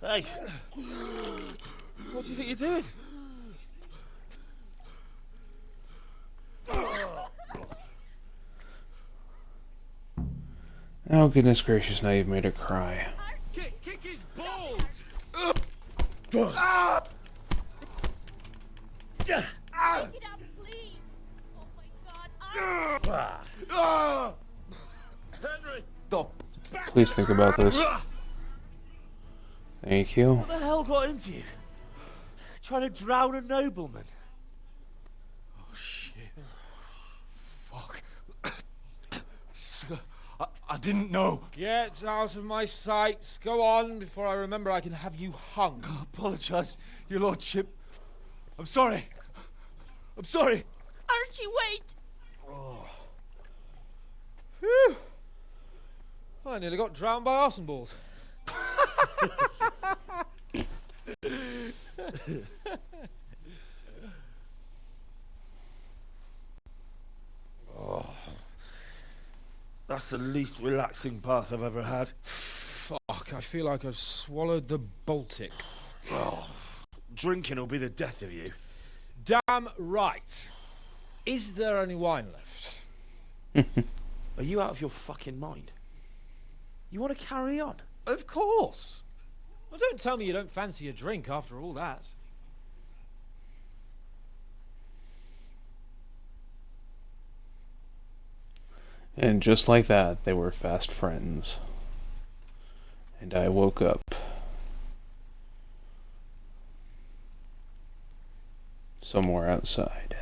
Hey. What do you think you're doing? Oh, goodness gracious, now you've made her cry. Kick his balls! Pick it up, please! Oh my God, Henry! Please think about this. Thank you. What the hell got into you? Trying to drown a nobleman? Oh shit. Fuck. I didn't know. Get out of my sight. Go on before I remember I can have you hung. I apologise, your lordship. I'm sorry. I'm sorry. Archie, wait! Oh. Phew. I nearly got drowned by arse and balls. Oh. That's the least relaxing bath I've ever had. Fuck, I feel like I've swallowed the Baltic. Oh. Drinking will be the death of you. Damn right. Is there any wine left? Are you out of your fucking mind? You want to carry on? Of course. Well, don't tell me you don't fancy a drink after all that. And just like that, they were fast friends. And I woke up. Somewhere outside.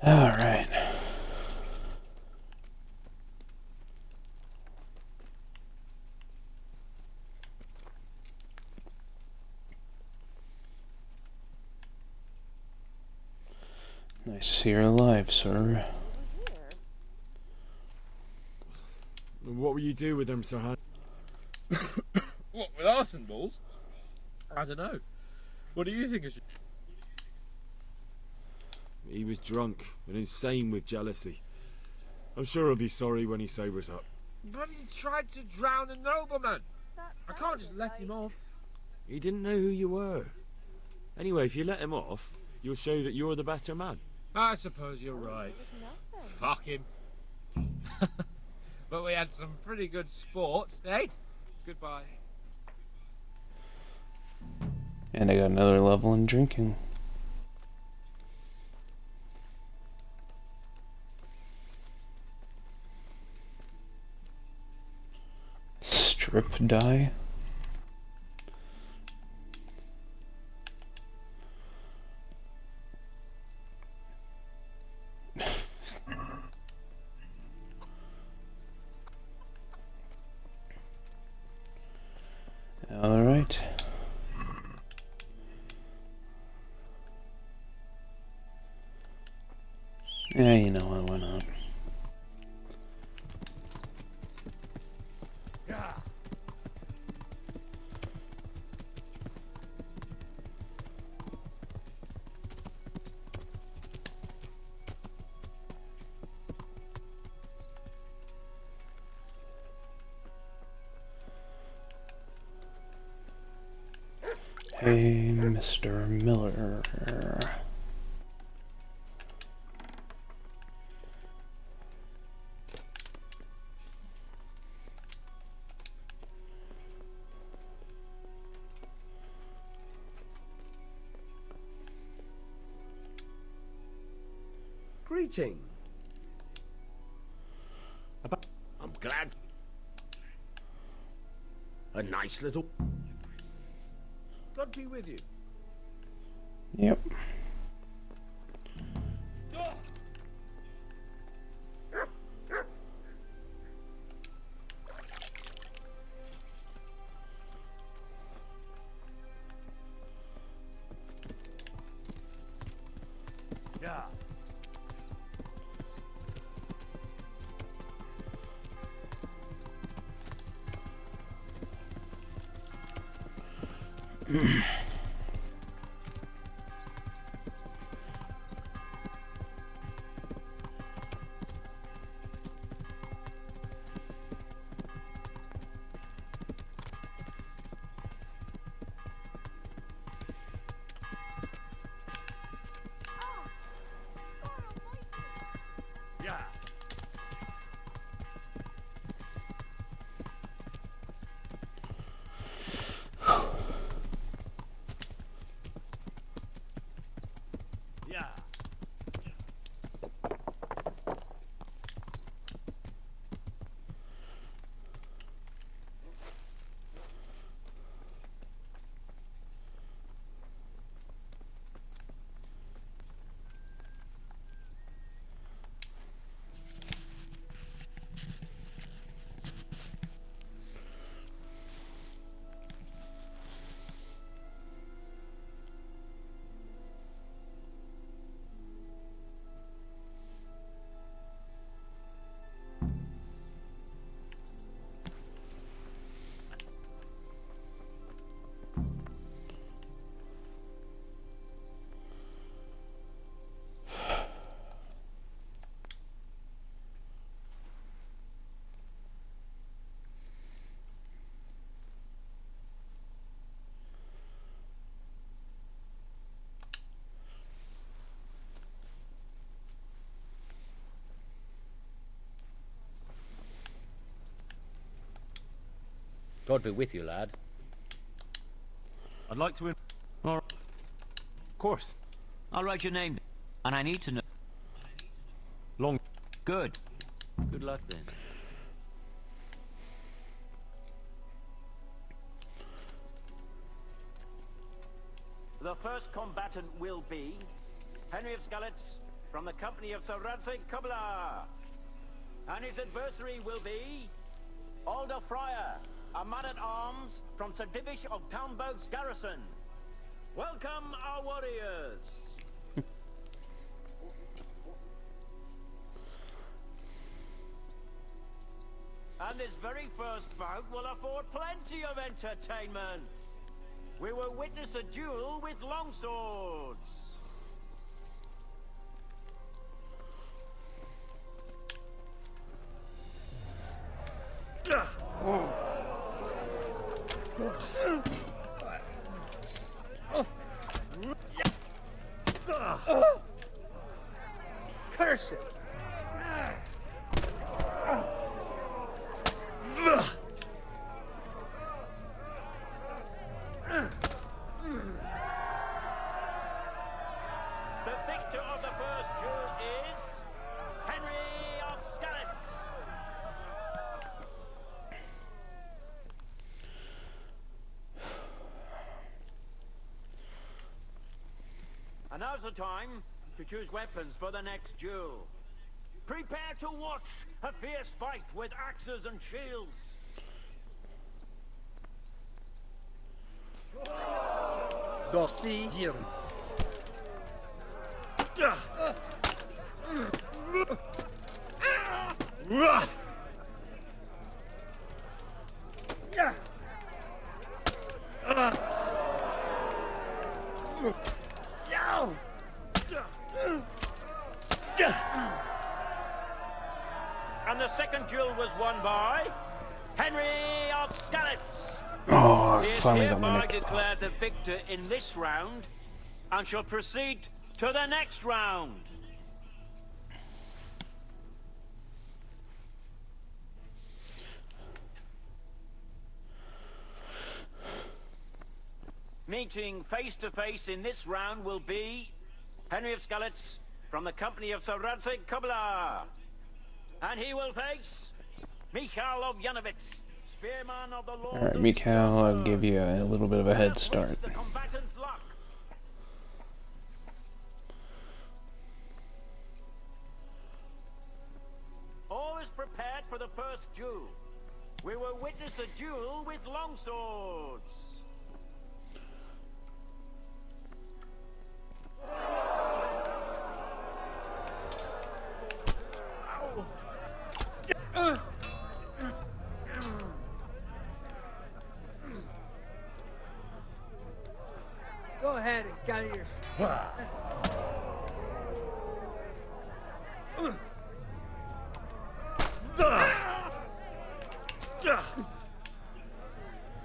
Alright. Nice to see you're alive, sir. What will you do with him, Sir Han? What, with arson balls? I don't know. What do you think I should... He was drunk and insane with jealousy. I'm sure he'll be sorry when he sobers up. But he tried to drown a nobleman. I can't just let him off. He didn't know who you were. Anyway, if you let him off, you'll show that you're the better man. I suppose you're right. Fuck him. But we had some pretty good sport, eh? Goodbye. And I got another level in drinking. Strip die? All right. Yeah, you know what, why not? Yeah. Hey, Mr. Miller. Greeting. I'm glad. A nice little... God be with you. Yep. Yeah. Yeah. Yeah. God be with you, lad. I'd like to... All right. Of course. I'll write your name, and I need to know. Long... Good. Good luck then. The first combatant will be Henry of Skalitz from the company of Sir Radzig Kubla. And his adversary will be Alder Fryer, a man-at-arms from Sir Divish of Townburg's garrison. Welcome, our warriors. And this very first bout will afford plenty of entertainment. We will witness a duel with longswords. Curse it! The victor of the first duel is Henry of Skalitz. And now's the time to choose weapons for the next duel. Prepare to watch a fierce fight with axes and shields. Dorsi Giri. And the second duel was won by Henry of Skalitz. Oh, He is finally got my hereby neck. declared the victor in this round and shall proceed to the next round. Meeting face to face in this round will be Henry of Skalitz from the company of Sir Radzig Kubla. And he will face Michal of Janovitz, spearman of the Lords Alright, of Mikhail, I'll give you a little bit of a head start. the combatant's luck. All is prepared for the first duel. We will witness a duel with longswords. Go ahead and gather your...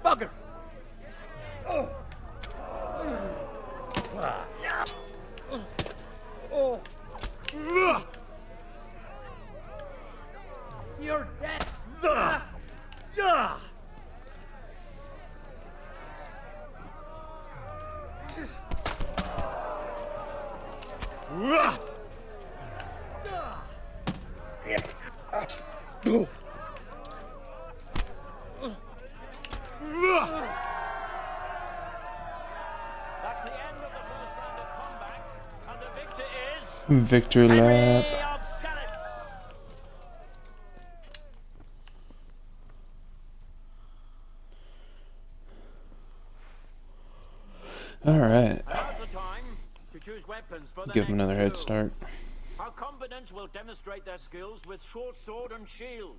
Bugger! You're dead! That's the end of the first round of combat, and the victor is Victor lap. Henry of Skalitz. Alright. Now's the time to choose weapons for the Give him next another head duel. start. Our combatants will demonstrate their skills with short sword and shield.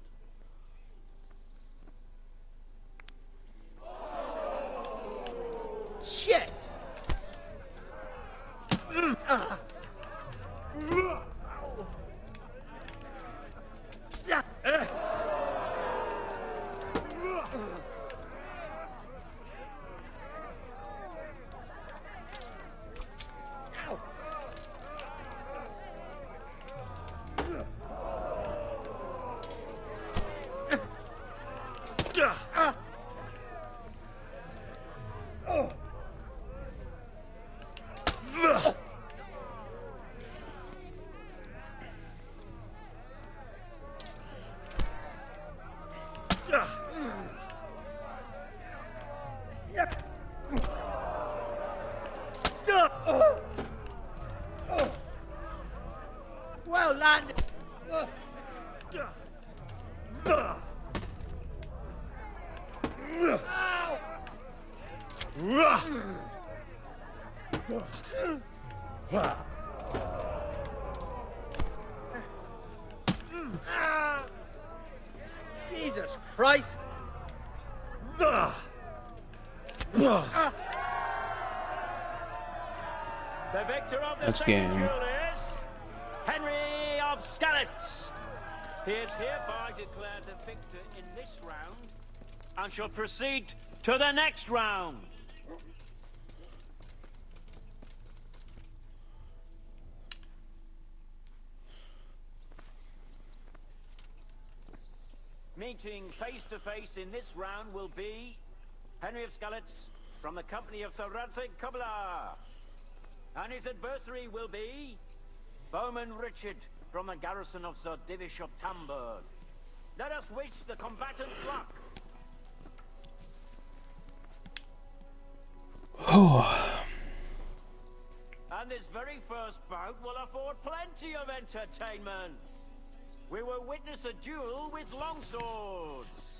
Shit! Jesus Christ! The victor of the That's second game. duel is Henry of Skalitz. He is hereby declared the victor in this round and shall proceed to the next round. Meeting face to face in this round will be Henry of Skalitz from the company of Sir Radzig Kobyla. And his adversary will be Bowman Richard from the garrison of Sir Divish of Tamburg. Let us wish the combatants luck. And this very first bout will afford plenty of entertainment. We will witness a duel with longswords.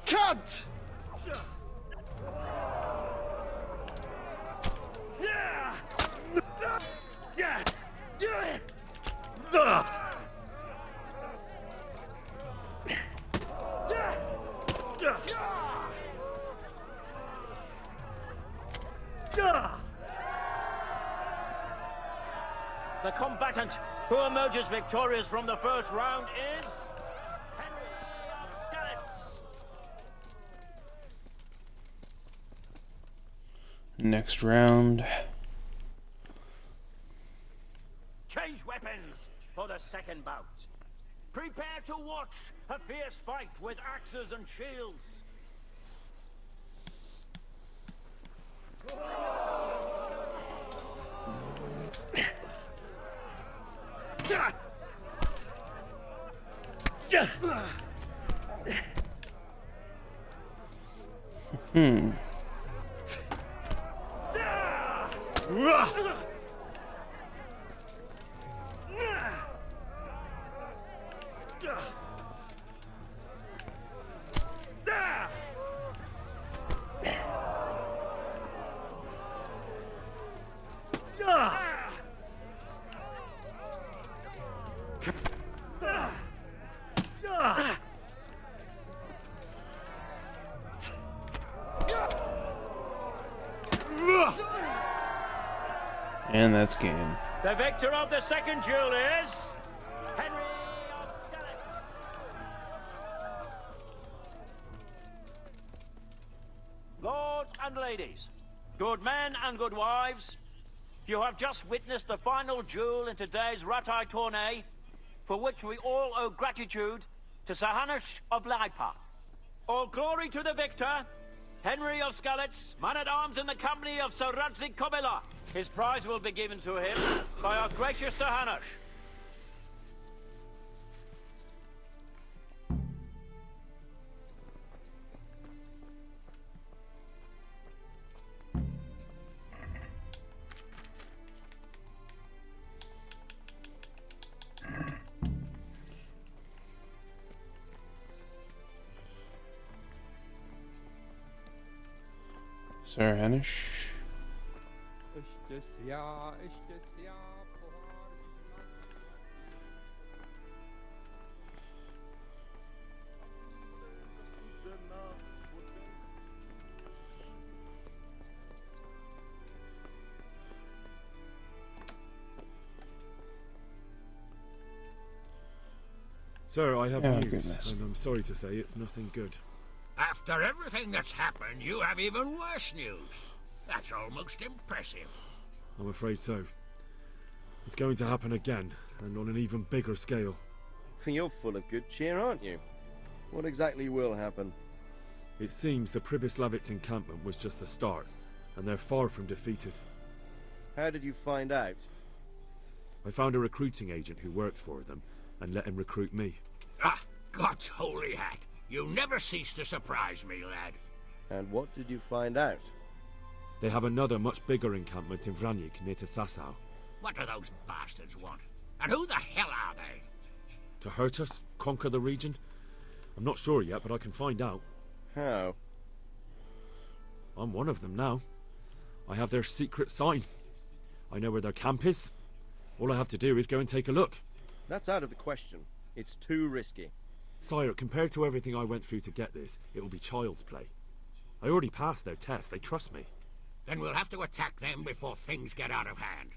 Cunt! The combatant who emerges victorious from the first round is Henry of Skalitz. Next round. Change weapons for the second bout. Prepare to watch a fierce fight with axes and shields. And that's game. The victor of the second duel is Henry of Skalitz. Lords and ladies, good men and good wives, you have just witnessed the final duel in today's Ratai tourney, for which we all owe gratitude to Sir Hanush of Laipa. All glory to the victor, Henry of Skalitz, man-at-arms in the company of Sir Radzig Kobyla. His prize will be given to him by our gracious Sir Hanush. Sir Hanush. Sir, I have Oh, news, goodness. and I'm sorry to say it's nothing good. After everything that's happened, you have even worse news. That's almost impressive. I'm afraid so. It's going to happen again, and on an even bigger scale. You're full of good cheer, aren't you? What exactly will happen? It seems the Pribyslavitz encampment was just the start, and they're far from defeated. How did you find out? I found a recruiting agent who works for them, and let him recruit me. Ah, God's holy hat. You never cease to surprise me, lad. And what did you find out? They have another much bigger encampment in Vranyuk near to Sasau. What do those bastards want? And who the hell are they? To hurt us? Conquer the region? I'm not sure yet, but I can find out. How? I'm one of them now. I have their secret sign. I know where their camp is. All I have to do is go and take a look. That's out of the question. It's too risky. Sire, compared to everything I went through to get this, it will be child's play. I already passed their test. They trust me. Then we'll have to attack them before things get out of hand.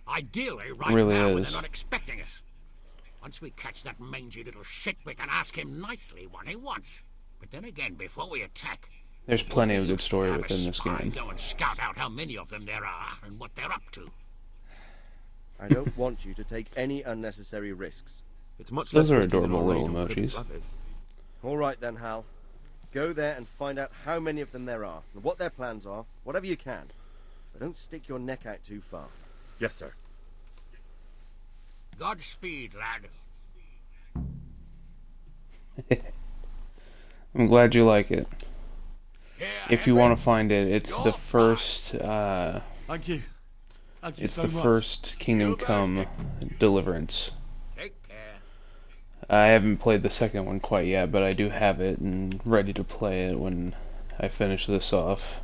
Ideally, right Really now when is. they're not expecting us. Once we catch that mangy little shit, we can ask him nicely what he wants. But then again, before we attack, There's plenty of good story have a within this spy game. go and scout out how many of them there are and what they're up to. I don't want you to take any unnecessary risks. It's much Those less are risky than adorable our raid little on emojis. Pripyat. All right then, Hal. Go there and find out how many of them there are, and what their plans are, whatever you can. But don't stick your neck out too far. Yes, sir. Godspeed, lad. I'm glad you like it. Yeah, If you want to find it, it's the first, Thank you. Thank you it's so the much. first Kingdom Come Deliverance. Take care. I haven't played the second one quite yet, but I do have it and ready to play it when I finish this off.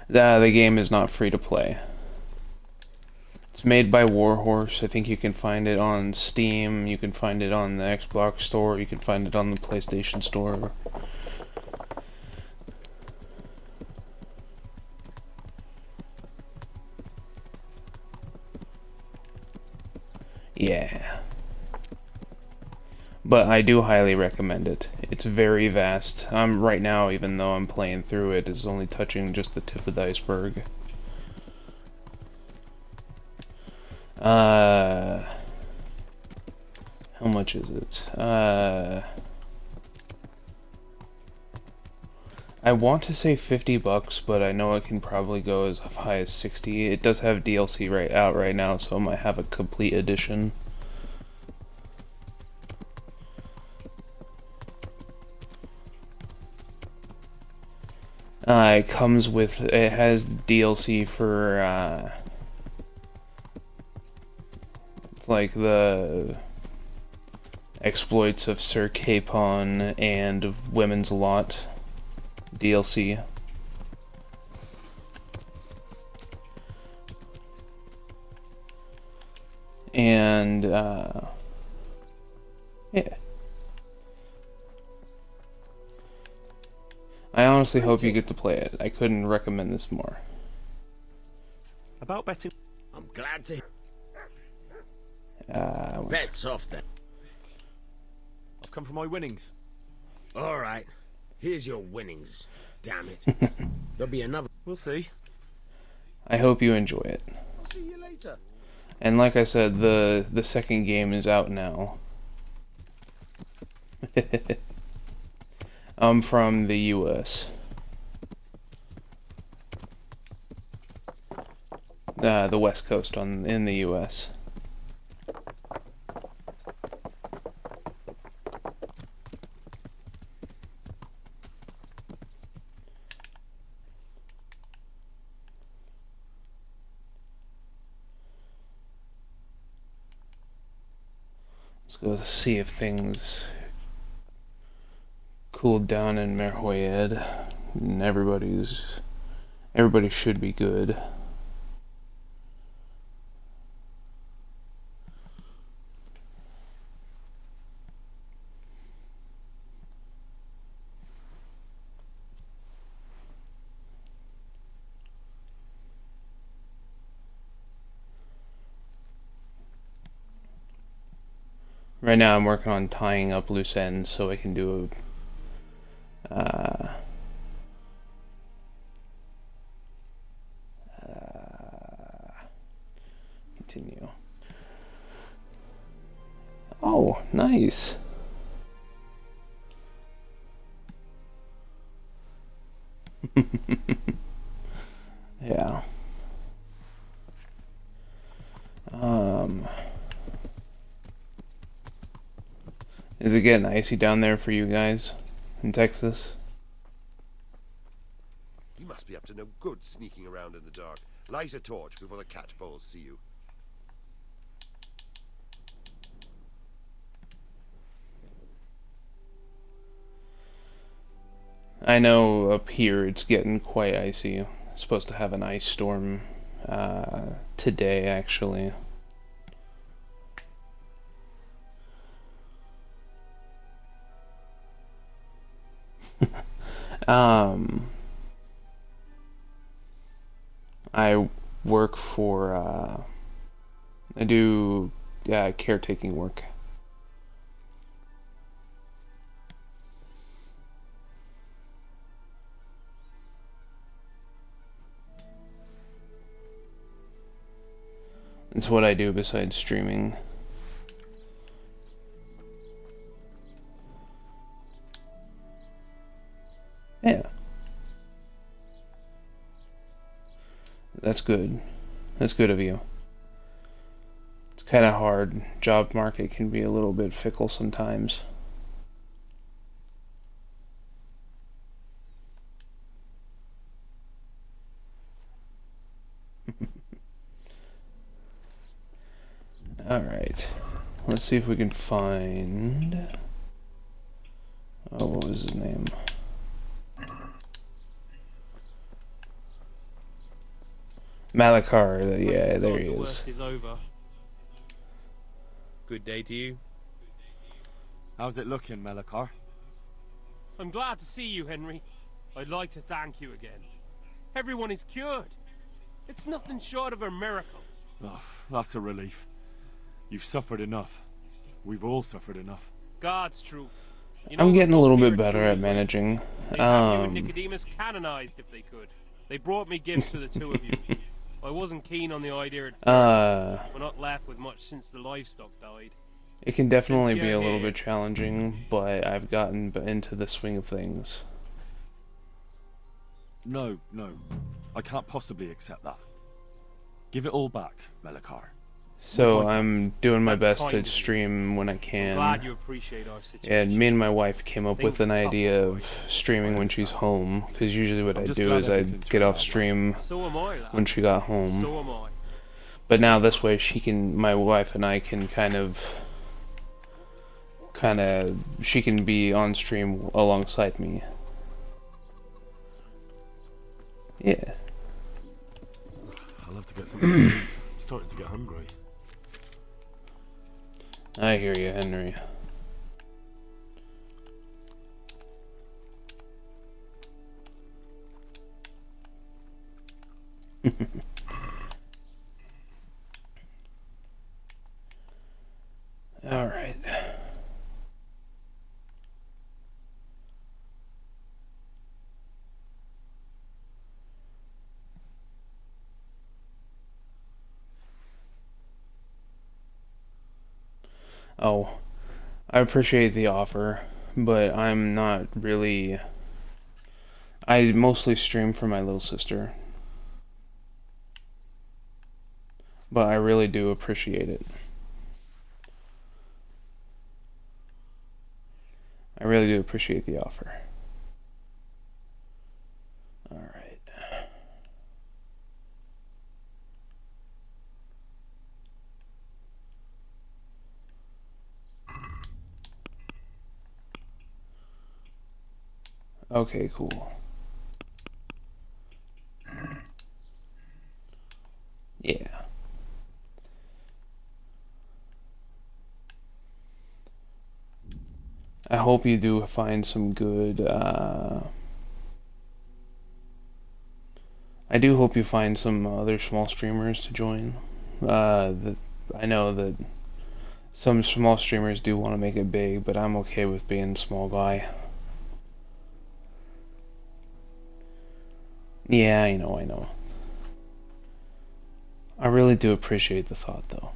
The game is not free to play. It's made by Warhorse. I think you can find it on Steam, you can find it on the Xbox Store, you can find it on the PlayStation Store. Yeah. But I do highly recommend it. It's very vast. Right now, even though I'm playing through it, is only touching just the tip of the iceberg. How much is it? I want to say $50, but I know it can probably go as high as 60. It does have DLC out right now, so it might have a complete edition. It comes with, it has DLC for, it's like the exploits of Sir Capon and Women's Lot DLC. And, yeah. I honestly hope you get to play it. I couldn't recommend this more. About betting. I'm glad to. Bets Bets off then. I've come for my winnings. All right. Here's your winnings. Damn it. There'll be another. We'll see. I hope you enjoy it. I'll see you later. And like I said, the second game is out now. I'm from the US. The West Coast in the US. Let's go see if things cooled down in Merhoyed, and everybody should be good. Right now I'm working on tying up loose ends so I can do continue. Oh, nice. Yeah. Is it getting icy down there for you guys in Texas? You must be up to no good sneaking around in the dark. Light a torch before the catchpoles see you. I know up here it's getting quite icy. It's supposed to have an ice storm today, actually. I work for, I do caretaking work. It's what I do besides streaming. Yeah. That's good. That's good of you. It's kind of hard. Job market can be a little bit fickle sometimes. Alright. Let's see if we can find... Oh, what was his name? Malachar, yeah, there he The is. worst is over. Good day to you. How's it looking, Malachar? I'm glad to see you, Henry. I'd like to thank you again. Everyone is cured. It's nothing short of a miracle. Oh, that's a relief. You've suffered enough. We've all suffered enough. God's truth. I'm getting a little bit better at managing. They'd have you and Nicodemus canonized if they could. They brought me gifts for the two of you. I wasn't keen on the idea at first. We're not left with much since the livestock died. It can definitely be a little bit challenging, but I've gotten into the swing of things. No. I can't possibly accept that. Give it all back, Malachar. So I'm doing my best to stream when I can. I'm glad you appreciate our situation. And me and my wife came up with an idea of streaming when she's home, because usually what I do is I'd get off stream when she got home. So am I. But now this way my wife and I can kind of, she can be on stream alongside me. Yeah. I'll have to get something to eat. I'm starting to get hungry. I hear you, Henry. All right. Oh, I appreciate the offer, but I'm not really... I mostly stream for my little sister. But I really do appreciate it. I really do appreciate the offer. Alright. Okay, cool. Yeah. I hope you do find some good, I do hope you find some other small streamers to join. I know that some small streamers do want to make it big, but I'm okay with being a small guy. Yeah, I know. I really do appreciate the thought, though.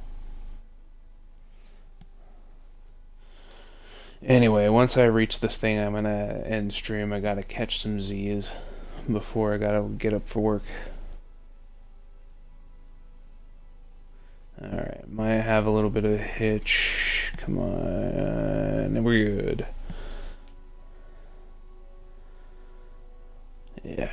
Anyway, once I reach this thing, I'm gonna end stream. I gotta catch some Z's before I gotta get up for work. Alright, might have a little bit of a hitch. Come on. We're good. Yeah.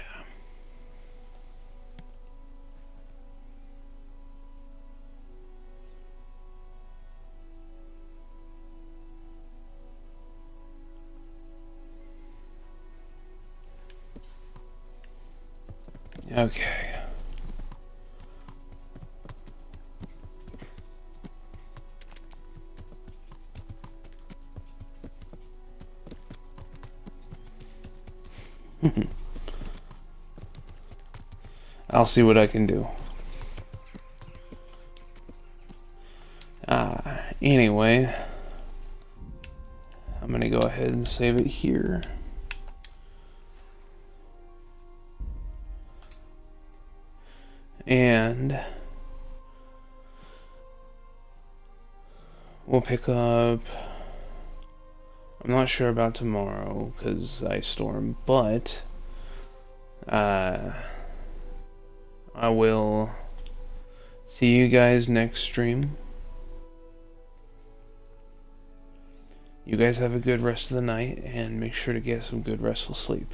Okay. I'll see what I can do. Anyway, I'm gonna go ahead and save it here. And we'll pick up, I'm not sure about tomorrow because Ice Storm, but I will see you guys next stream. You guys have a good rest of the night and make sure to get some good restful sleep.